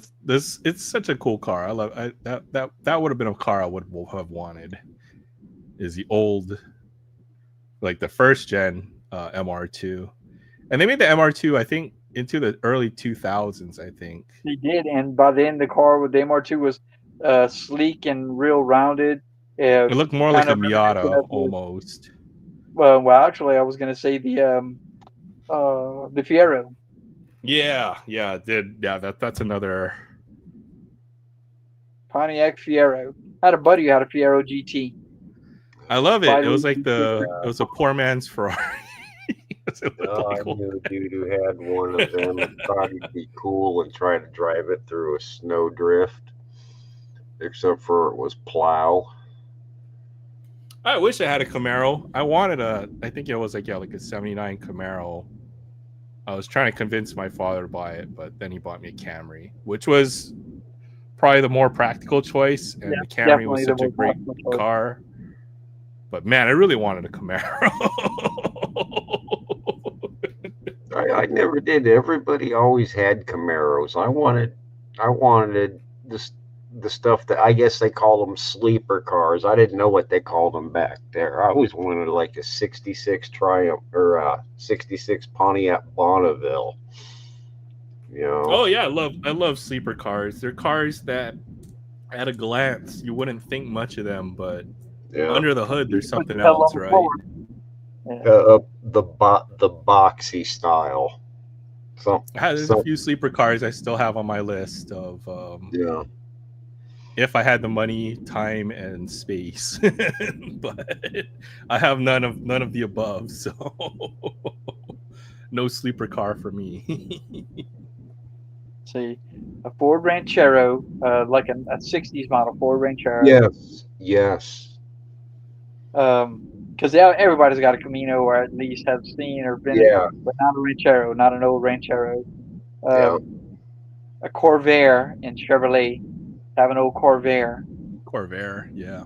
such a cool car. I love that would have been a car I would have wanted. Is the old, like the first gen MR2, and they made the MR2 I think into the early 2000s. I think They did, and by then the car with the MR2 was sleek and real rounded. it looked more like a Miata of almost. well, actually, I was going to say the Fiero. Yeah, it did. Yeah, that's another Pontiac Fiero. I had a buddy who had a Fiero GT. I love it. It was like it was a poor man's Ferrari. I knew a dude who had one of them and thought he'd be cool and try to drive it through a snowdrift, except for it was plow. I wish I had a Camaro. I wanted I think it was like a 79 Camaro. I was trying to convince my father to buy it, but then he bought me a Camry, which was probably the more practical choice. And the Camry was such a great car. But man, I really wanted a Camaro. I never did. Everybody always had Camaros. I wanted the stuff that I guess they call them sleeper cars. I didn't know what they called them back there. I always wanted like a '66 Triumph or a '66 Pontiac Bonneville. Oh yeah, I love sleeper cars. They're cars that at a glance you wouldn't think much of them, but under the hood there's something else, right? The boxy style. There's a few sleeper cars I still have on my list of if I had the money, time, and space. But I have none of the above, so no sleeper car for me. See, a Ford Ranchero, like a '60s model Ford Ranchero. Yes. Because everybody's got a Camino, or at least have seen or been in, but not a Ranchero, not an old Ranchero. A Corvair in Chevrolet. Have an old Corvair. Yeah.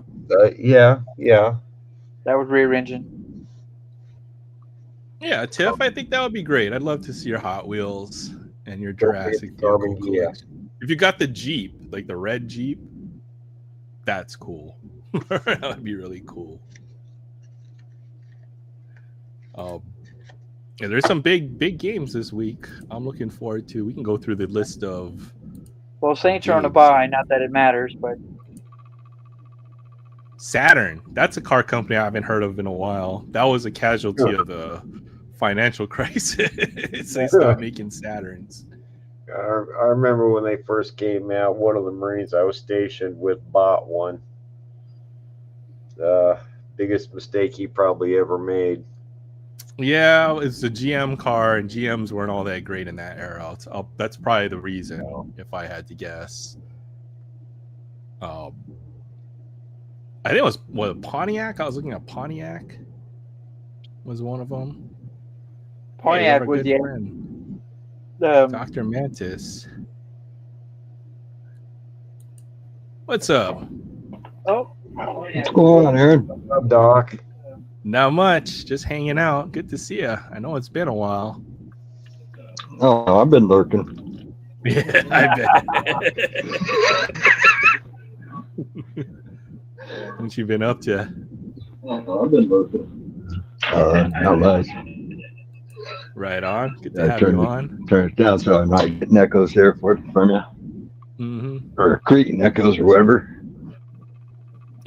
Yeah. That was rear engine. Yeah, Tiff, I think that would be great. I'd love to see your Hot Wheels and your Jurassic vehicle collection. If you got the Jeep, like the red Jeep, that's cool. That would be really cool. Yeah, there's some big games this week. I'm looking forward to. We can go through the list of. Well, Saints are on a bye. Not that it matters, but Saturn. That's a car company I haven't heard of in a while. That was a casualty of the financial crisis. They stopped making Saturns. I remember when they first came out. One of the Marines I was stationed with bought one. Biggest mistake he probably ever made. Yeah, it's a GM car, and GMs weren't all that great in that era. That's probably the reason, if I had to guess. I think it was Pontiac. I was looking at Pontiac. Was one of them. Pontiac was Dr. Mantis. What's up? Oh, what's going on, Aaron? What's up, Doc? Not much. Just hanging out. Good to see you. I know it's been a while. Oh, I've been lurking. Yeah, I bet. What you been up to? Oh, I've been lurking. Not much. Right on. Good to have you on. Turn it down so I'm not getting echoes here from you. Mm-hmm. Or creaking echoes or whatever.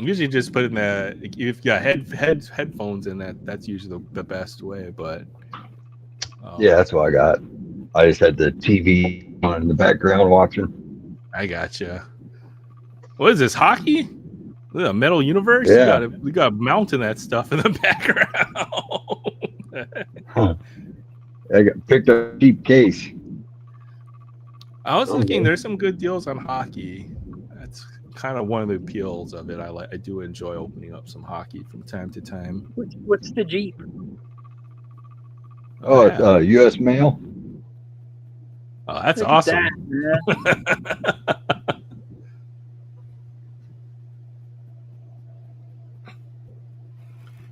Usually just put in the, if you got headphones in that, that's usually the best way, but yeah, that's what I got. I just had the TV on in the background watching. I gotcha. What is this, hockey? A Metal Universe? Yeah. We got mounting that stuff in the background. I got picked up a cheap case. I was thinking there's some good deals on hockey. That's kind of one of the appeals of it. I do enjoy opening up some hockey from time to time. What's the Jeep? It's U.S. mail. Oh, that's awesome.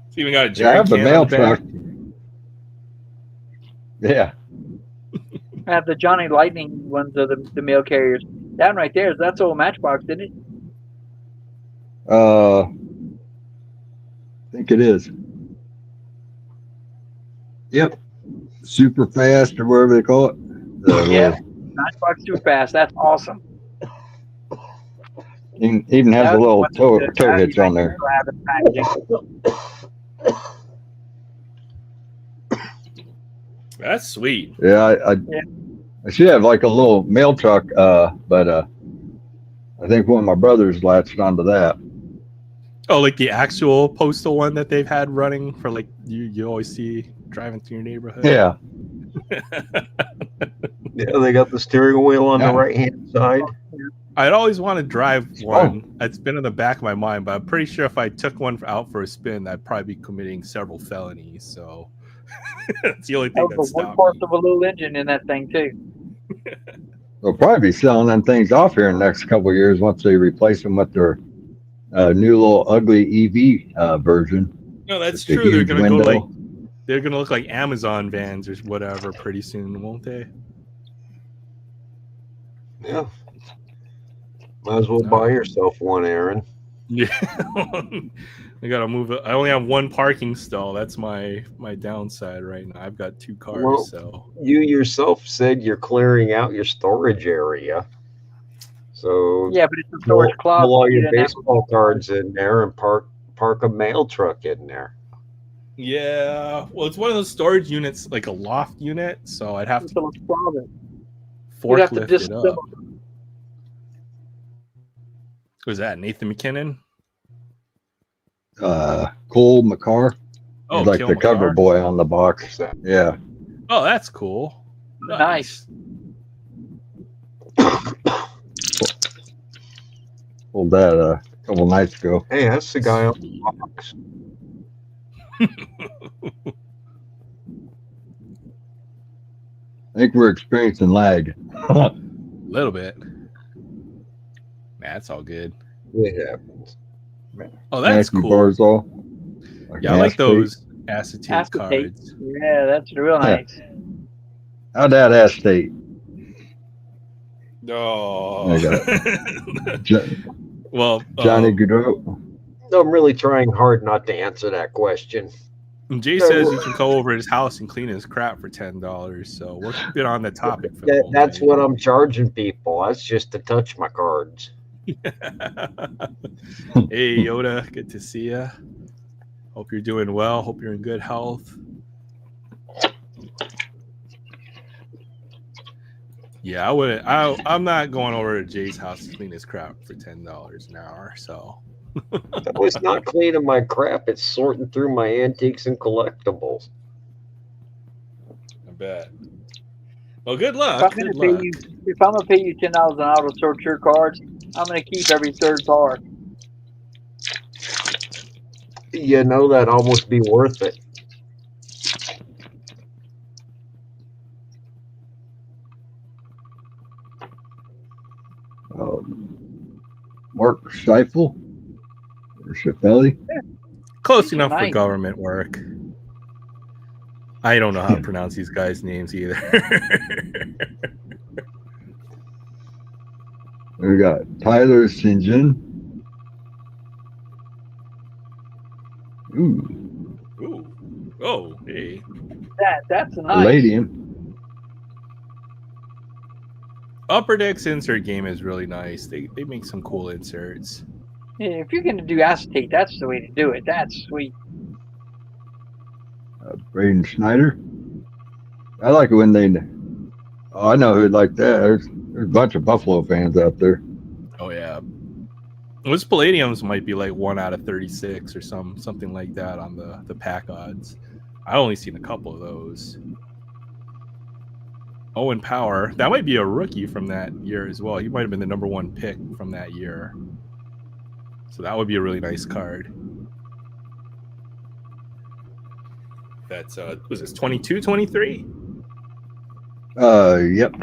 So you even got a jerry I have a can mail on the back? truck. Yeah. I have the Johnny Lightning ones of the mail carriers. That one right there, that's old Matchbox, isn't it? I think it is. Yep. Super fast or whatever they call it. Yeah. Matchbox Super Fast. That's awesome. Even has a little toe hitch on there. That's sweet. Yeah, I should have like a little mail truck, but I think one of my brothers latched onto that. Oh, like the actual postal one that they've had running for like you always see driving through your neighborhood. Yeah. Yeah, they got the steering wheel on the right-hand side. I'd always want to drive one. It's been in the back of my mind, but I'm pretty sure if I took one out for a spin, I'd probably be committing several felonies. So that's the only thing that's stopped one-fourth of a little engine in that thing too. They'll probably be selling them things off here in the next couple of years once they replace them with their new little ugly EV version. No, that's true. They're gonna go like they're gonna look like Amazon vans or whatever pretty soon, won't they? Yeah. Might as well buy yourself one, Aaron. Yeah. I gotta move it. I only have one parking stall. That's my downside right now. I've got 2 cars. Well, so you yourself said you're clearing out your storage area. So yeah, but it's a storage closet. Pull all your baseball cards in there and park a mail truck in there. Yeah, well, it's one of those storage units, like a loft unit. So I'd have to forklift it up. Who's that? Nathan McKinnon? Cole McCarr. Oh, he's like the cover boy on the box. Yeah. Oh, that's cool. Nice. Pulled that a couple nights ago. Hey, that's the guy on the box. I think we're experiencing lag. A little bit. That's all good. It happens. Oh, that's cool. Barzal, yeah, I like those acetate cards. Yeah, that's real nice. How'd that acetate? Oh. Well, Johnny Goudreau. I'm really trying hard not to answer that question. Jay says you can go over his house and clean his crap for $10. So we've been on the topic for that's what I'm charging people. That's just to touch my cards. Hey Yoda, good to see you. Hope you're doing well. Hope you're in good health. Yeah, I wouldn't. I'm not going over to Jay's house to clean his crap for $10 an hour. So that was not cleaning my crap. It's sorting through my antiques and collectibles. I bet. Well, good luck. If I'm gonna pay you $10 an hour to sort your cards, I'm gonna keep every third card. You know, that'd almost be worth it. Mark Scheifele or Schiffelli. Close These are enough for nice. government work. I don't know how to pronounce these guys' names either. We got Tyler St. John. Ooh, Ooh. Oh, hey. That's a nice. Palladium. Upper Deck's insert game is really nice. They make some cool inserts. Yeah, if you're going to do acetate, that's the way to do it. That's sweet. Braden Schneider. I like it when they. Oh, I know who'd like that. There's a bunch of Buffalo fans out there. Oh yeah. Those Palladiums might be like 1 out of 36 or something like that on the pack odds. I only seen a couple of those. Owen Power, that might be a rookie from that year as well. He might have been the #1 pick from that year. So that would be a really nice card. That's was this 22, 23? Yep.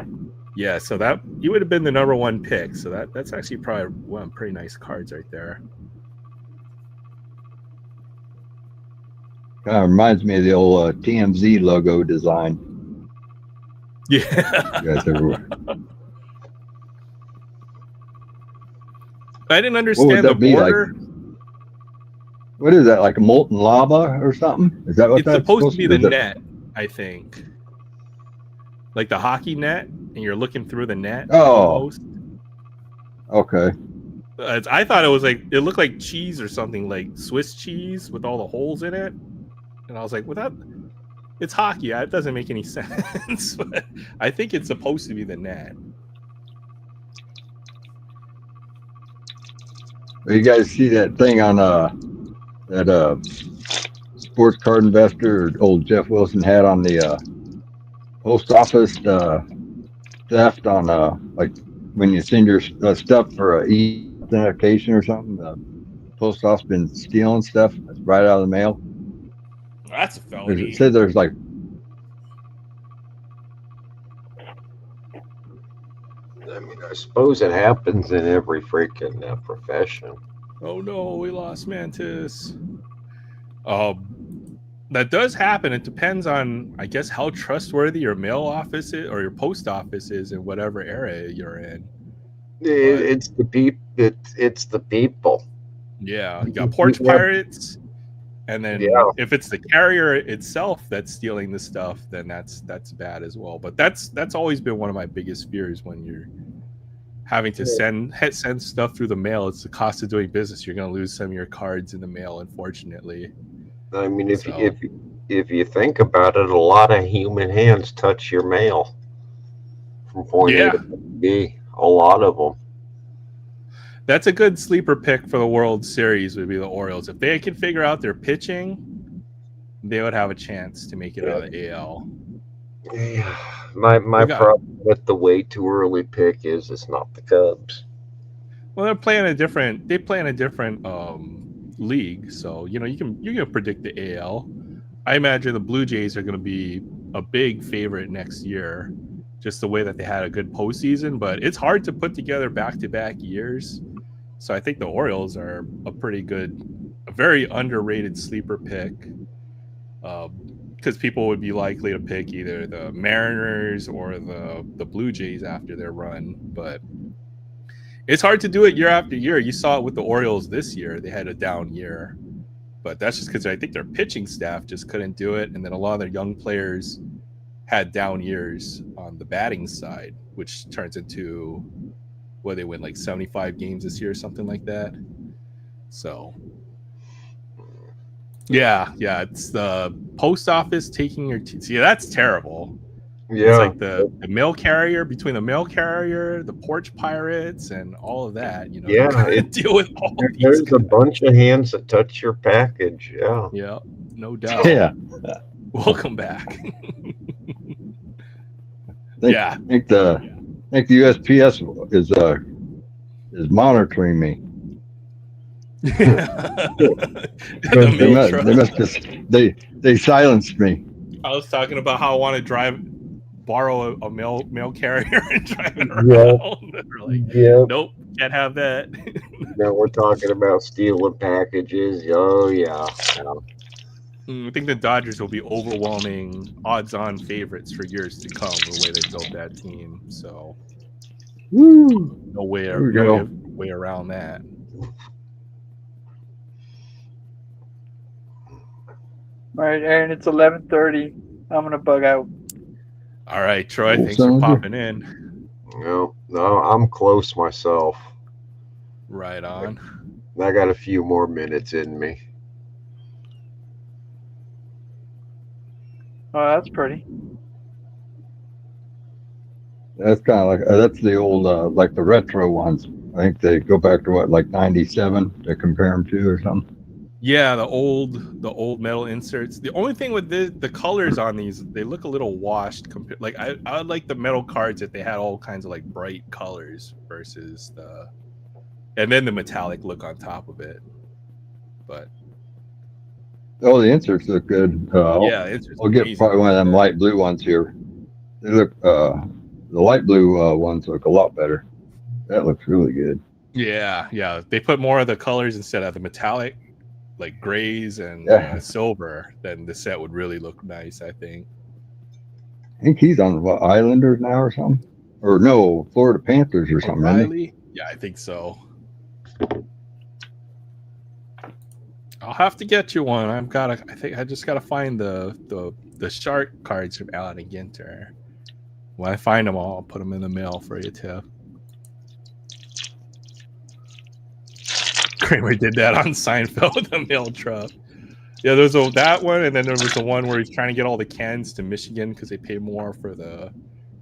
Yeah, so that he would have been the #1 pick. So that's actually probably one pretty nice cards right there. Kind of reminds me of the old TMZ logo design. Yeah. You guys ever... I didn't What would understand the that be like? border. What is that, like a molten lava or something? Is that what It's that's supposed to be the is that- net, I think. Like the hockey net, and you're looking through the net. Oh. Almost. Okay. I thought it was like, it looked like cheese or something, like Swiss cheese with all the holes in it. And I was like, well, it's hockey. It doesn't make any sense. But I think it's supposed to be the net. You guys see that thing on that sports card investor old Jeff Wilson had on the post office theft on like when you send your stuff for e-authentication or something, the post office been stealing stuff right out of the mail. That's a felony. It said there's like I mean, I suppose it happens in every freaking profession. Oh no, we lost Mantis. That does happen. It depends on, I guess, how trustworthy your mail office is or your post office is in whatever area you're in. It's the It's the people. Yeah, you got porch pirates, and then if it's the carrier itself that's stealing the stuff, then that's bad as well. But that's always been one of my biggest fears when you're having to send stuff through the mail. It's the cost of doing business. You're going to lose some of your cards in the mail, unfortunately. I mean, if you think about it, a lot of human hands touch your mail from point A to point B. A lot of them. That's a good sleeper pick for the World Series would be the Orioles. If they can figure out their pitching, they would have a chance to make it out of the AL. Yeah. My problem with the way too early pick is it's not the Cubs. Well, they play in a different league, so you can predict the AL. I imagine the Blue Jays are going to be a big favorite next year, just the way that they had a good postseason. But it's hard to put together back-to-back years, so I think the Orioles are a very underrated sleeper pick, because people would be likely to pick either the Mariners or the Blue Jays after their run, but it's hard to do it year after year. You saw it with the Orioles this year. They had a down year, but that's just because I think their pitching staff just couldn't do it. And then a lot of their young players had down years on the batting side, which turns into where they win like 75 games this year or something like that. So, yeah, it's the post office taking your see, that's terrible. Yeah, it's like the mail carrier, between the mail carrier, the porch pirates, and all of that. Deal with all these There's guys. a bunch of hands that touch your package. Yeah, no doubt. Yeah. Welcome back. I think the USPS is monitoring me. They silenced me. I was talking about how I want to borrow a mail carrier and drive it around. Like, nope, Can't have that. We're talking about stealing packages. Oh yeah. I think the Dodgers will be overwhelming odds-on favorites for years to come. The way they built that team, so Woo! no way around that. All right, Aaron, it's 11:30. I'm gonna bug out. All right, Troy, Oh, thanks for sounds good. popping in. No, I'm close myself. Right on. I got a few more minutes in me. Oh, that's pretty. That's kind of like that's the old like the retro ones. I think they go back to what, like 97 to compare them to or something. Yeah, the old metal inserts. The only thing with the colors on these, they look a little washed. Like I would like the metal cards if they had all kinds of like bright colors versus and then the metallic look on top of it. But Oh, the inserts look good. yeah, it's I'll get probably one of them light blue ones here. They look the light blue ones look a lot better. That looks really good. Yeah. They put more of the colors instead of the metallic, like grays and silver. Then the set would really look nice, I think. I think he's on what, Islanders now or something, or no, Florida Panthers or something. Riley? Yeah, I think so. I'll have to get you one. I think I just gotta find the shark cards from Allen and Ginter. When I find them all, I'll put them in the mail for you too. Kramer did that on Seinfeld with the mail truck. Yeah, there's that one, and then there was the one where he's trying to get all the cans to Michigan because they pay more for the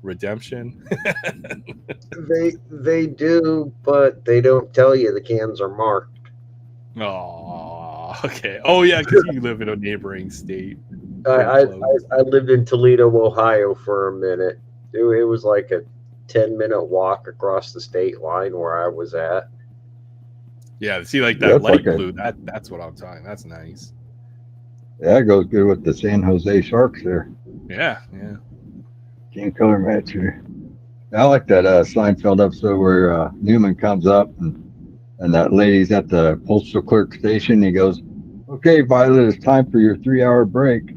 redemption. They do, but they don't tell you the cans are marked. Oh, okay. Oh yeah, because you live in a neighboring state. I lived in Toledo, Ohio for a minute. It was like a 10-minute walk across the state line where I was at. Yeah, see, like that light blue. That's what I'm talking. That's nice. Yeah, that goes good with the San Jose Sharks there. Yeah. Team color match here. I like that Seinfeld episode where Newman comes up and that lady's at the postal clerk station. He goes, "Okay, Violet, it's time for your 3-hour break."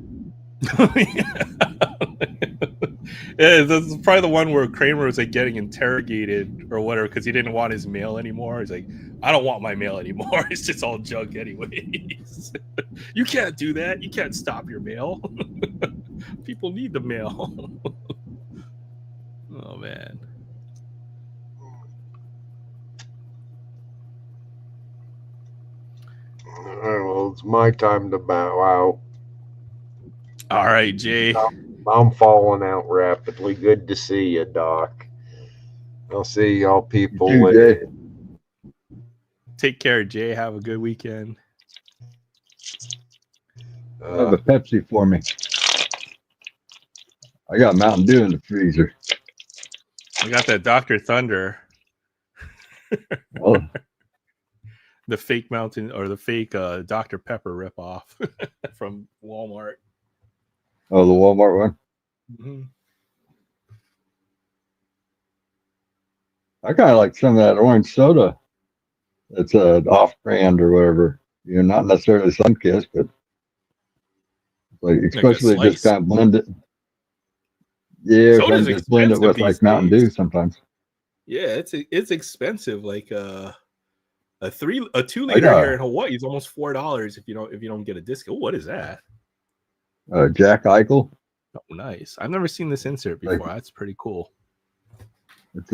Yeah, this is probably the one where Kramer was like getting interrogated or whatever because he didn't want his mail anymore. He's like, I don't want my mail anymore. It's just all junk anyways. You can't do that. You can't stop your mail. People need the mail. Oh man. All right, well, it's my time to bow out. All right, Jay. I'm falling out rapidly. Good to see you, Doc. I'll see y'all people later. Take care, Jay. Have a good weekend. Have a Pepsi for me. I got Mountain Dew in the freezer. I got that Dr. Thunder. Oh. The fake Mountain or the fake Dr. Pepper ripoff from Walmart. Oh, the Walmart one? Mm-hmm. I kind of like some of that orange soda. It's an off-brand or whatever. You know, not necessarily Sunkist, but like especially like just kind of blend it. Yeah, soda's just blend it with like Mountain Dew sometimes. Yeah, it's expensive. Like a 2-liter here in Hawaii is almost $4 if you don't get a discount. What is that? Jack Eichel. Oh, nice. I've never seen this insert before. That's pretty cool. It's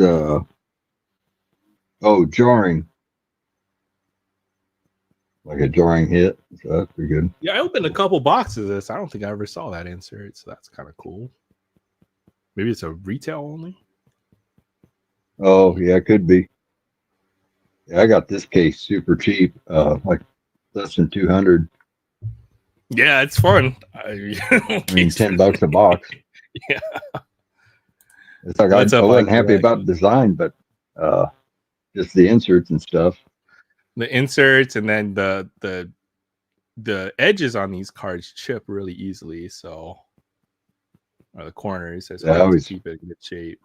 jarring. Like a jarring hit. So that's pretty good. Yeah, I opened a couple boxes of this. I don't think I ever saw that insert, so that's kind of cool. Maybe it's a retail only. Oh yeah, it could be. Yeah, I got this case super cheap, like less than 200. Yeah, it's fun. I mean, $10 a box. Yeah, it's like I wasn't happy about the design, but just the inserts and stuff. The inserts and then the edges on these cards chip really easily, so or the corners. So I always keep it in good shape.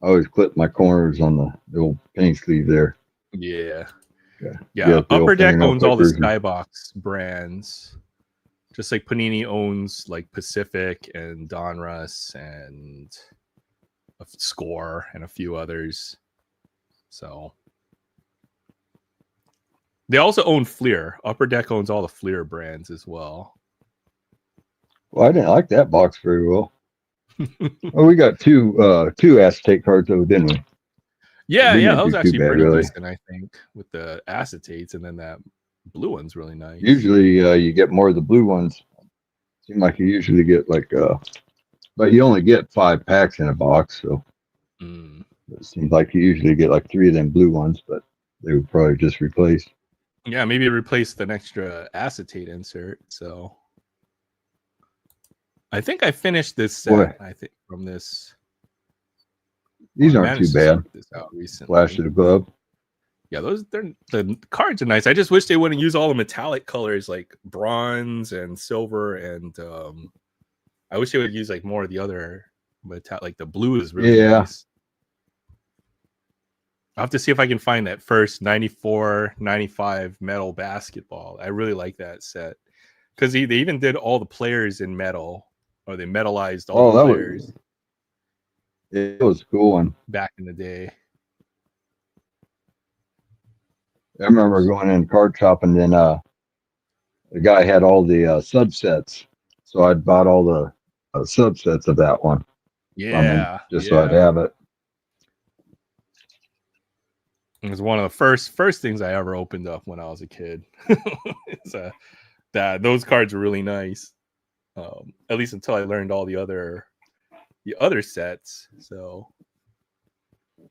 I always clip my corners on the old paint sleeve there. Yeah. Yeah. Yeah. Get the old Upper Deck fingernail owns all the clippers and- Skybox brands. Just like Panini owns like Pacific and Donruss and Score and a few others. So they also own Fleer. Upper Deck owns all the Fleer brands as well. Well, I didn't like that box very well. Oh, we got two acetate cards though, didn't we? Yeah, We yeah, didn't that was do too actually bad, pretty really. decent, I think, with the acetates, and then that blue one's really nice. Usually you get more of the blue ones. Seem like you usually get like but you only get 5 packs in a box, so it seems like you usually get like 3 of them blue ones, but they would probably just replace. Yeah, maybe replace the extra acetate insert. So I think I finished this set. Boy. I think from this. These I aren't too managed to bad. sort this out recently. Flash of the glove. Yeah, the cards are nice. I just wish they wouldn't use all the metallic colors like bronze and silver, and I wish they would use like more of the other like the blue is really nice. I'll have to see if I can find that first 94, 95 metal basketball. I really like that set because they even did all the players in metal, or they metalized all the players. It was a cool one. Back in the day. I remember going in card shop, and then the guy had all the subsets, so I'd bought all the subsets of that one. Yeah, just so I'd have it. It was one of the first things I ever opened up when I was a kid. Those cards were really nice, at least until I learned all the other sets. So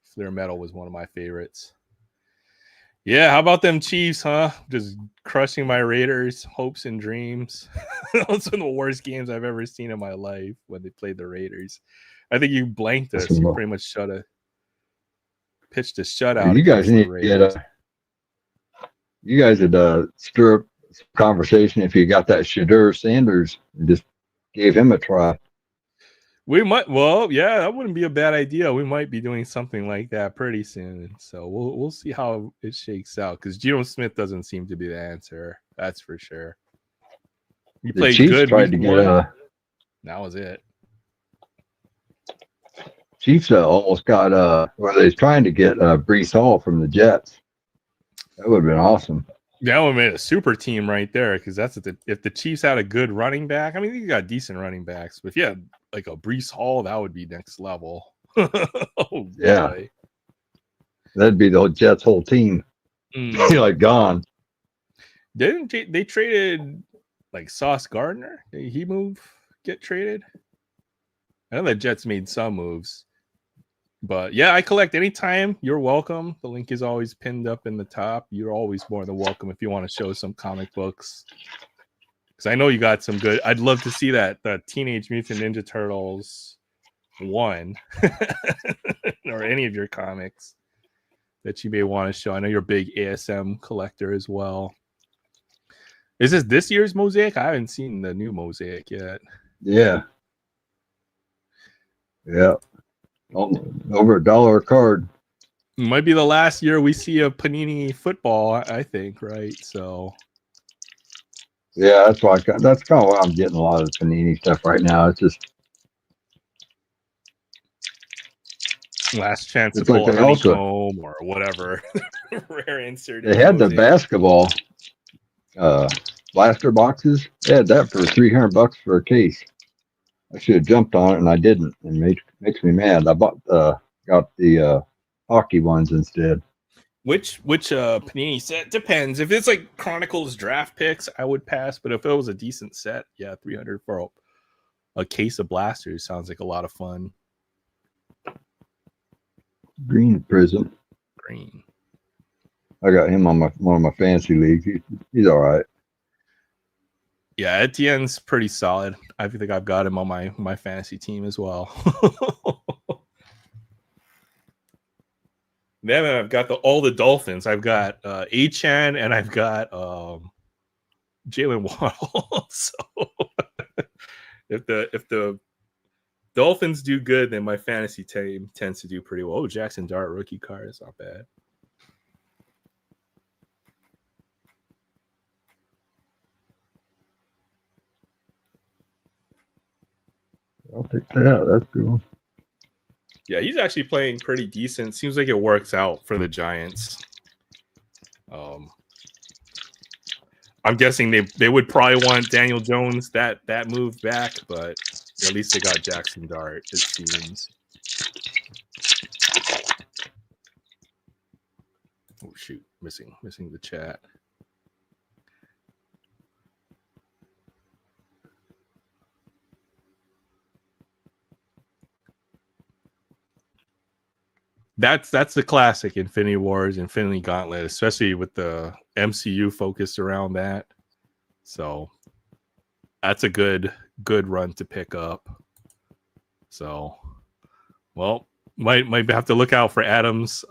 Fleer Metal was one of my favorites. Yeah, how about them Chiefs, huh? Just crushing my Raiders' hopes and dreams. Those are the worst games I've ever seen in my life when they played the Raiders. I think you blanked us. You pretty much pitched a shutout. You guys need to get you guys would stir up some conversation if you got that Shadur Sanders and just gave him a try. We might, yeah, that wouldn't be a bad idea. We might be doing something like that pretty soon. So we'll see how it shakes out, because Geno Smith doesn't seem to be the answer. That's for sure. He played good. Tried to get that was it. Chiefs almost got where they was trying to get Breece Hall from the Jets. That would have been awesome. That would have made a super team right there, because that's if the Chiefs had a good running back. I mean, you got decent running backs, but if you had like a Breece Hall, that would be next level. Oh, yeah, boy. That'd be the Jets' whole team. Like gone. Didn't they traded like Sauce Gardner? Did he get traded? I know the Jets made some moves. But yeah, I collect anytime. You're welcome. The link is always pinned up in the top. You're always more than welcome if you want to show some comic books. Because I know you got some good. I'd love to see the Teenage Mutant Ninja Turtles 1 or any of your comics that you may want to show. I know you're a big ASM collector as well. Is this year's Mosaic? I haven't seen the new Mosaic yet. Yeah. Yeah. Over $1 a card. Might be the last year we see a Panini football, I think, right? So yeah, that's kind of why I'm getting a lot of the Panini stuff right now. It's just last chance to pull a honeycomb or whatever rare insert. They had the basketball blaster boxes. They had that for $300 for a case. I should have jumped on it, and I didn't. It makes me mad. I got the hockey ones instead. Which Panini set depends. If it's like Chronicles draft picks, I would pass. But if it was a decent set, yeah, $300 for a case of blasters sounds like a lot of fun. Green Prism. Green. I got him on one of my fantasy leagues. He's all right. Yeah, Etienne's pretty solid. I think I've got him on my fantasy team as well. Then I've got all the Dolphins. I've got Achane and I've got Jalen Waddle. So if the Dolphins do good, then my fantasy team tends to do pretty well. Oh, Jackson Dart rookie card is not bad. I'll take that. That's cool. Yeah, he's actually playing pretty decent. Seems like it works out for the Giants. I'm guessing they would probably want Daniel Jones that move back, but at least they got Jackson Dart, it seems. Oh shoot, missing the chat. That's the classic Infinity Wars, Infinity Gauntlet, especially with the MCU focused around that. So that's a good run to pick up. So, well, might have to look out for Adam's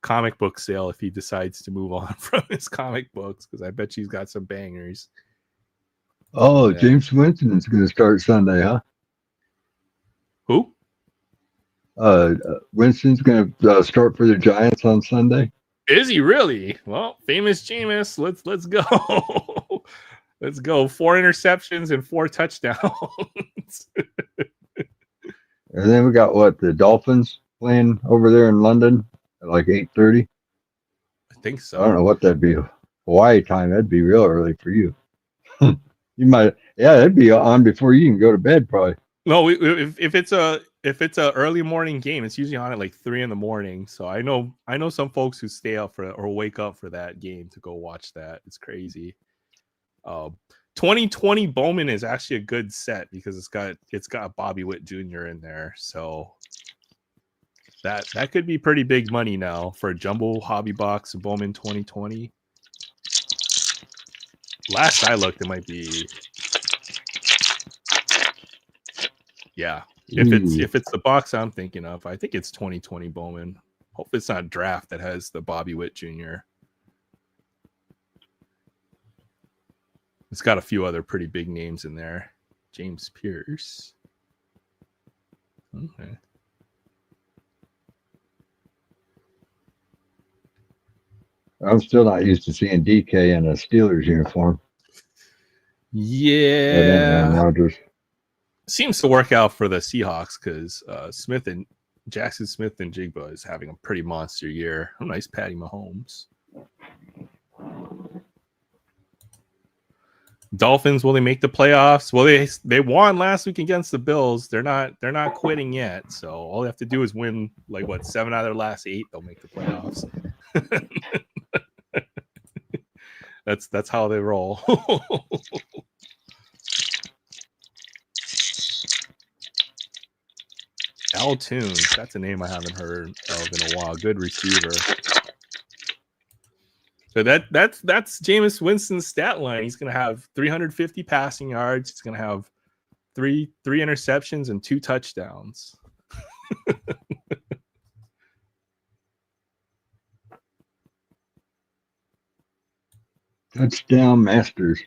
comic book sale if he decides to move on from his comic books, because I bet she's got some bangers. Oh, yeah. James Winston is going to start Sunday, huh? Who? Winston's going to start for the Giants on Sunday. Is he really? Well, famous Jameis. Let's go. Let's go. 4 interceptions and 4 touchdowns. And then we got the Dolphins playing over there in London at like 8:30. I think so. I don't know what that'd be. Hawaii time. That'd be real early for you. You might, that'd be on before you can go to bed, probably. No, if it's a early morning game, it's usually on at like 3 a.m. So I know some folks who stay up for it or wake up for that game to go watch that. It's crazy. 2020 Bowman is actually a good set because it's got Bobby Witt Jr. in there, so that could be pretty big money now for a jumbo hobby box of Bowman 2020. Last I looked, it might be. Yeah, if it's the box I'm thinking of, I think it's 2020 Bowman. Hope it's not draft that has the Bobby Witt Jr. It's got a few other pretty big names in there. James Pierce. Okay. I'm still not used to seeing DK in a Steelers uniform. Yeah. Rodgers. Seems to work out for the Seahawks because Jackson Smith and Jigba is having a pretty monster year. Oh, nice Patty Mahomes. Dolphins, will they make the playoffs? Well, they won last week against the Bills. They're not quitting yet. So all they have to do is win 7 out of their last 8. They'll make the playoffs. That's how they roll. Al Toons, that's a name I haven't heard of in a while. Good receiver. So that's Jameis Winston's stat line. He's going to have 350 passing yards. He's going to have three interceptions and 2 touchdowns. Touchdown Masters.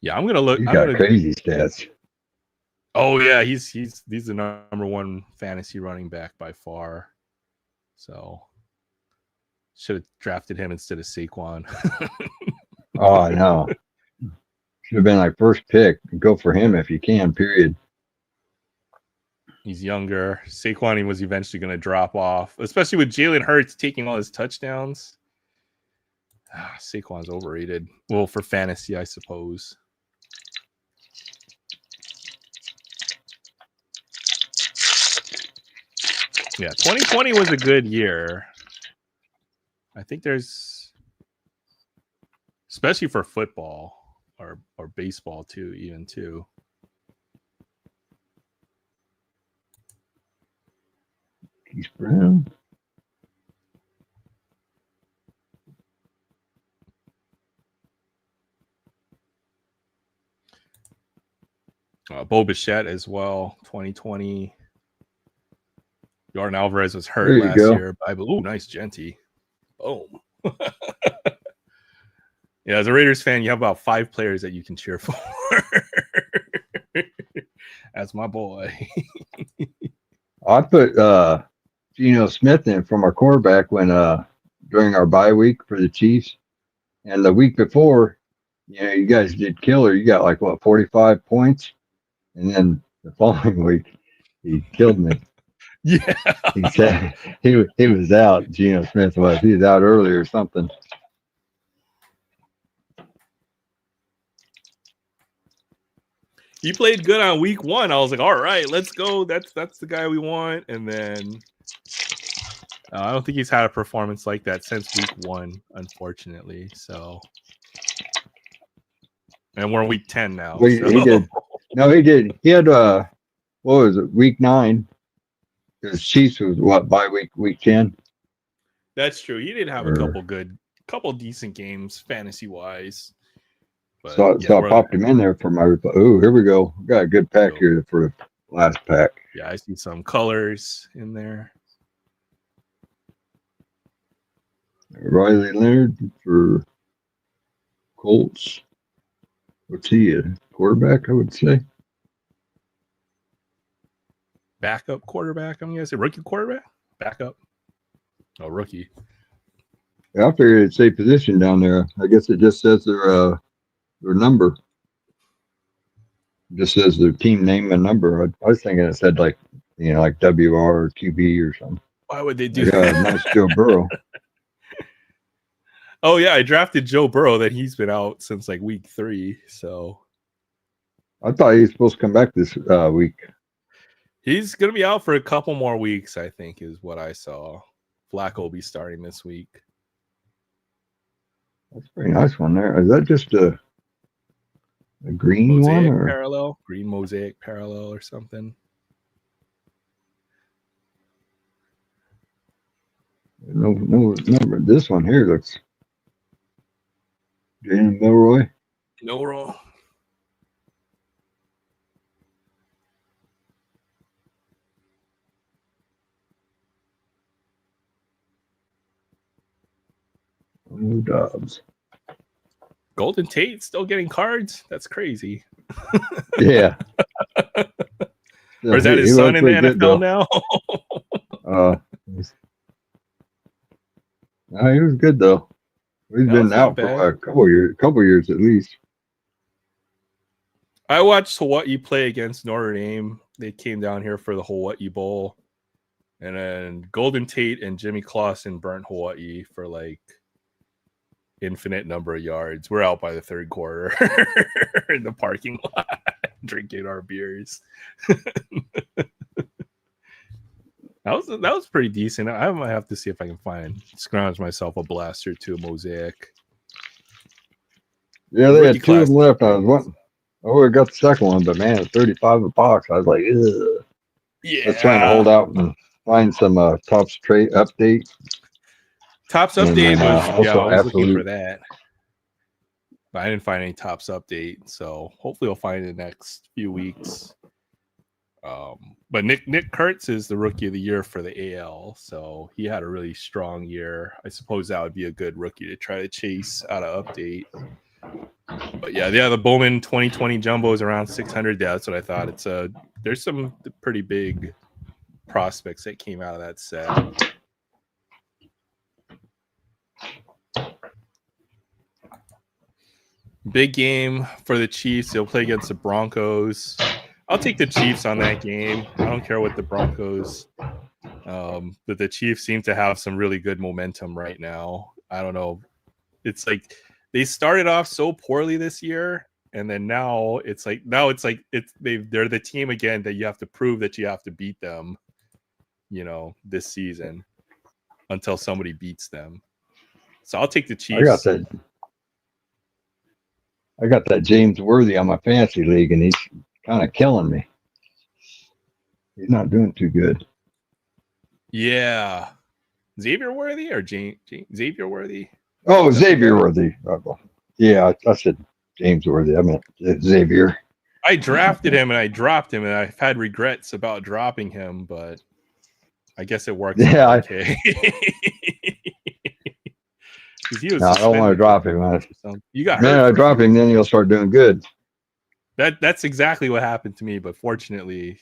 Yeah, I'm gonna look. He's got crazy stats. Oh yeah, he's the number 1 fantasy running back by far. So should have drafted him instead of Saquon. Oh, I know. Should have been first pick. Go for him if you can. Period. He's younger. Saquon was eventually going to drop off, especially with Jalen Hurts taking all his touchdowns. Saquon's overrated. Well, for fantasy, I suppose. Yeah, 2020 was a good year. I think there's, especially for football or baseball too, even too. Keith Brown. Bo Bichette as well, 2020. Jordan Alvarez was hurt last year. Nice Genty. Boom. Yeah, as a Raiders fan, you have about 5 players that you can cheer for. That's my boy. I put Geno Smith in from our quarterback when during our bye week for the Chiefs, and the week before, you guys did killer. You got like what 45 points, and then the following week he killed me. Yeah, He said he was out. Geno Smith was. He was out early or something. he played good on week 1. I was like, all right, let's go. That's the guy we want. And then I don't think he's had a performance like that since week 1, unfortunately. So, and we're in week 10 now. Well, so. he did. No, he did. He had what was it? Week 9. Because Chiefs was what bye week 10. That's true. He did have a couple decent games fantasy wise. So I popped him in there for my. Oh, here we go. We got a good pack here for the last pack. Yeah, I see some colors in there. Riley Leonard for Colts. What's he, a quarterback, I would say? Backup quarterback, I'm going to say. Rookie quarterback? Backup? Oh, rookie. Yeah, I figured it'd say position down there. I guess it just says their number. It just says their team name and number. I was thinking it said like WR or QB or something. Why would they do that? Nice Joe Burrow. Oh, yeah, I drafted Joe Burrow that he's been out since like week 3. So I thought he was supposed to come back this week. He's going to be out for a couple more weeks, I think, is what I saw. Flacco will be starting this week. That's a pretty nice one there. Is that just a green mosaic one? Or? Parallel? Green mosaic parallel or something? No number. This one here looks Jalen Milroy. Milroy. Oh, Dobbs. Golden Tate still getting cards? That's crazy. Yeah. Or is that his son in the NFL now? No, he was good though. He's been out for a couple years at least. I watched Hawaii play against Notre Dame. They came down here for the Hawaii Bowl. And then Golden Tate and Jimmy Clausen burnt Hawaii for like infinite number of yards. We're out by the third quarter in the parking lot drinking our beers. That was pretty decent. I might have to see if I can scrounge myself a blaster or two, a mosaic. Yeah, they had 2 of them left. I would have got the second one, but man, 35 a box. I was like, ugh. Yeah. I was trying to hold out and find some Topps trade update. Topps update was I was absolute. looking for that. But I didn't find any Topps update, so hopefully we'll find it in the next few weeks. But Nick Kurtz is the rookie of the year for the AL, so he had a really strong year. I suppose that would be a good rookie to try to chase out of update. But yeah, the Bowman 2020 jumbo is around 600. Yeah, that's what I thought. There's some pretty big prospects that came out of that set. Big game for the Chiefs. They'll play against the Broncos. I'll take the Chiefs on that game. I don't care what the Broncos. But the Chiefs seem to have some really good momentum right now. I don't know. It's like they started off so poorly this year, and then now it's like they're the team again that you have to prove that you have to beat them, this season until somebody beats them. So I'll take the Chiefs. I got that James Worthy on my fantasy league, and he's kind of killing me. He's not doing too good. Yeah. Xavier Worthy or Xavier Worthy? Oh, Xavier Worthy. Yeah, I said James Worthy. I meant Xavier. I drafted him and I dropped him, and I've had regrets about dropping him, but I guess it worked out okay. because he was No, I don't want to suspended drop for him. or something. You got Man, hurt. I For drop him, then he'll start doing good. That's exactly what happened to me. But fortunately,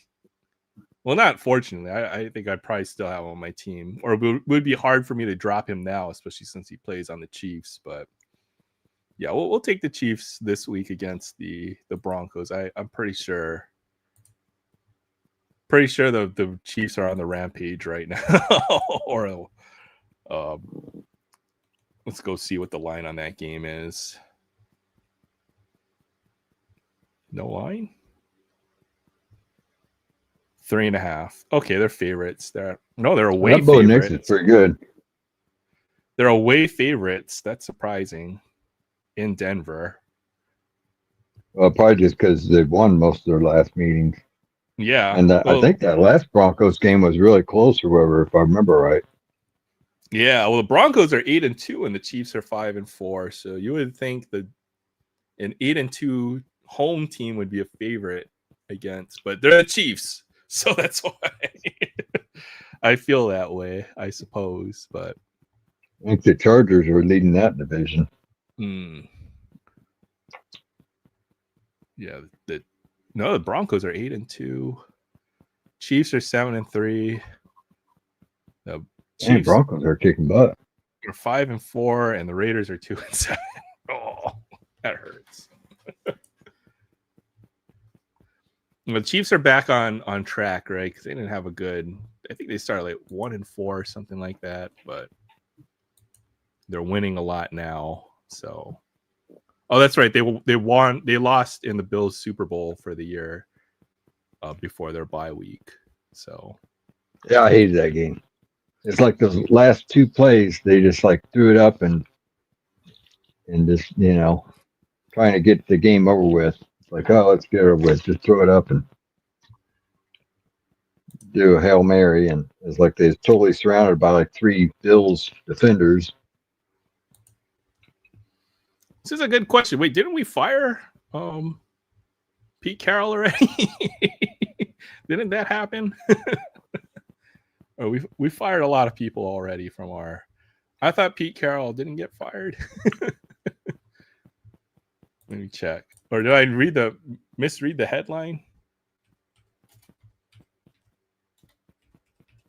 well, not fortunately, I think I'd probably still have him on my team, or it would be hard for me to drop him now, especially since he plays on the Chiefs. But yeah, we'll take the Chiefs this week against the Broncos. I'm pretty sure. Pretty sure the Chiefs are on the rampage right now. Or let's go see what the line on that game is. No line. 3.5. Okay, they're favorites. They're away That Bo Nix favorites. is pretty good. They're away favorites. That's surprising. In Denver. Well, probably just because they've won most of their last meetings. Yeah. And I think that last Broncos game was really close or whatever, if I remember right. Yeah, well, the Broncos are 8-2 and the Chiefs are 5-4. So you would think that an 8-2 home team would be a favorite against, but they're the Chiefs. So that's why I feel that way, I suppose. But I think the Chargers are leading that division. Yeah, the Broncos are 8-2. Chiefs are 7-3. The Chiefs Broncos are kicking butt. are 5-4, and the Raiders are 2-7. Oh, that hurts. The Chiefs are back on track, right? Because they didn't have a good. I think they started like 1-4 or something like that, but they're winning a lot now. So, oh, that's right. They won. They lost in the Bills Super Bowl for the year before their bye week. So, yeah, I hated that game. It's like those last two plays, they just like threw it up and just trying to get the game over with. It's like, oh, let's get it over with. Just throw it up and do a Hail Mary, and it's like they're totally surrounded by like 3 Bills defenders. this is a good question. Wait, didn't we fire Pete Carroll already? Didn't that happen? Or we fired a lot of people already from our. I thought Pete Carroll didn't get fired. Let me check. Or did I misread the headline?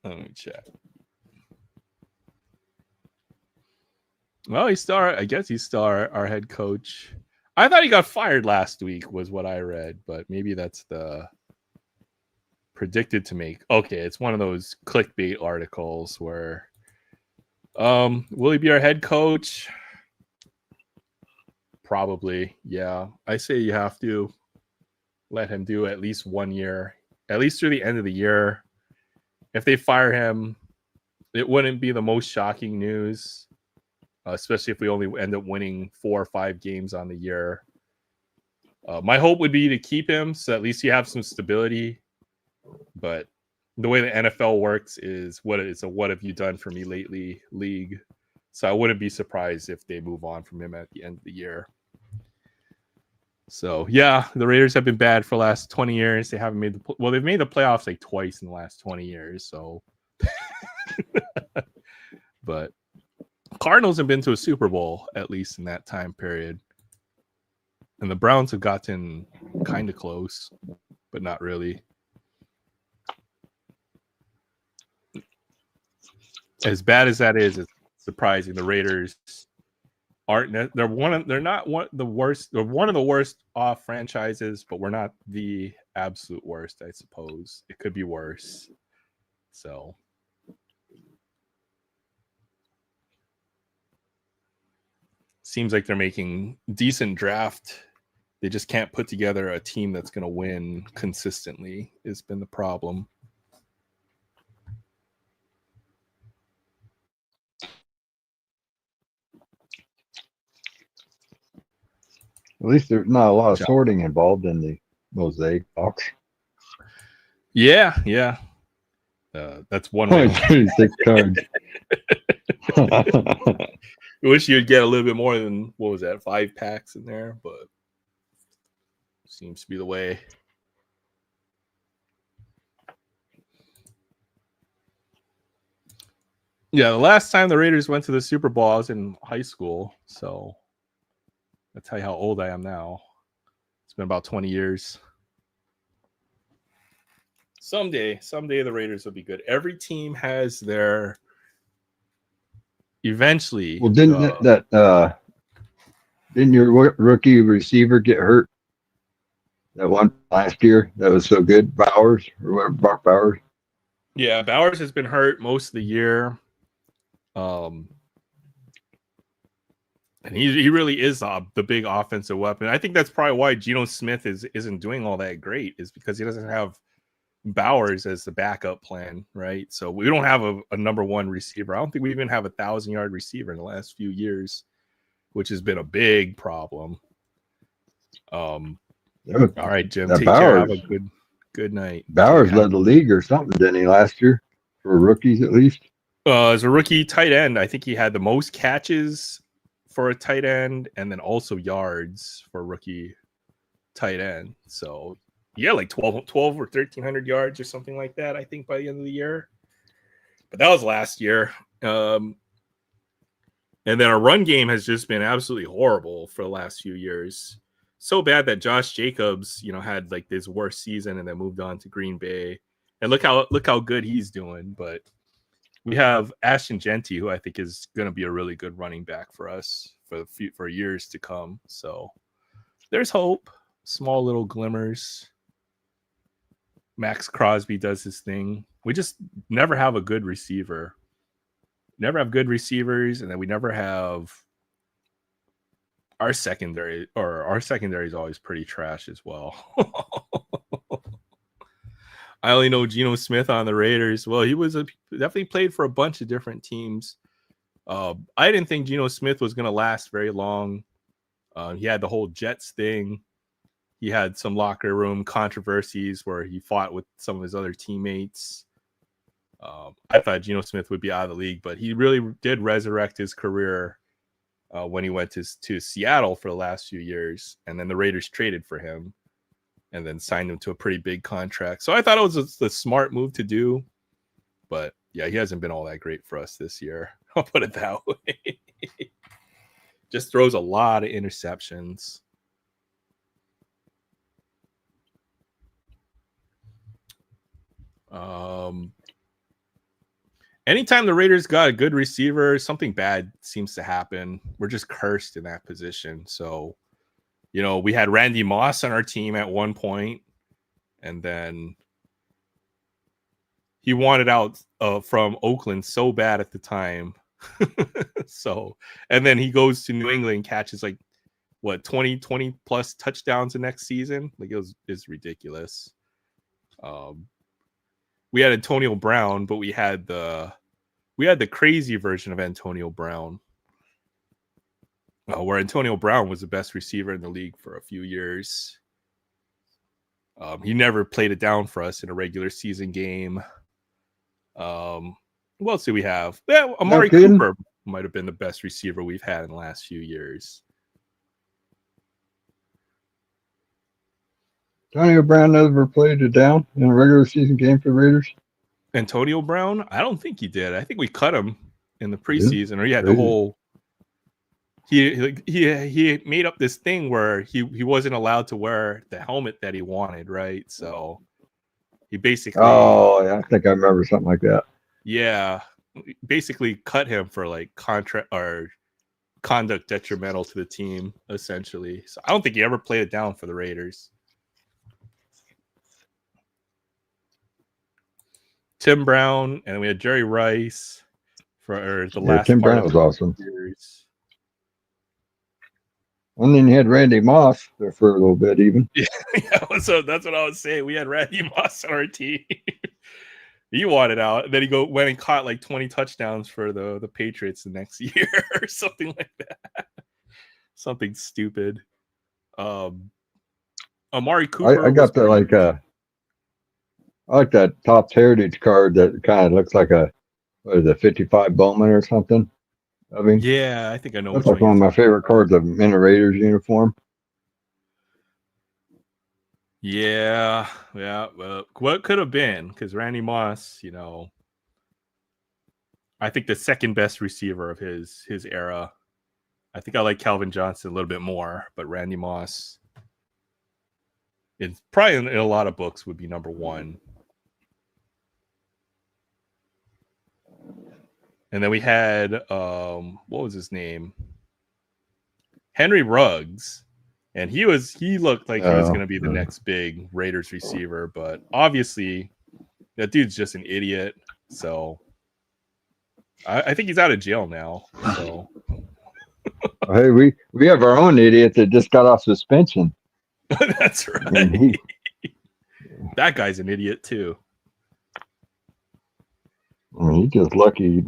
Let me check. Well, I guess he's still our head coach. I thought he got fired last week was what I read, but maybe that's the predicted to make. Okay, it's one of those clickbait articles where will he be our head coach? Probably, yeah. I say you have to let him do at least 1 year, at least through the end of the year. If they fire him, it wouldn't be the most shocking news, especially if we only end up winning 4 or 5 games on the year. My hope would be to keep him, so at least you have some stability. But the way the NFL works is what have you done for me lately league. So I wouldn't be surprised if they move on from him at the end of the year. So yeah, the Raiders have been bad for the last 20 years. They haven't made they've made the playoffs like twice in the last 20 years. So, but Cardinals have been to a Super Bowl at least in that time period, and the Browns have gotten kind of close, but not really. As bad as that is, it's surprising. The Raiders they're not one of the worst. They're one of the worst off franchises, but we're not the absolute worst, I suppose. It could be worse. So seems like they're making decent draft. They just can't put together a team that's going to win consistently. Has been the problem. At least there's not a lot of sorting involved in the mosaic box. Yeah. That's one way. 26 cards. I wish you'd get a little bit more than, 5 packs in there, but seems to be the way. Yeah, the last time the Raiders went to the Super Bowl, I was in high school. So I'll tell you how old I am now. It's been about 20 years. Someday the Raiders will be good. Every team has their eventually. Well, didn't didn't your rookie receiver get hurt that one last year? That was so good, Bowers or whatever, Brock Bowers. Yeah, Bowers has been hurt most of the year. And he really is the big offensive weapon. I think that's probably why Geno Smith isn't doing all that great, is because he doesn't have Bowers as the backup plan, right? So we don't have a number one receiver. I don't think we even have 1,000-yard receiver in the last few years, which has been a big problem. All right, Jim, take care. Have a good night. Bowers led the league or something, didn't he, last year? For rookies, at least. As a rookie tight end, I think he had the most catches for a tight end, and then also yards for a rookie tight end. So yeah, like 12 or 1,300 yards or something like that, I think, by the end of the year. But that was last year. And then our run game has just been absolutely horrible for the last few years. So bad that Josh Jacobs, had like this worst season and then moved on to Green Bay. And look how good he's doing. But we have Ashton Genty, who I think is going to be a really good running back for us for years to come. So there's hope. Small little glimmers. Max Crosby does his thing. We just never have a good receiver. Never have good receivers, and then we never have our secondary is always pretty trash as well. I only know Geno Smith on the Raiders. Well, he definitely played for a bunch of different teams. I didn't think Geno Smith was going to last very long. He had the whole Jets thing. He had some locker room controversies where he fought with some of his other teammates. I thought Geno Smith would be out of the league, but he really did resurrect his career when he went to Seattle for the last few years. And then the Raiders traded for him and then signed him to a pretty big contract. So I thought it was the smart move to do. But yeah, he hasn't been all that great for us this year. I'll put it that way. Just throws a lot of interceptions. Anytime the Raiders got a good receiver, something bad seems to happen. We're just cursed in that position. So, we had Randy Moss on our team at one point, and then he wanted out from Oakland so bad at the time. And then he goes to New England, catches like 20 plus touchdowns the next season. Like it's ridiculous. We had Antonio Brown, but we had the crazy version of Antonio Brown, where Antonio Brown was the best receiver in the league for a few years. He never played it down for us in a regular season game. What else do we have? Yeah, Amari Cooper might have been the best receiver we've had in the last few years. Antonio Brown never played it down in a regular season game for the Raiders. Antonio Brown? I don't think he did. I think we cut him in the preseason, or he had the whole. He made up this thing where he wasn't allowed to wear the helmet that he wanted, right? So he basically. Oh, yeah, I think I remember something like that. Yeah, basically cut him for like contract or conduct detrimental to the team, essentially. So I don't think he ever played it down for the Raiders. Tim Brown, and we had Jerry Rice for the last Tim part Brown of was the awesome. Years. And then you had Randy Moss there for a little bit, even. Yeah, so that's what I was saying. We had Randy Moss on our team. He wanted out. Then he went and caught like 20 touchdowns for the Patriots the next year or something like that. Something stupid. Amari Cooper. I got the I like that Topps Heritage card that kind of looks like a 55 Bowman or something. I mean, yeah, I think I know. That's like one of my favorite cards of in a Raiders uniform. Yeah. Well, what could have been? Because Randy Moss, I think the second best receiver of his era. I think I like Calvin Johnson a little bit more, but Randy Moss, it's probably in a lot of books would be number one. And then we had what was his name? Henry Ruggs. And he looked like he was going to be the next big Raiders receiver, but obviously that dude's just an idiot. So I think he's out of jail now. So hey, we have our own idiot that just got off suspension. That's right. That guy's an idiot too. I mean, he's just lucky,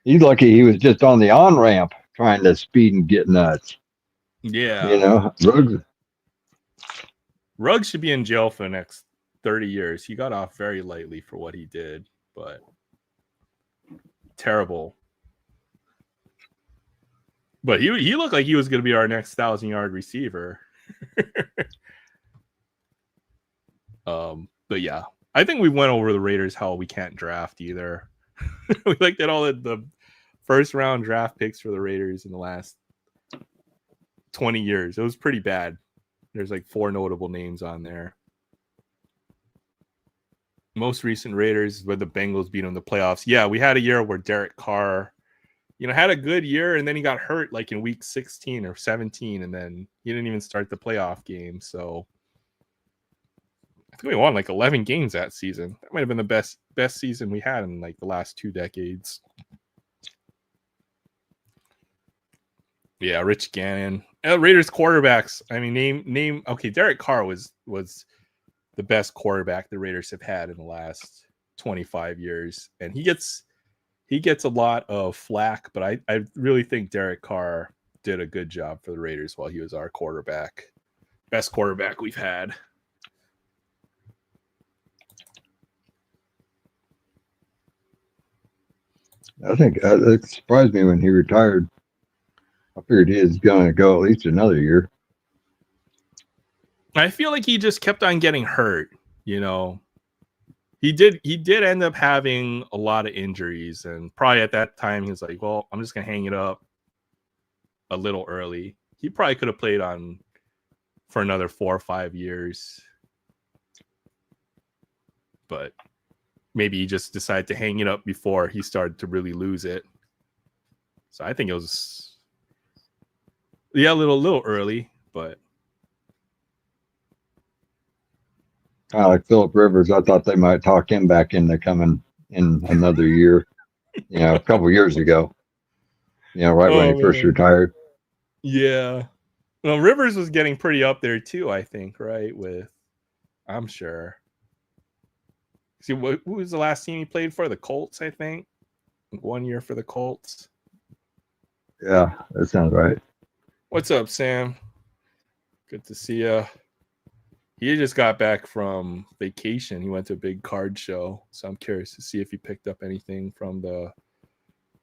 He's lucky he was just on the on ramp trying to speed and get nuts. Yeah. Ruggs should be in jail for the next 30 years. He got off very lightly for what he did, but terrible. But he looked like he was going to be our next 1,000-yard receiver. But yeah, I think we went over the Raiders how we can't draft either. We looked at all the first round draft picks for the Raiders in the last 20 years. It was pretty bad. There's like 4 notable names on there. Most recent Raiders where the Bengals beat them in the playoffs. Yeah, we had a year where Derek Carr, had a good year, and then he got hurt like in week 16 or 17, and then he didn't even start the playoff game. So I think we won like 11 games that season. That might have been the best season we had in like the last 2 decades. Yeah, Rich Gannon. Raiders quarterbacks. I mean, name. Okay, Derek Carr was the best quarterback the Raiders have had in the last 25 years, and he gets a lot of flack, but I really think Derek Carr did a good job for the Raiders while he was our quarterback. Best quarterback we've had. I think it surprised me when he retired. I figured he was going to go at least another year. I feel like he just kept on getting hurt. He did end up having a lot of injuries, and probably at that time he was like, well, I'm just going to hang it up a little early. He probably could have played on for another 4 or 5 years, but maybe he just decided to hang it up before he started to really lose it. So I think it was, a little early, but Kind of like Phillip Rivers. I thought they might talk him back into coming in another year, a couple years ago, when he first retired. Yeah. Well, Rivers was getting pretty up there too, I think, right? I'm sure. See, who was the last team he played for? The Colts, I think. 1 year for the Colts. Yeah, that sounds right. What's up, Sam? Good to see you. He just got back from vacation. He went to a big card show, so I'm curious to see if he picked up anything from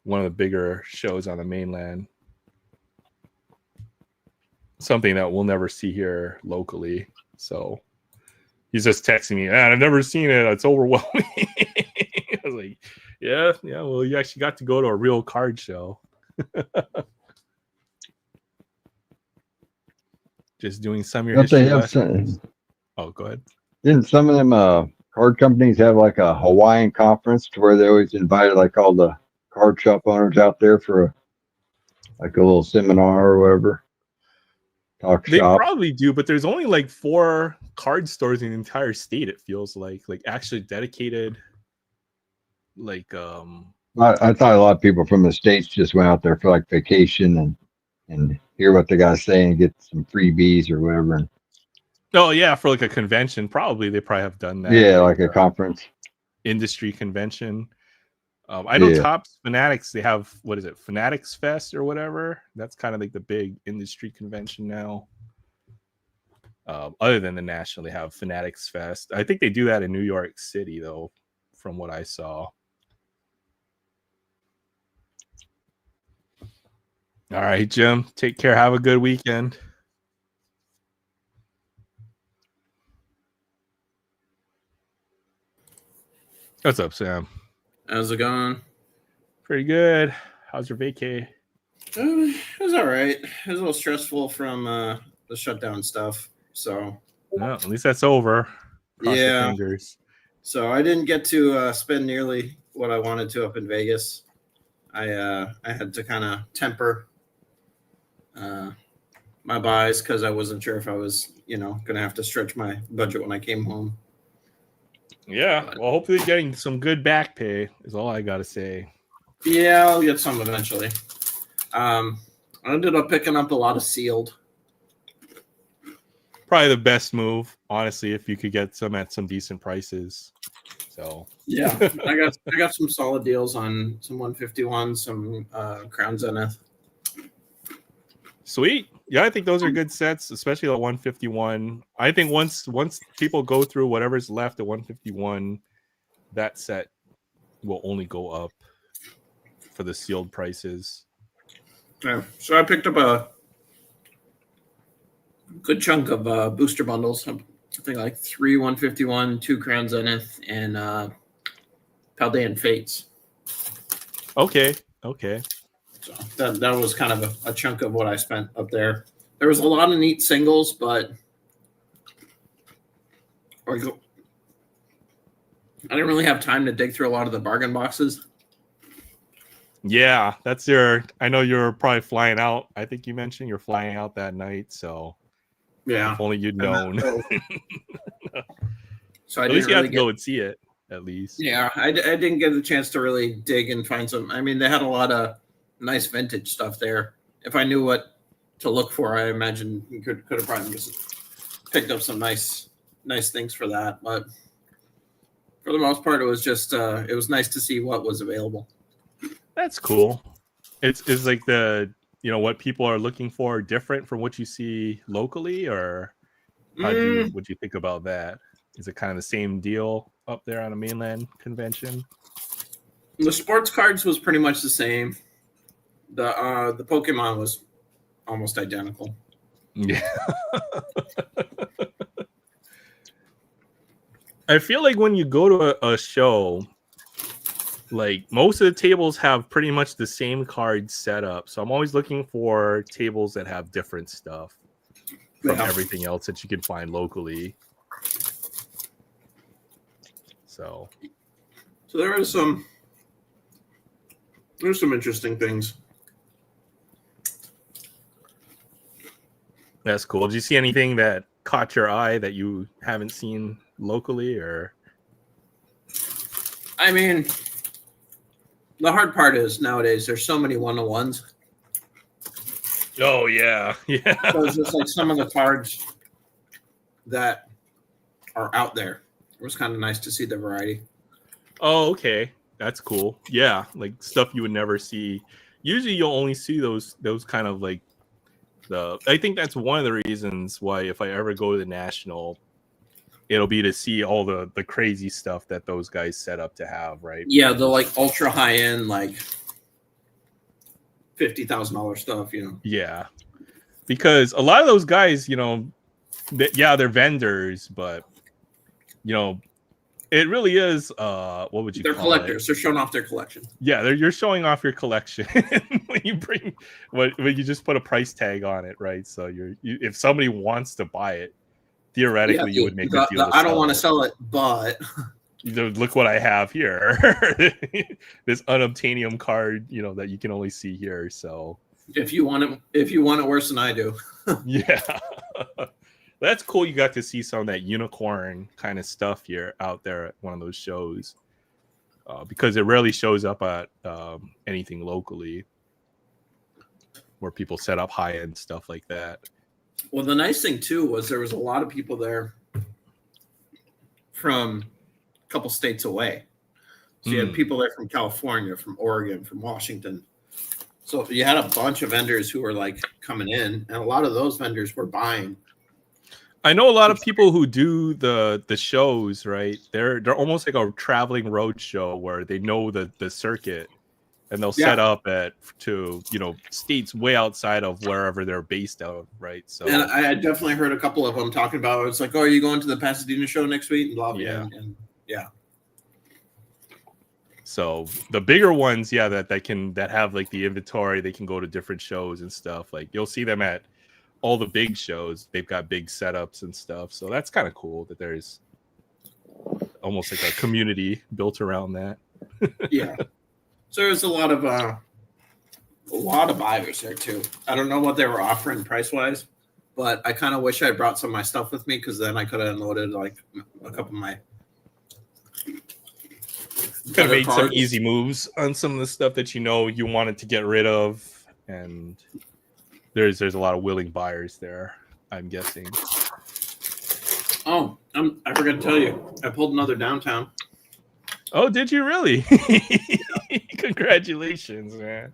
one of the bigger shows on the mainland. Something that we'll never see here locally. So he's just texting me, man, I've never seen it. It's overwhelming. I was like, yeah. Well, you actually got to go to a real card show. Just doing some of your history lessons. Oh, go ahead. Didn't some of them card companies have like a Hawaiian conference to where they always invited like all the card shop owners out there for a little seminar or whatever? They probably do, but there's only like 4 card stores in the entire state. It feels like actually dedicated. I thought a lot of people from the States just went out there for like vacation and hear what the guy's saying, get some freebies or whatever. Oh yeah, for like a convention, they probably have done that. Yeah, like a conference, industry convention. I know Topps Fanatics, they have, what is it, Fanatics Fest or whatever. That's kind of like the big industry convention now. Other than the national, they have Fanatics Fest. I think they do that in New York City though, from what I saw. All right, Jim. Take care. Have a good weekend. What's up, Sam? How's it going? Pretty good. How's your vacay? It was all right. It was a little stressful from the shutdown stuff. So No, at least that's over. Cross your yeah. fingers. So I didn't get to spend nearly what I wanted to up in Vegas. I had to kind of temper my buys because I wasn't sure if I was, going to have to stretch my budget when I came home. Yeah, well, hopefully getting some good back pay is all I got to say. Yeah, I'll get some eventually. I ended up picking up a lot of sealed. Probably the best move, honestly, if you could get some at some decent prices. So yeah, I got some solid deals on some 151, some Crown Zenith. Sweet. Yeah, I think those are good sets, especially the 151. I think once people go through whatever's left at 151, that set will only go up for the sealed prices. Yeah, so I picked up a good chunk of booster bundles. I think like 3 151, 2 Crown Zenith, and Paldean Fates. Okay. So that was kind of a chunk of what I spent up there. There was a lot of neat singles, but I didn't really have time to dig through a lot of the bargain boxes. Yeah, I know you're probably flying out. I think you mentioned you're flying out that night, so yeah. If only you'd known. So at least you have to go and see it, at least. Yeah, I didn't get the chance to really dig and find some. I mean, they had a lot of nice vintage stuff there. If I knew what to look for, I imagine you could have probably just picked up some nice things for that. But for the most part, it was just it was nice to see what was available. That's cool. It's like the what people are looking for different from what you see locally, or would you think about that? Is it kind of the same deal up there on a mainland convention? The sports cards was pretty much the same. The Pokemon was almost identical. Yeah. I feel like when you go to a show, like most of the tables have pretty much the same cards set up. So I'm always looking for tables that have different stuff from everything else that you can find locally. So there's some interesting things. That's cool. Did you see anything that caught your eye that you haven't seen locally, or? I mean, the hard part is nowadays there's so many 101s. Oh yeah. So it's just like some of the cards that are out there. It was kind of nice to see the variety. Oh, okay. That's cool. Yeah, like stuff you would never see. Usually you'll only see those kind of like I think that's one of the reasons why if I ever go to the National, it'll be to see all the crazy stuff that those guys set up to have, right? Yeah, the like ultra high end, like $50,000 stuff, Yeah, because a lot of those guys, they're vendors, but it really is. What would you? They're call collectors. It? They're showing off their collection. Yeah, you're showing off your collection when you bring when you just put a price tag on it, right? So if somebody wants to buy it, theoretically you would make a deal. I don't want to sell it, but look what I have here. This unobtainium card, that you can only see here. So if you want it worse than I do. Yeah. That's cool. You got to see some of that unicorn kind of stuff here out there at one of those shows, because it rarely shows up at anything locally where people set up high end stuff like that. Well, the nice thing too was there was a lot of people there from a couple states away. So you had people there from California, from Oregon, from Washington. So you had a bunch of vendors who were like coming in, and a lot of those vendors were buying. I know a lot of people who do the shows, right? They're almost like a traveling road show where they know the circuit, and they'll set up to states way outside of wherever they're based out of, right? So, and I definitely heard a couple of them talking about it's like, oh, are you going to the Pasadena show next week? And blah blah. Yeah. And yeah. So the bigger ones, yeah, that have like the inventory, they can go to different shows and stuff. Like you'll see them at all the big shows. They've got big setups and stuff. So that's kind of cool that there's almost like a community built around that. Yeah. So there's a lot of buyers there too. I don't know what they were offering price wise, but I kind of wish I brought some of my stuff with me because then I could have unloaded like a couple of my. Could have made some easy moves on some of the stuff that you wanted to get rid of, and there's a lot of willing buyers there, I'm guessing. Oh, I forgot to tell you, I pulled another downtown. Oh, did you really? Congratulations, man.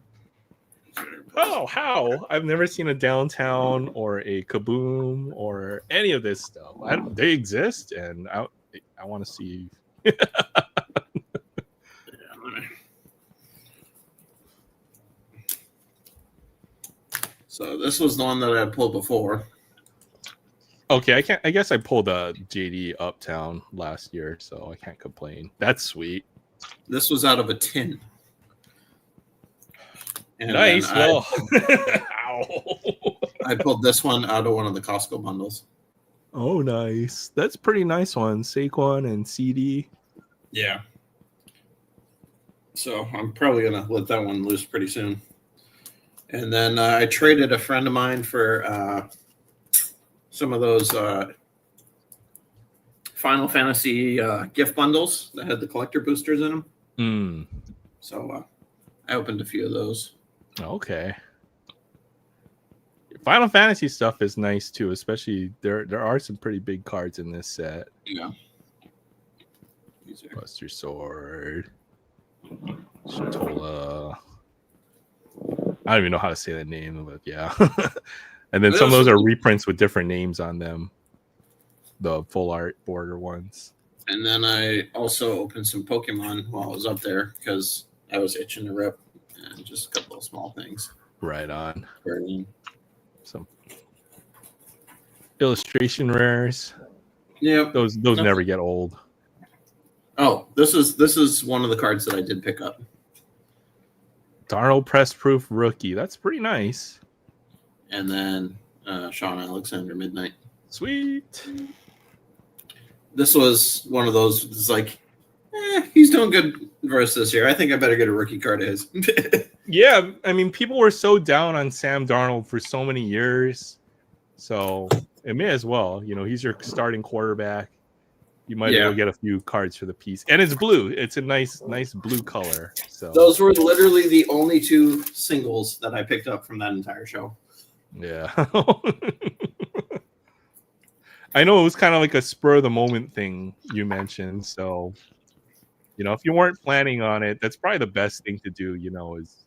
Oh, how? I've never seen a downtown or a kaboom or any of this stuff. They exist, and I want to see. So this was the one that I had pulled before. Okay, I guess I pulled a JD Uptown last year, so I can't complain. That's sweet. This was out of a tin. And nice. Well, I pulled this one out of one of the Costco bundles. Oh, nice. That's a pretty nice one. Saquon and CD. Yeah. So I'm probably gonna let that one loose pretty soon. And then I traded a friend of mine for some of those Final Fantasy gift bundles that had the collector boosters in them. So I opened a few of those. Okay. Final Fantasy stuff is nice too, especially there are some pretty big cards in this set. Yeah. Buster Sword, Shatola. I don't even know how to say that name, but yeah. And then some of those are reprints with different names on them. The full art border ones. And then I also opened some Pokemon while I was up there because I was itching to rip, and just a couple of small things. Right on. Burning. Some illustration rares. Yeah. Those never get old. Oh, this is one of the cards that I did pick up. Darnold Press Proof Rookie. That's pretty nice. And then Sean Alexander Midnight. Sweet. This was one of those. It's like, he's doing good versus this year. I think I better get a rookie card of his. Yeah, I mean, people were so down on Sam Darnold for so many years, so it may as well. He's your starting quarterback. You might be able to get a few cards for the piece, and it's blue. It's a nice blue color. So those were literally the only two singles that I picked up from that entire show. Yeah. I know it was kind of like a spur of the moment thing you mentioned. So, if you weren't planning on it, that's probably the best thing to do, is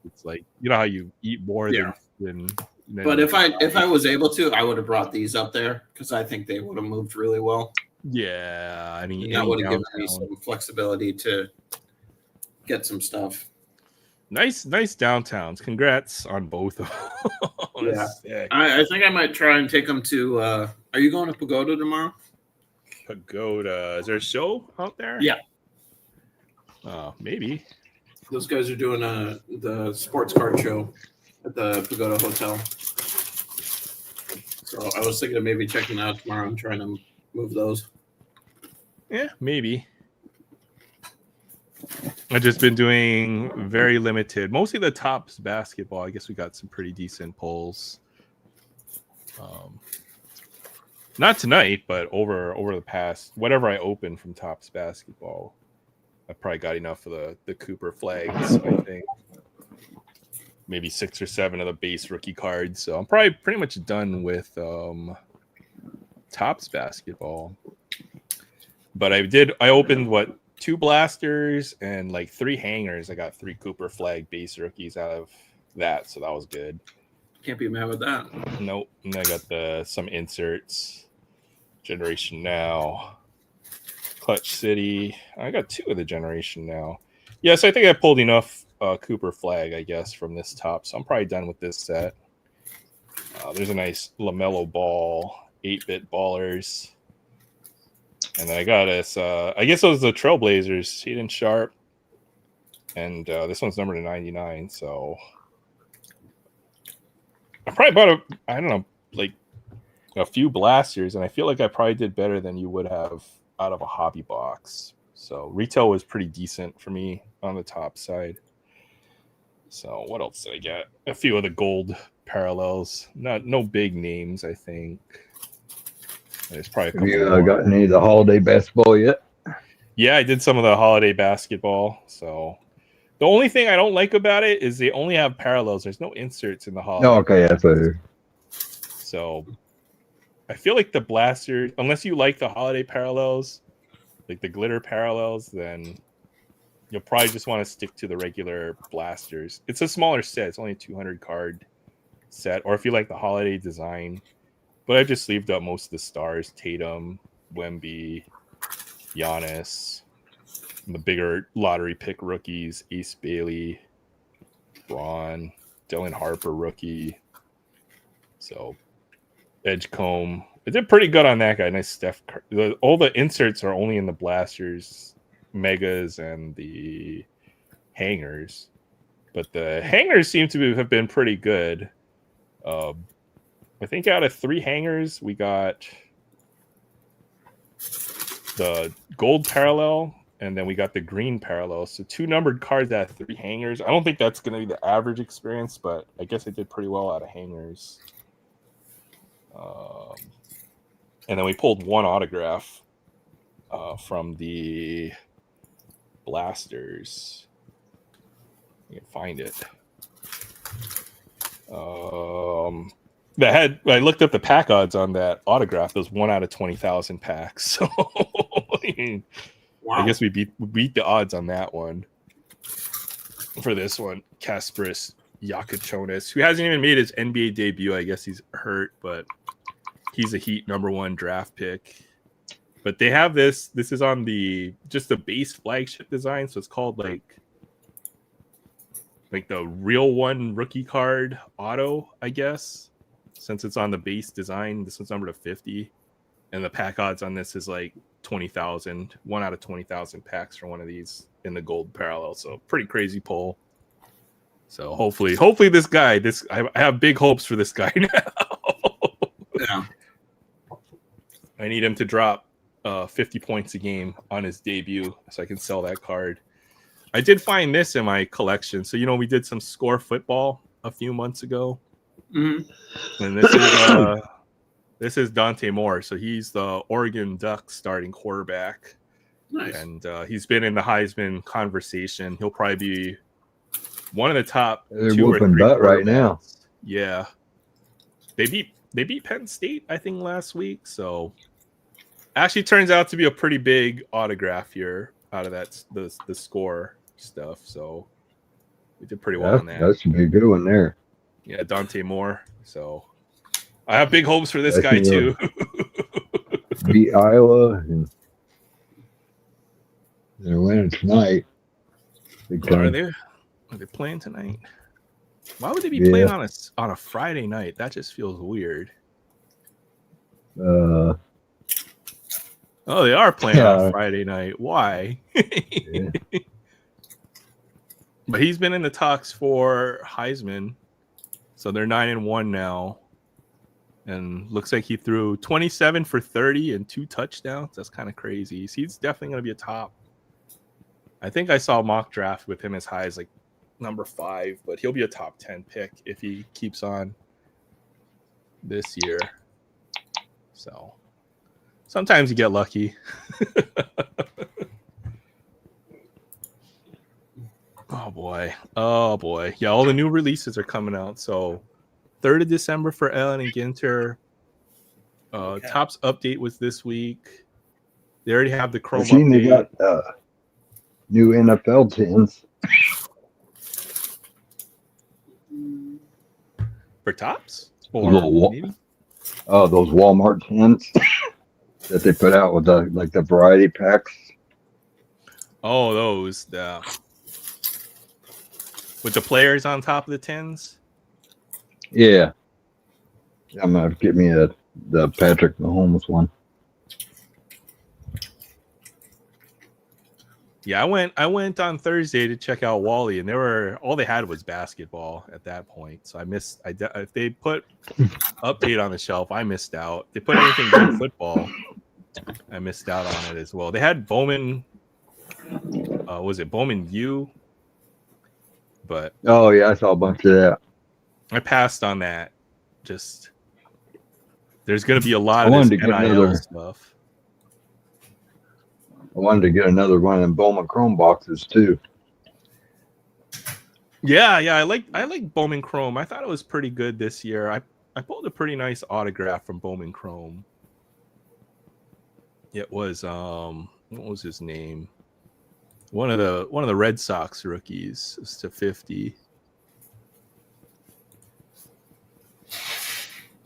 it's like, how you eat more than but if I was able to, I would have brought these up there because I think they would have moved really well. Yeah. I mean, and that would have given me some flexibility to get some stuff. Nice downtowns. Congrats on both of them. Yeah. I think I might try and take them to are you going to Pagoda tomorrow? Pagoda. Is there a show out there? Yeah. Maybe. Those guys are doing the sports card show at the Pagoda Hotel. So I was thinking of maybe checking out tomorrow and trying to move those. Yeah, maybe. I've just been doing very limited, mostly the Topps basketball. I guess we got some pretty decent pulls. Not tonight, but over the past, whatever I opened from Topps basketball, I probably got enough of the Cooper flags, I think. Maybe 6 or 7 of the base rookie cards. So I'm probably pretty much done with Topps basketball. But I opened 2 blasters and like 3 hangers. I got 3 Cooper flag base rookies out of that, so that was good. Can't be mad with that. Nope. And I got some inserts. Generation Now. Clutch City. I got 2 of the Generation Now. Yes, I think I pulled enough Cooper flag, I guess, from this top. So I'm probably done with this set. There's a nice LaMelo Ball, 8-bit ballers. And then I got this, I guess those are the Trailblazers, Shaedon Sharp, And this one's numbered to 99. So I probably bought like a few blasters, and I feel like I probably did better than you would have out of a hobby box. So retail was pretty decent for me on the top side. So what else did I get? A few of the gold parallels. No big names, I think. There's probably a couple. Have you got any of the holiday basketball yet? Yeah, I did some of the holiday basketball. So the only thing I don't like about it is they only have parallels. There's no inserts in the holiday. No, okay, that's what. So I feel like the blaster, unless you like the holiday parallels, like the glitter parallels, then you'll probably just want to stick to the regular blasters. It's a smaller set. It's only a 200 card set. Or if you like the holiday design. But I just sleeved up most of the stars. Tatum, Wemby, Giannis, and the bigger lottery pick rookies. Ace Bailey, Braun, Dylan Harper rookie. So Edgecombe. I did pretty good on that guy. Nice Steph. All the inserts are only in the blasters, megas, and the hangers. But the hangers seem to have been pretty good. I think out of 3 hangers, we got the gold parallel, and then we got the green parallel. So 2 numbered cards out of 3 hangers. I don't think that's going to be the average experience, but I guess I did pretty well out of hangers. And then we pulled 1 autograph from the blasters. You can find it. I looked up the pack odds on that autograph. Those 1 out of 20,000 packs. So Wow. I guess we beat the odds on that one. For this one, Kasparis Yakachonis, who hasn't even made his NBA debut. I guess he's hurt, but he's a Heat #1 draft pick. But they have this. This is on just the base flagship design, so it's called like the real one rookie card auto, I guess. Since it's on the base design, this one's numbered to 50, and the pack odds on this is like 20,000. 1 out of 20,000 packs for one of these in the gold parallel. So pretty crazy pull. So hopefully this guy, I have big hopes for this guy now. Yeah. I need him to drop 50 points a game on his debut so I can sell that card. I did find this in my collection. So, we did some score football a few months ago. Mm-hmm. And this is Dante Moore. So he's the Oregon Ducks starting quarterback. Nice. And he's been in the Heisman conversation. He'll probably be one of the top They're 2 or 3 whooping butt right now. Yeah. They beat Penn State, I think, last week. So actually turns out to be a pretty big autograph here out of the score stuff. So we did pretty well on that. That should be a good one there. Yeah, Dante Moore. So I have big hopes for this guy too. Beat Iowa, and they're winning tonight. Are they playing tonight? Why would they be playing on a Friday night? That just feels weird. Oh, they are playing on a Friday night. Why? Yeah. But he's been in the talks for Heisman. So they're 9-1 now. And looks like he threw 27 for 30 and 2 touchdowns. That's kind of crazy. He's definitely going to be a top. I think I saw a mock draft with him as high as like number 5, but he'll be a top 10 pick if he keeps on this year. So sometimes you get lucky. Oh boy. Yeah, all the new releases are coming out. So 3rd of December for Ellen and Ginter. Topps update was this week. They already have the Chrome update. They got new NFL tins. For Topps? Or maybe? Oh, those Walmart tins that they put out with the variety packs. Oh, those with the players on top of the tins? Yeah. I'm gonna get me the Patrick Mahomes one. Yeah, I went on Thursday to check out Wally, and all they had was basketball at that point. So I missed. If they put update on the shelf, I missed out. If they put anything good football, I missed out on it as well. They had Bowman. Was it Bowman U? But Oh yeah, I saw a bunch of that. I passed on that. Just there's going to be a lot I of this wanted to get NIL stuff. I wanted to get another one of them Bowman Chrome boxes too. Yeah, I like Bowman Chrome. I thought it was pretty good this year. I pulled a pretty nice autograph from Bowman Chrome. It was what was his name? One of the Red Sox rookies. It's to 50.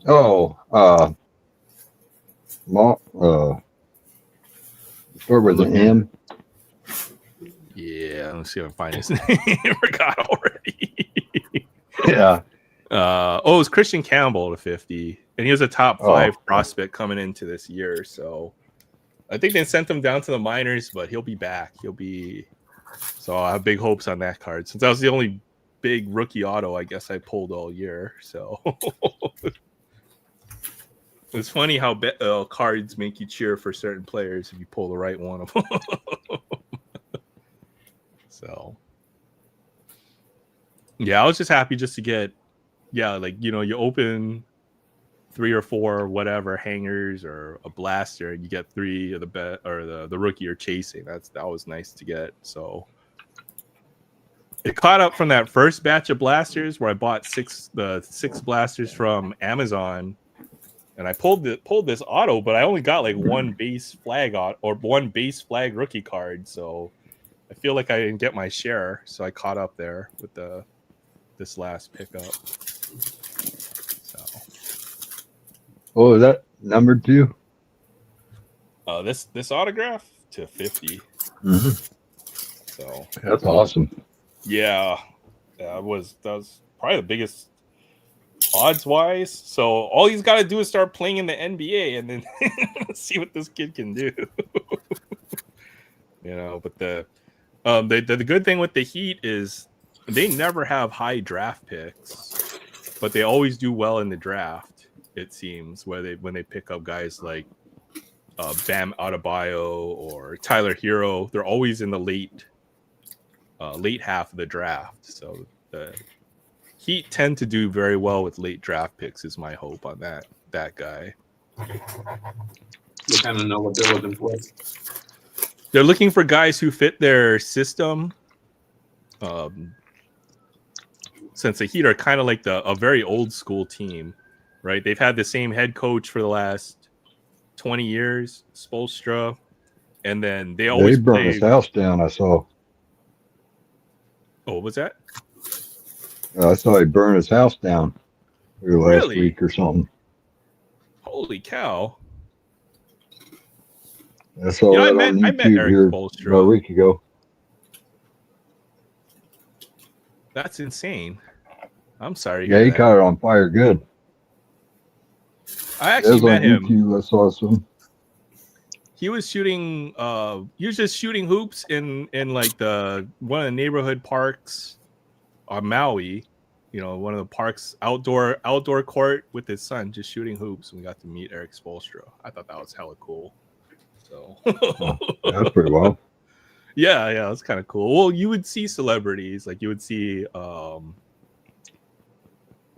Oh, start with an M. Yeah, let's see if I can find his name. I forgot already. Yeah. It was Christian Campbell to 50, and he was a top 5 prospect coming into this year. So I think they sent him down to the minors, but he'll be back. So I have big hopes on that card since that was the only big rookie auto I guess I pulled all year. So it's funny how cards make you cheer for certain players if you pull the right one of them. So yeah, I was just happy just to get, you open 3 or 4 whatever hangers or a blaster, and you get 3 of the bet or the rookie you're chasing. That was nice to get. So it caught up from that first batch of blasters where I bought 6 blasters from Amazon, and I pulled this auto, but I only got like one base flag rookie card. So I feel like I didn't get my share. So I caught up there with this last pickup. So. Oh, is that number 2? This autograph to 50. Mm-hmm. So that's awesome. Yeah, that was probably the biggest odds wise. So all he's got to do is start playing in the NBA, and then see what this kid can do. But the good thing with the Heat is they never have high draft picks, but they always do well in the draft. It seems when they pick up guys like Bam Adebayo or Tyler Hero, they're always in the late half of the draft. So the Heat tend to do very well with late draft picks. Is my hope on that guy. You kind of know what they're looking for. They're looking for guys who fit their system. Since the Heat are kind of like a very old school team, right? They've had the same head coach for the last 20 years, Spoelstra, and then they always burned his house down. I saw. Oh, what was that? I saw he burned his house down last week or something. Holy cow! I saw that on YouTube here Spoelstra a week ago. That's insane. I'm sorry. Yeah, he caught it on fire good. I actually met him. YouTube, I saw some. He was shooting. He was just shooting hoops in like one of the neighborhood parks on Maui. One of the parks outdoor court with his son, just shooting hoops. And we got to meet Eric Spoelstra. I thought that was hella cool. So that's pretty well. Yeah, it was kind of cool. Well, you would see celebrities, like you would see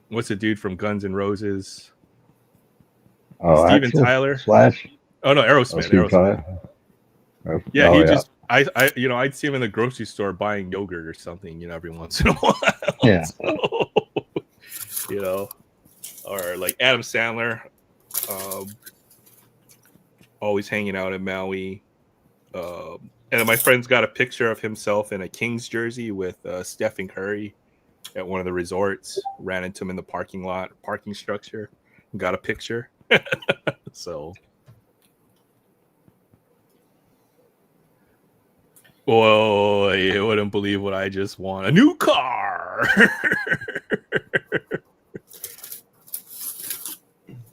what's the dude from Guns N' Roses? Steven Tyler. Slash. Oh no, Aerosmith. Yeah, I'd see him in the grocery store buying yogurt or something, every once in a while. Yeah. So, or like Adam Sandler, always hanging out in Maui. And my friend's got a picture of himself in a Kings jersey with Stephen Curry at one of the resorts. Ran into him in the parking structure. Got a picture. So. Whoa, you wouldn't believe what I just won. A new car!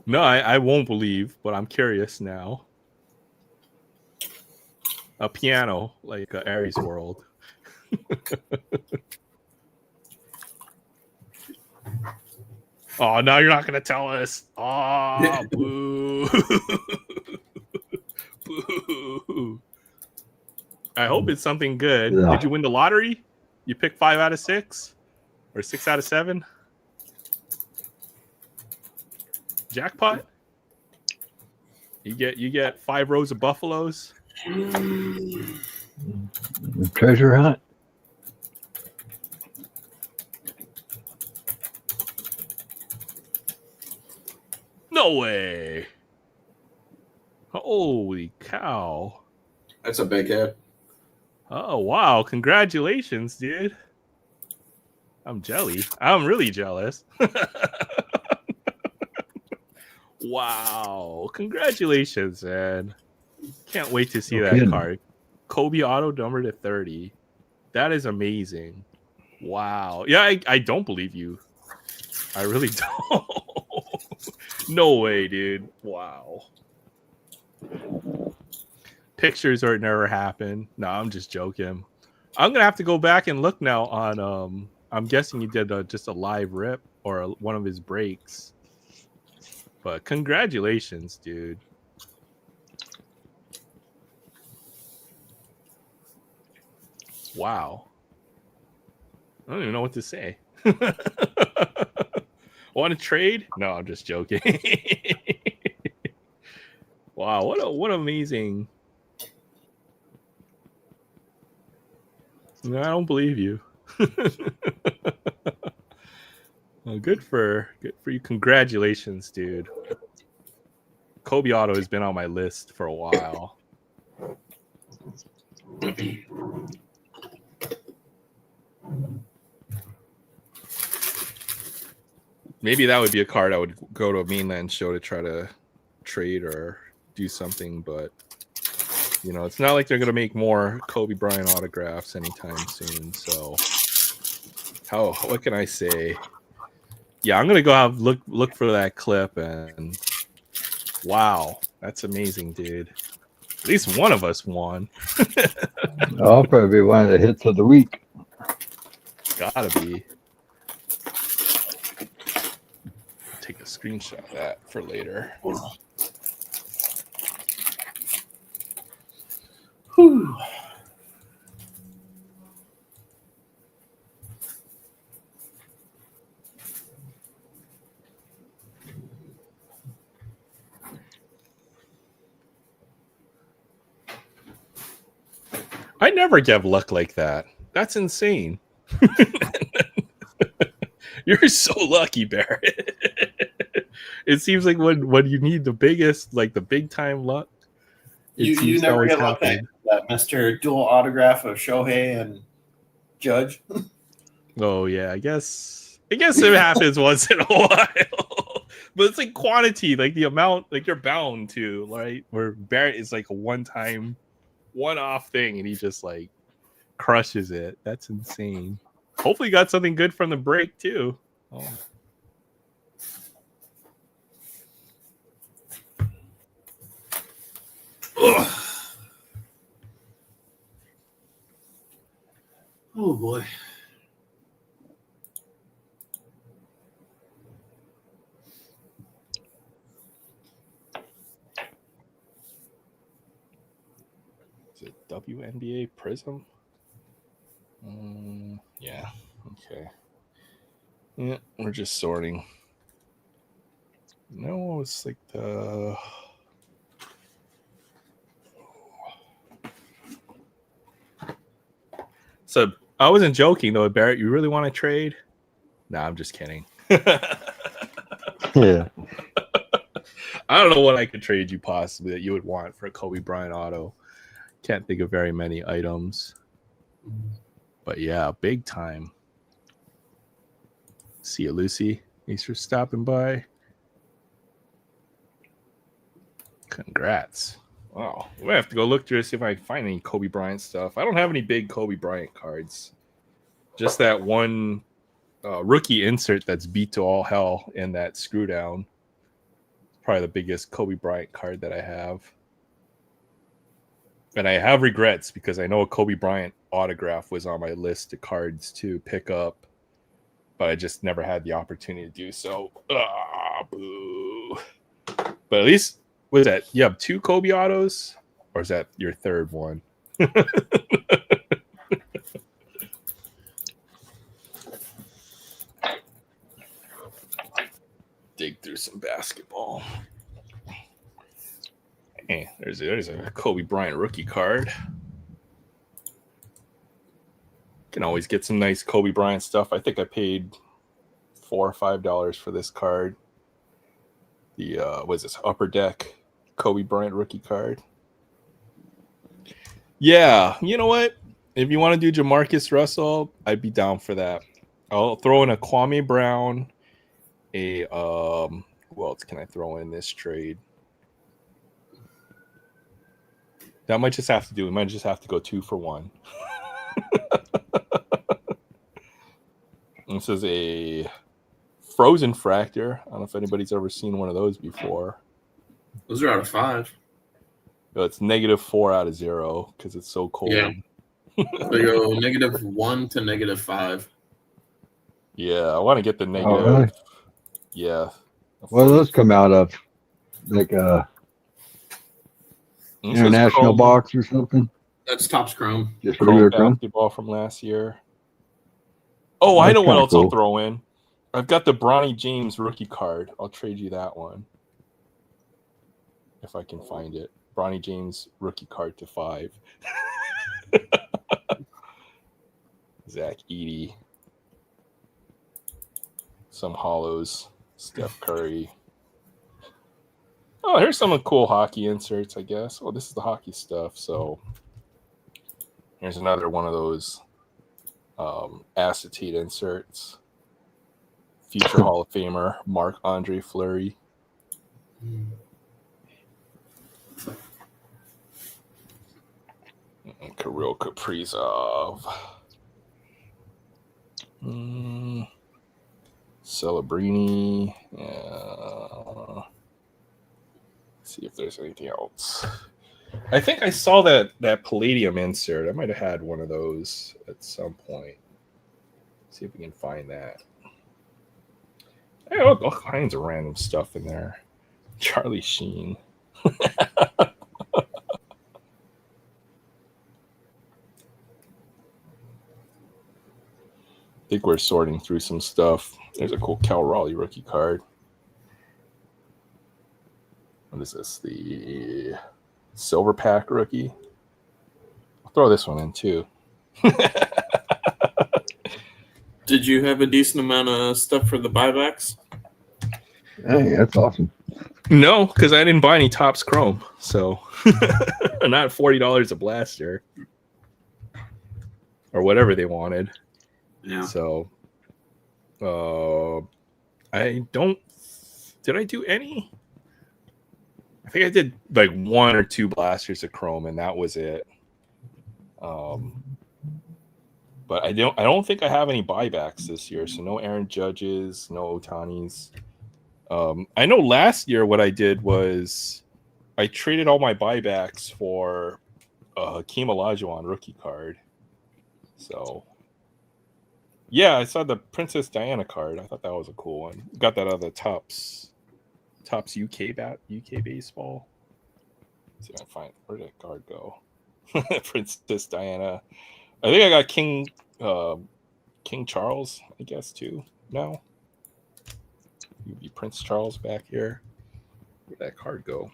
No, I won't believe, but I'm curious now. a piano like Aries World. Oh, now you're not gonna tell us. Oh, boo. Boo. I hope it's something good. Yeah. Did you win the lottery? You picked 5 out of 6 or 6 out of 7? Jackpot? You get 5 rows of buffaloes. Treasure hunt. No way. Holy cow. That's a big hit. Oh, wow. Congratulations, dude. I'm jelly. I'm really jealous. Wow. Congratulations, man. Can't wait to see No that kidding. card. Kobe auto numbered to 30. That is amazing. Wow. Yeah, I don't believe you. I really don't. No way, dude. Wow. Pictures or it never happened. No, I'm just joking. I'm gonna have to go back and look now on I'm guessing you did just a live rip or one of his breaks. But congratulations, dude. Wow. I don't even know what to say. Want to trade? No, I'm just joking. Wow, what amazing. No, I don't believe you. Well, good for you. Congratulations, dude. Kobe Auto has been on my list for a while. Maybe that would be a card I would go to a mainland show to try to trade or do something, but you know, it's not like they're gonna make more Kobe Bryant autographs anytime soon. So, what can I say? Yeah, I'm gonna go have look for that clip, and wow, that's amazing, dude. At least one of us won. I'll probably be one of the hits of the week. Gotta be. Take a screenshot of that for later. Whew. I never get luck like that. That's insane. You're so lucky, Barrett. It seems like when you need the biggest, like the big time luck, You never get luck that Mr. Dual autograph of Shohei and Judge. Oh yeah, I guess it happens once in a while. But it's like quantity, like the amount, like you're bound to, right? Where Barrett is like a one-time, one-off thing, and he just like crushes it. That's insane. Hopefully, you got something good from the break too. Oh. Oh boy. Is it WNBA Prism? Yeah. Okay. Yeah, we're just sorting. No, it's like the. So I wasn't joking though, Barrett. You really want to trade? No, I'm just kidding. Yeah. I don't know what I could trade you possibly that you would want for a Kobe Bryant auto. Can't think of very many items. But yeah, big time. See you, Lucy. Thanks for stopping by. Congrats. Wow. We might have to go look through to see if I can find any Kobe Bryant stuff. I don't have any big Kobe Bryant cards. Just that one rookie insert that's beat to all hell in that screw down. Probably the biggest Kobe Bryant card that I have. And I have regrets because I know a Kobe Bryant autograph was on my list of cards to pick up, but I just never had the opportunity to do so. Boo. But at least, what is that? You have 2 Kobe autos? Or is that your third one? Dig through some basketball. Hey, there's a Kobe Bryant rookie card. Can always get some nice Kobe Bryant stuff. I think I paid $4 or $5 for this card. The what is this, Upper Deck Kobe Bryant rookie card? Yeah, you know what? If you want to do Jamarcus Russell, I'd be down for that. I'll throw in a Kwame Brown. Who else can I throw in this trade? That might just have to do. We might just have to go 2 for 1. This is a Frozen Fractor. I don't know if anybody's ever seen one of those before. Those are out of 5. But it's -4 out of 0 because it's so cold. Yeah. So you go -1 to -5. Yeah, I want to get the negative. Oh, really? Yeah. What do those come out of? Like a international box or something? That's Topps Chrome. Just regular Chrome? Basketball from last year. Oh, I know what else I'll throw in. I've got the Bronny James rookie card. I'll trade you that one. If I can find it. Bronny James rookie card to 5. Zach Edey. Some hollows. Steph Curry. Oh, here's some cool hockey inserts, I guess. Oh, this is the hockey stuff. So here's another one of those acetate inserts. Future Hall of Famer Marc-Andre Fleury. Kirill Kaprizov. Celebrini. See if there's anything else. I think I saw that Palladium insert. I might have had one of those at some point. See if we can find that. All kinds of random stuff in there. Charlie Sheen. I think we're sorting through some stuff. There's a cool Cal Raleigh rookie card. What is this? The Silver Pack rookie. I'll throw this one in too. Did you have a decent amount of stuff for the buybacks? Hey, that's awesome. No, because I didn't buy any Topps Chrome. So not $40 a blaster. Or whatever they wanted. Yeah. So I don't. Did I do any? I think I did like 1 or 2 blasters of Chrome, and that was it. But I don't think I have any buybacks this year. So no Aaron Judges, no Otanis. I know last year what I did was I traded all my buybacks for Hakeem Olajuwon rookie card. So yeah, I saw the Princess Diana card. I thought that was a cool one. Got that out of the Topps UK baseball. Let's see if I find, where did that card go? Princess Diana. I think I got King Charles, I guess, too. No. You'd be Prince Charles back here. Where'd that card go?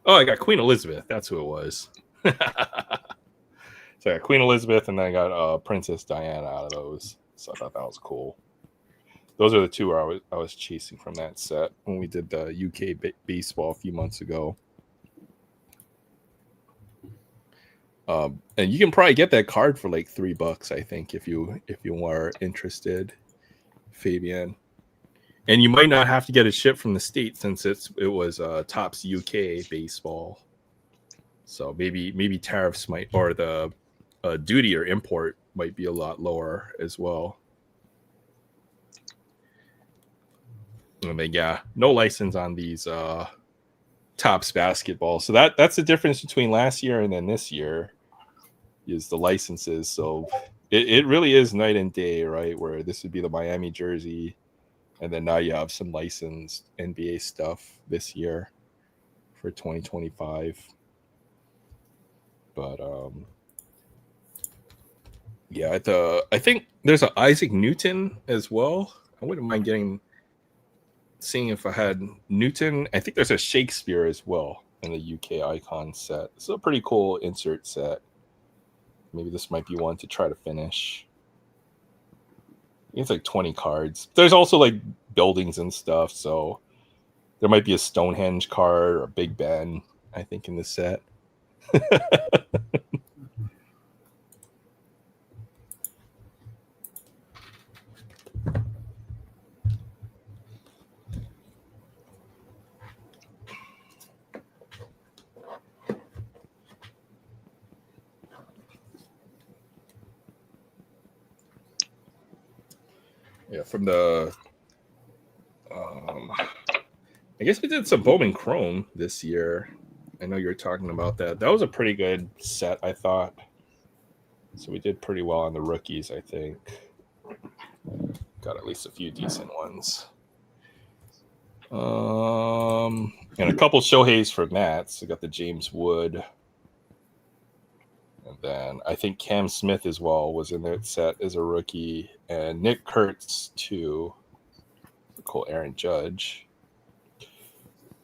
Oh, I got Queen Elizabeth. That's who it was. So I got Queen Elizabeth, and then I got Princess Diana out of those. So I thought that was cool. Those are the 2 I was chasing from that set when we did the UK baseball a few months ago. And you can probably get that card for like $3, I think, if you are interested, Fabian. And you might not have to get it shipped from the States since it was Topps UK baseball. So maybe tariffs might, or the duty or import might be a lot lower as well. And then, yeah, no license on these Topps basketball. So that's the difference between last year and then this year is the licenses. So it really is night and day, right? Where this would be the Miami jersey, and then now you have some licensed NBA stuff this year for 2025. But yeah, I think there's an Isaac Newton as well. I wouldn't mind seeing if I had Newton. I think there's a Shakespeare as well in the UK icon set. It's a pretty cool insert set. Maybe this might be one to try to finish. It's like 20 cards. There's also like buildings and stuff, so there might be a Stonehenge card or a Big Ben, I think, in this set. Yeah, from the I guess we did some Bowman Chrome this year. I know you were talking about that. That was a pretty good set, I thought. So we did pretty well on the rookies, I think. Got at least a few decent ones. And a couple Shoheis for Nats. I got the James Wood. And then I think Cam Smith as well was in that set as a rookie. And Nick Kurtz, too. Cool Aaron Judge.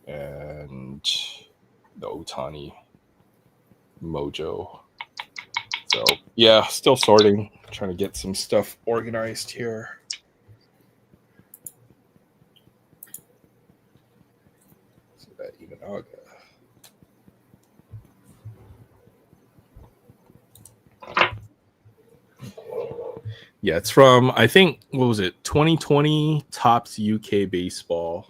And the Otani Mojo. So, yeah, still sorting. Trying to get some stuff organized here. So that even Aga. Yeah, it's from, I think, what was it, 2020 Topps UK Baseball.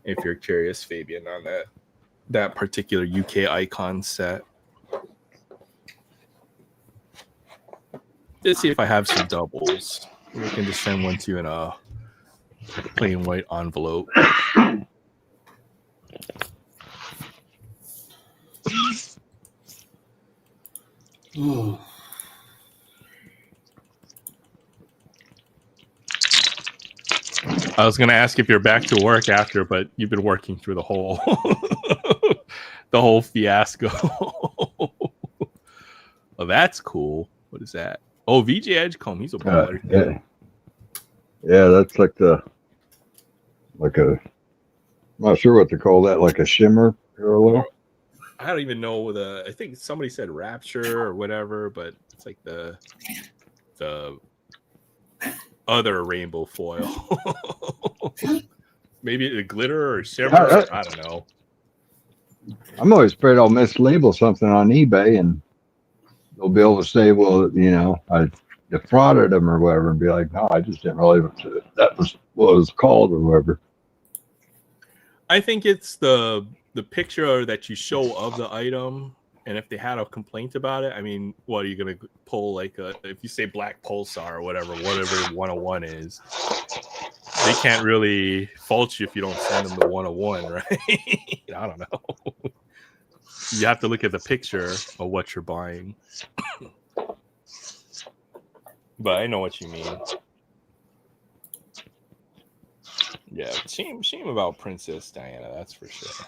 If you're curious, Fabian, on that particular UK icon set. Let's see if I have some doubles. We can just send one to you in a plain white envelope. Ooh. I was going to ask if you're back to work after, but you've been working through the whole the whole fiasco. Oh, that's cool. What is that? Oh, VJ Edgecombe. He's a baller. Yeah, that's like a, I'm not sure what to call that, like a shimmer parallel. I don't even know I think somebody said Rapture or whatever, but it's like the other rainbow foil. Maybe a glitter or shimmer. I don't know. I'm always afraid I'll mislabel something on eBay and they'll be able to say, well, I defrauded them or whatever, and be like, no, I just didn't really, that was what it was called or whatever. I think it's the picture that you show of the item, and if they had a complaint about it, I mean, what are you going to pull? Like if you say Black Pulsar or whatever 101 is, they can't really fault you if you don't send them the 101, right? I don't know. You have to look at the picture of what you're buying. But I know what you mean. Yeah, shame about Princess Diana, that's for sure.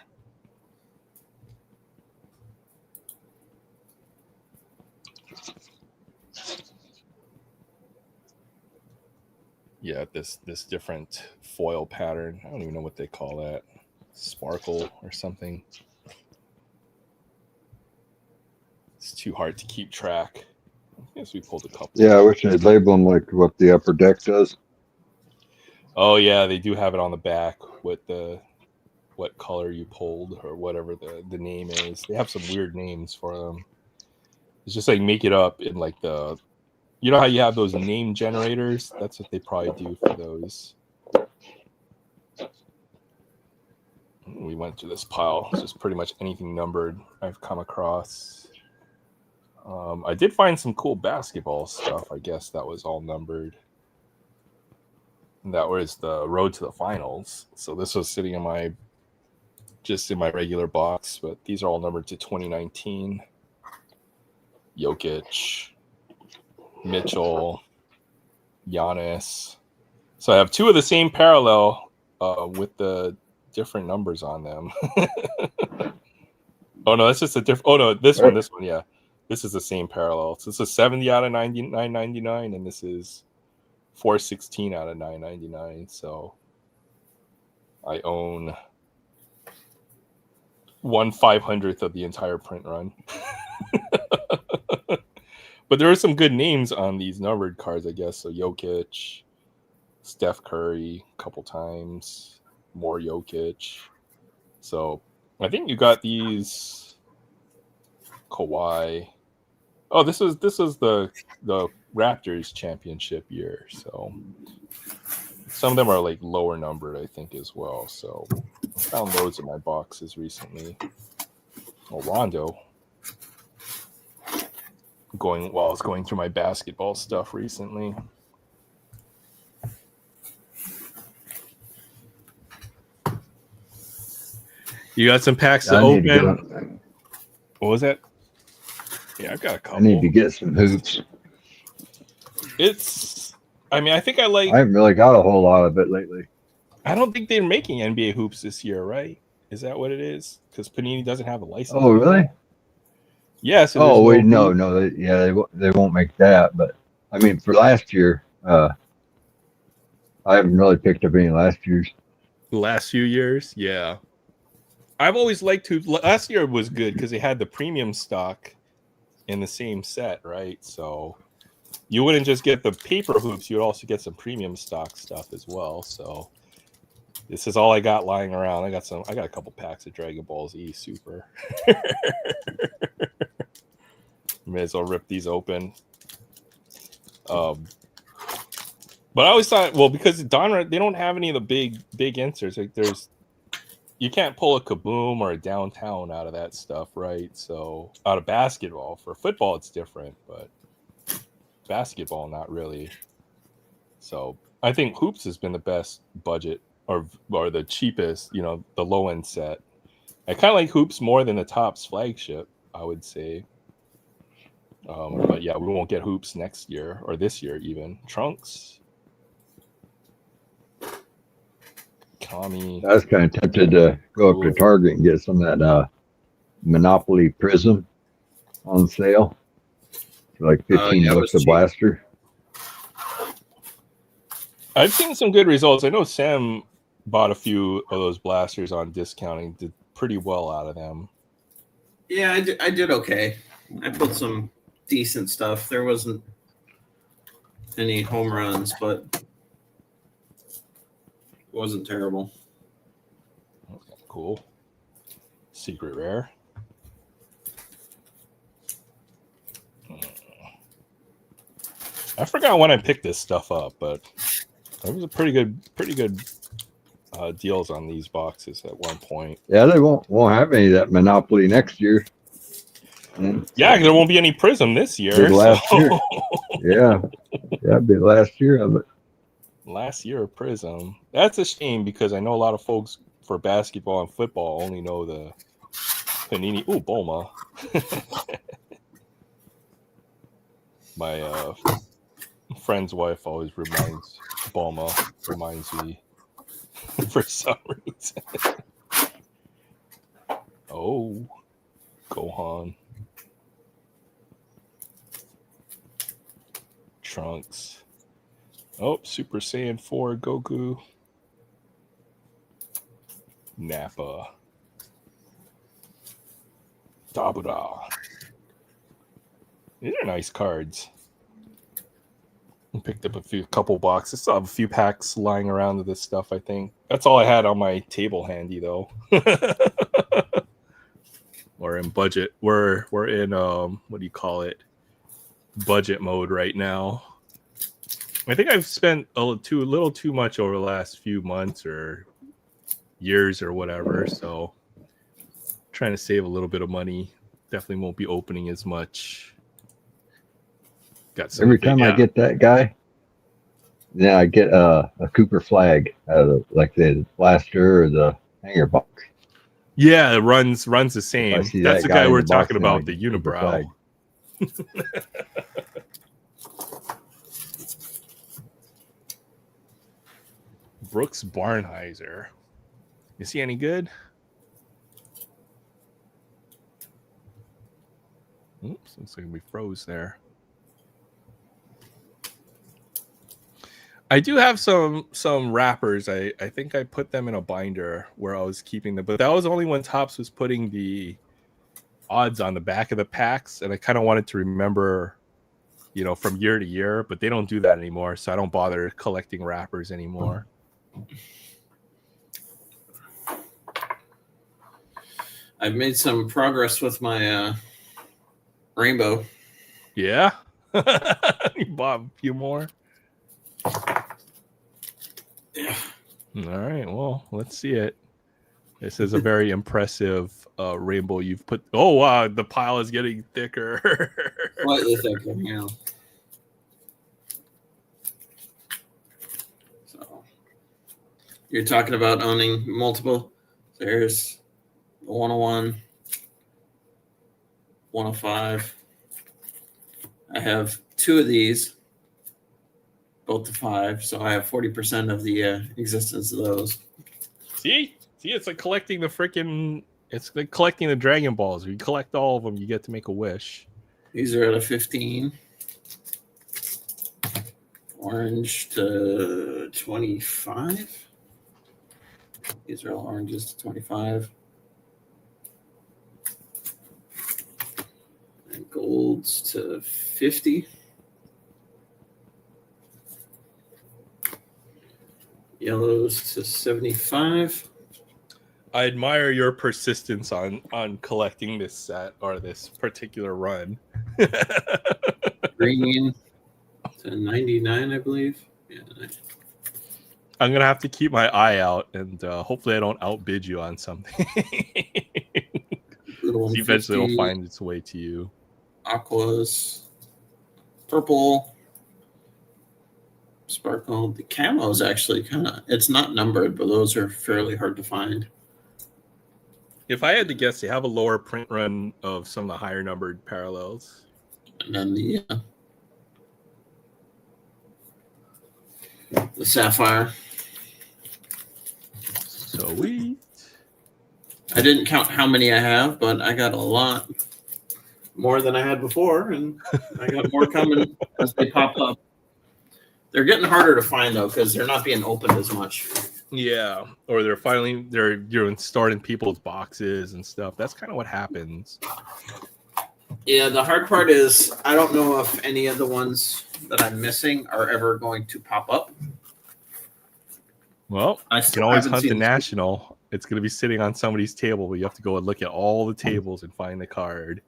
Yeah, this different foil pattern. I don't even know what they call that. Sparkle or something. It's too hard to keep track. I guess we pulled a couple. Yeah, I wish they'd label them like what the upper deck does. Oh yeah, they do have it on the back with what color you pulled or whatever the name is. They have some weird names for them. It's just like make it up in like you know how you have those name generators? That's what they probably do for those. We went through this pile. It's just pretty much anything numbered I've come across. I did find some cool basketball stuff. I guess that was all numbered. That was the road to the finals. So this was sitting in my regular box, but these are all numbered to 2019. Jokic, Mitchell, Giannis. So I have two of the same parallel with the different numbers on them. Oh no, that's just a different. Oh no, this one, yeah, this is the same parallel. So this is 70 out of 999, and this is 416 out of 999. So I own 1/500th of the entire print run. But there are some good names on these numbered cards, I guess. So Jokic, Steph Curry, a couple times, more Jokic. So I think you got these Kawhi. Oh, this is the Raptors championship year. So some of them are like lower numbered, I think, as well. So I found those in my boxes recently. Oh, Rondo. I was going through my basketball stuff recently. You got some packs to open. What was that? Yeah, I've got a couple. I need to get some hoops. I haven't really got a whole lot of it lately. I don't think they're making NBA hoops this year, right? Is that what it is? Because Panini doesn't have a license. Oh, really? Yeah. So they won't make that. But I mean, for last year, I haven't really picked up any last year's. The last few years, yeah. I've always liked to. Last year was good because they had the premium stock in the same set, right? So you wouldn't just get the paper hoops; you would also get some premium stock stuff as well. So this is all I got lying around. I got a couple packs of Dragon Ball Z Super. May as well rip these open. But I always thought, well, because Donruss, they don't have any of the big inserts. Like you can't pull a Kaboom or a Downtown out of that stuff, right? So out of basketball. For football, it's different, but basketball, not really. So I think hoops has been the best budget or the cheapest, the low end set. I kind of like hoops more than the Topps flagship, I would say. But yeah, we won't get hoops next year or this year even. Trunks. Kami. I was kind of tempted to go up to Target and get some of that Monopoly Prism on sale for like $15 a blaster. I've seen some good results. I know Sam bought a few of those blasters on discounting. Did pretty well out of them. Yeah, I did okay. I put some decent stuff. There wasn't any home runs, but it wasn't terrible. Okay, cool. Secret rare. I forgot when I picked this stuff up, but it was a pretty good deals on these boxes at one point. Yeah, they won't have any of that Monopoly next year. Yeah, there won't be any Prism this year. Last year. Yeah, it'd be the last year of it. Last year of Prism. That's a shame because I know a lot of folks for basketball and football only know the Panini. Ooh, Bulma. My friend's wife always reminds me for some reason. Oh, Gohan. Trunks. Oh, Super Saiyan 4 Goku. Nappa. Dabura. These are nice cards. I picked up a couple boxes. Still have a few packs lying around of this stuff, I think. That's all I had on my table handy, though. We're in budget. We're in what do you call it? Budget mode right now. I think I've spent a little too much over the last few months or years or whatever. So trying to save a little bit of money. Definitely won't be opening as much. Got some every time I get that guy, Then I get a Cooper flag out of like the blaster or the hanger box. Yeah, it runs the If same. I see That's that the guy guy in we're the box, talking then I about, the get Cooper flag. unibrow. Brooks Barnheiser. Is he any good? Oops, looks like we froze there. I do have some wrappers. I think I put them in a binder where I was keeping them, but that was only when Topps was putting the odds on the back of the packs, and I kind of wanted to remember, from year to year, but they don't do that anymore, so I don't bother collecting wrappers anymore. I've made some progress with my rainbow. Yeah. You bought a few more? Yeah. All right, well, let's see it. This is a very impressive rainbow you've put. Oh, wow, the pile is getting thicker. Slightly thicker, yeah. So you're talking about owning multiple. There's the 101, 105. I have 2 of these, both to 5, so I have 40% of the existence of those. See, it's like collecting it's like collecting the Dragon Balls. If you collect all of them, you get to make a wish. These are at a 15. Orange to 25. These are all oranges to 25. And golds to 50. Yellows to 75. I admire your persistence on collecting this set or this particular run. Green to 99, I believe. Yeah. I'm gonna have to keep my eye out, and hopefully I don't outbid you on something. Eventually it'll find its way to you. Aquas, purple, sparkle. The camo is actually it's not numbered, but those are fairly hard to find. If I had to guess, they have a lower print run of some of the higher numbered parallels. And then the sapphire. Sweet. I didn't count how many I have, but I got a lot more than I had before, and I got more coming as they pop up. They're getting harder to find though because they're not being opened as much. Yeah, or they're stored in people's boxes and stuff. That's kind of what happens. Yeah, the hard part is I don't know if any of the ones that I'm missing are ever going to pop up. Well, you can always hunt the National. It's going to be sitting on somebody's table, but you have to go and look at all the tables and find the card.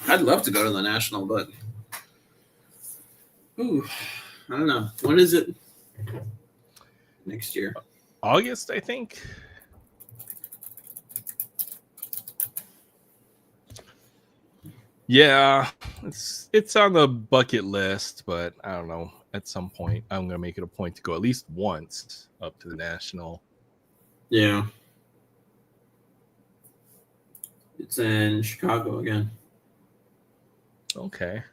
I'd love to go to the National, but I don't know. When is it? Next year. August, I think. Yeah, it's on the bucket list, but I don't know. At some point, I'm going to make it a point to go at least once up to the National. Yeah. It's in Chicago again. Okay.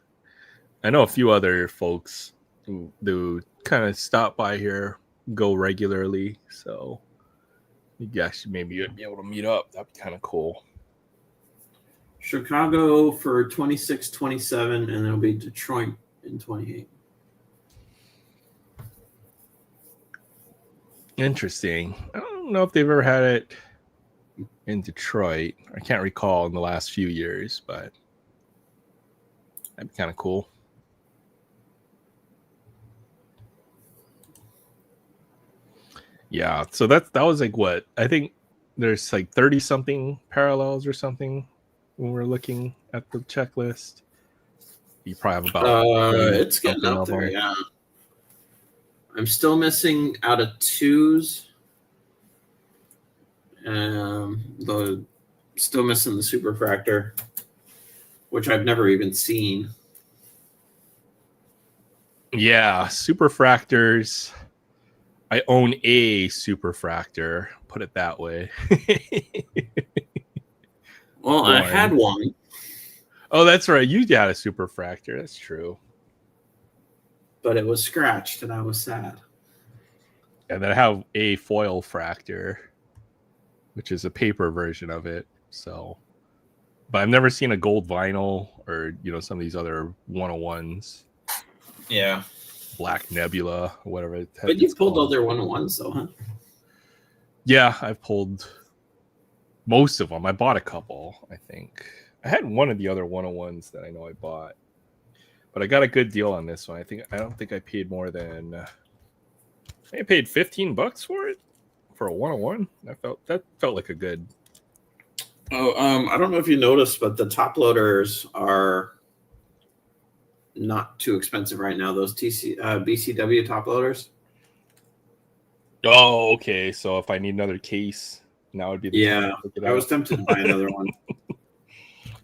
I know a few other folks who kind of stop by here, go regularly, so you guys maybe you'd be able to meet up. That'd be kind of cool. Chicago for 26, 27, and it'll be Detroit in 28. Interesting. I don't know if they've ever had it in Detroit. I can't recall in the last few years, but that'd be kind of cool. Yeah, so that was like what? I think there's like 30 something parallels or something when we're looking at the checklist. You probably have about it's getting up there, yeah. I'm still missing out of 2s. Though still missing the superfractor, which I've never even seen. Yeah, superfractors. I own a superfractor. Put it that way. Well, I had one. Oh, that's right. You had a superfractor. That's true. But it was scratched, and I was sad. And then I have a foil fractor, which is a paper version of it. So, but I've never seen a gold vinyl or some of these other 101s. Yeah, Black Nebula, or whatever. But you pulled other 101s though, huh? Yeah, I've pulled most of them. I bought a couple, I think. I had one of the other 101s that I know I bought, but I got a good deal on this one. I don't think I paid more than I paid $15 for it for a 101. That felt like a good. Oh, I don't know if you noticed, but the top loaders are not too expensive right now. Those BCW top loaders. Oh, okay. So if I need another case, now would be the time to pick it up. I was tempted to buy another one.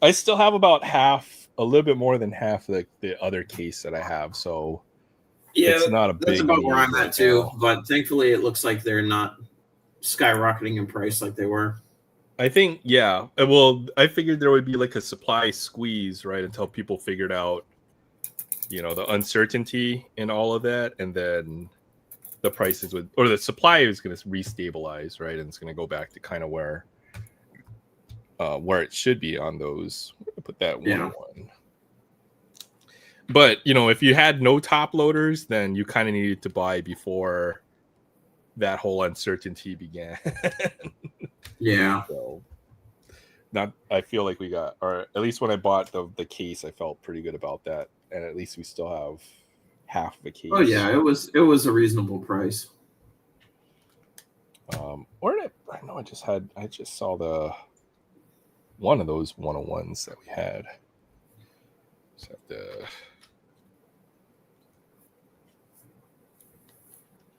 I still have about half, a little bit more than half the other case that I have. So yeah, it's not a that's big about where I'm right at too. now. But thankfully, it looks like they're not skyrocketing in price like they were. I think, yeah. Well, I figured there would be like a supply squeeze, right, until people figured out, the uncertainty in all of that, and then the prices would, or the supply is going to restabilize, right, and it's going to go back to kind of where it should be on those. Put that 101. But if you had no top loaders, then you kind of needed to buy before that whole uncertainty began. Yeah. So, I feel like we got, or at least when I bought the case, I felt pretty good about that, and at least we still have half the case. Oh yeah, it was a reasonable price. Where did I know? I just saw the one of those 101s that we had.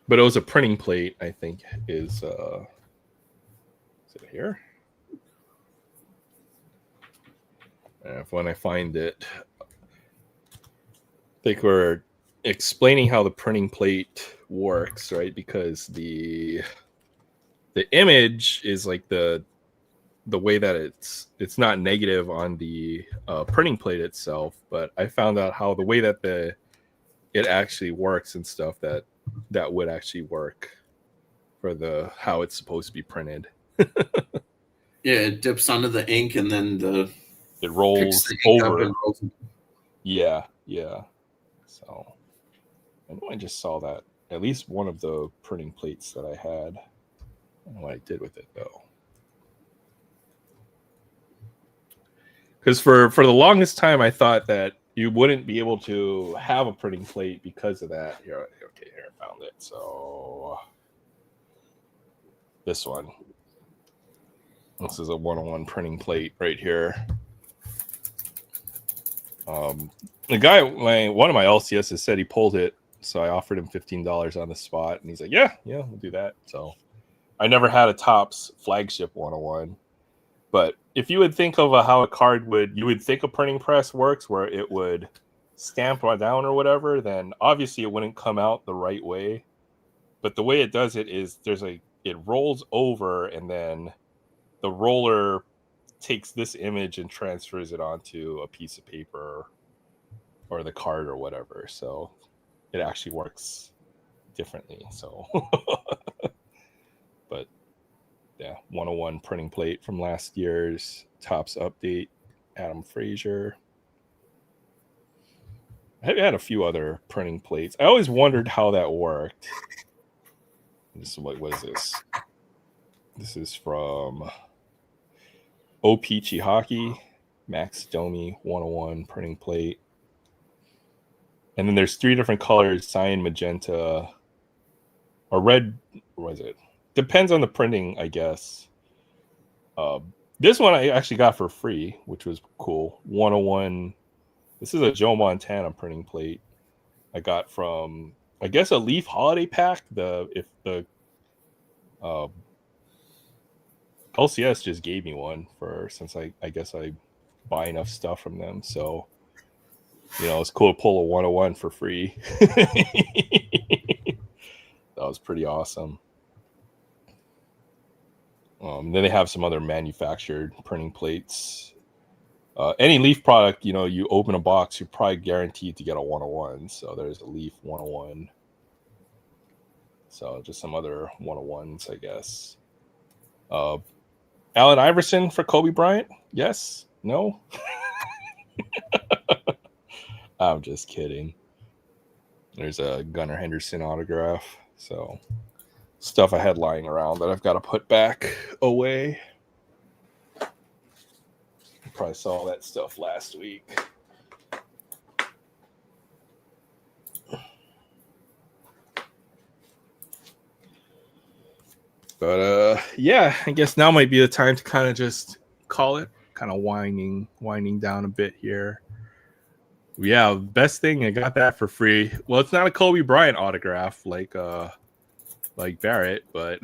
But it was a printing plate, I think, is it here? When I find it, I think we're explaining how the printing plate works, right? Because the image is like the way that it's not negative on the printing plate itself, but I found out how the way that it actually works and stuff that would actually work for how it's supposed to be printed. Yeah, it dips onto the ink and then it rolls over. Yeah. So I know I just saw that at least one of the printing plates that I had. I don't know what I did with it though. Because for the longest time, I thought that you wouldn't be able to have a printing plate because of that. Here, I found it. So this one. This is a 101 printing plate right here. The guy, one of my LCSs said he pulled it, so I offered him $15 on the spot, and he's like, "Yeah, we'll do that." So I never had a Topps flagship 101, but if you would think of how a card you would think a printing press works, where it would stamp down or whatever, then obviously it wouldn't come out the right way. But the way it does it is it rolls over, and then the roller takes this image and transfers it onto a piece of paper or the card or whatever. So it actually works differently. So, but yeah, 101 printing plate from last year's Topps update, Adam Frazier. I had a few other printing plates. I always wondered how that worked. What is this? This is from O-Peachy Hockey, Max Domi 101 printing plate. And then there's 3 different colors: cyan, magenta, or red. What is it? Depends on the printing, I guess. This one I actually got for free, which was cool. 101. This is a Joe Montana printing plate I got from, I guess, a Leaf holiday pack. LCS just gave me one since I guess I buy enough stuff from them. So You know, it's cool to pull a 101 for free. That was pretty awesome. Then they have some other manufactured printing plates. Any Leaf product, you know, you open a box, you're probably guaranteed to get a 101. So there's a Leaf 101. So just some other 101s, I guess. Allen Iverson for Kobe Bryant? Yes? No? I'm just kidding. There's a Gunnar Henderson autograph. So stuff I had lying around that I've got to put back away. Probably saw that stuff last week. But yeah, I guess now might be the time to kind of just call it, kind of winding down a bit here. Yeah, best thing, I got that for free. Well, it's not a Kobe Bryant autograph like Barrett, but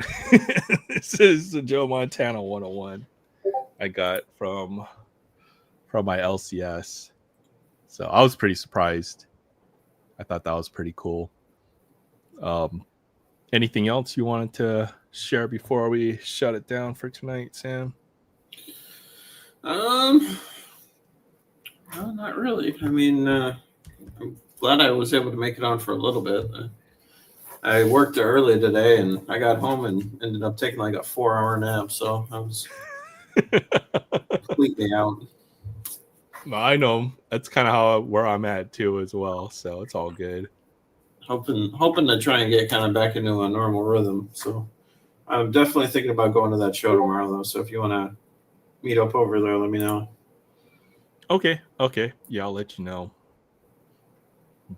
this is the Joe Montana 101 I got from my LCS. So I was pretty surprised. I thought that was pretty cool. Anything else you wanted to share before we shut it down for tonight, Sam? No, not really. I mean, I'm glad I was able to make it on for a little bit. I worked early today, and I got home and ended up taking like a 4-hour nap, so I was completely out. I know that's kind of where I'm at too, as well. So it's all good. Hoping to try and get kind of back into a normal rhythm. So I'm definitely thinking about going to that show tomorrow, though. So if you want to meet up over there, let me know. Okay. Yeah, I'll let you know.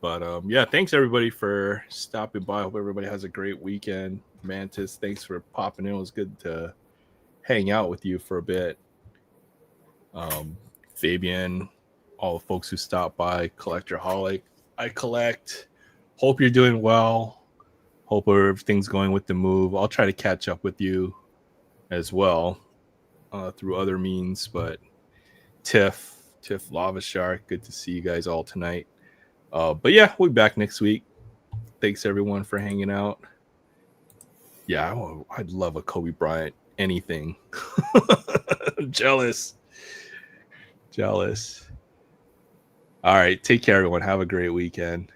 But yeah, thanks everybody for stopping by. I hope everybody has a great weekend. Mantis, thanks for popping in. It was good to hang out with you for a bit. Fabian, all the folks who stopped by, Collectorholic, I collect. Hope you're doing well. Hope everything's going with the move. I'll try to catch up with you as well through other means. But Tiff, Lava Shark, good to see you guys all tonight. But yeah, we'll be back next week. Thanks everyone for hanging out. Yeah, I'd love a Kobe Bryant anything. Jealous. All right, take care, everyone. Have a great weekend.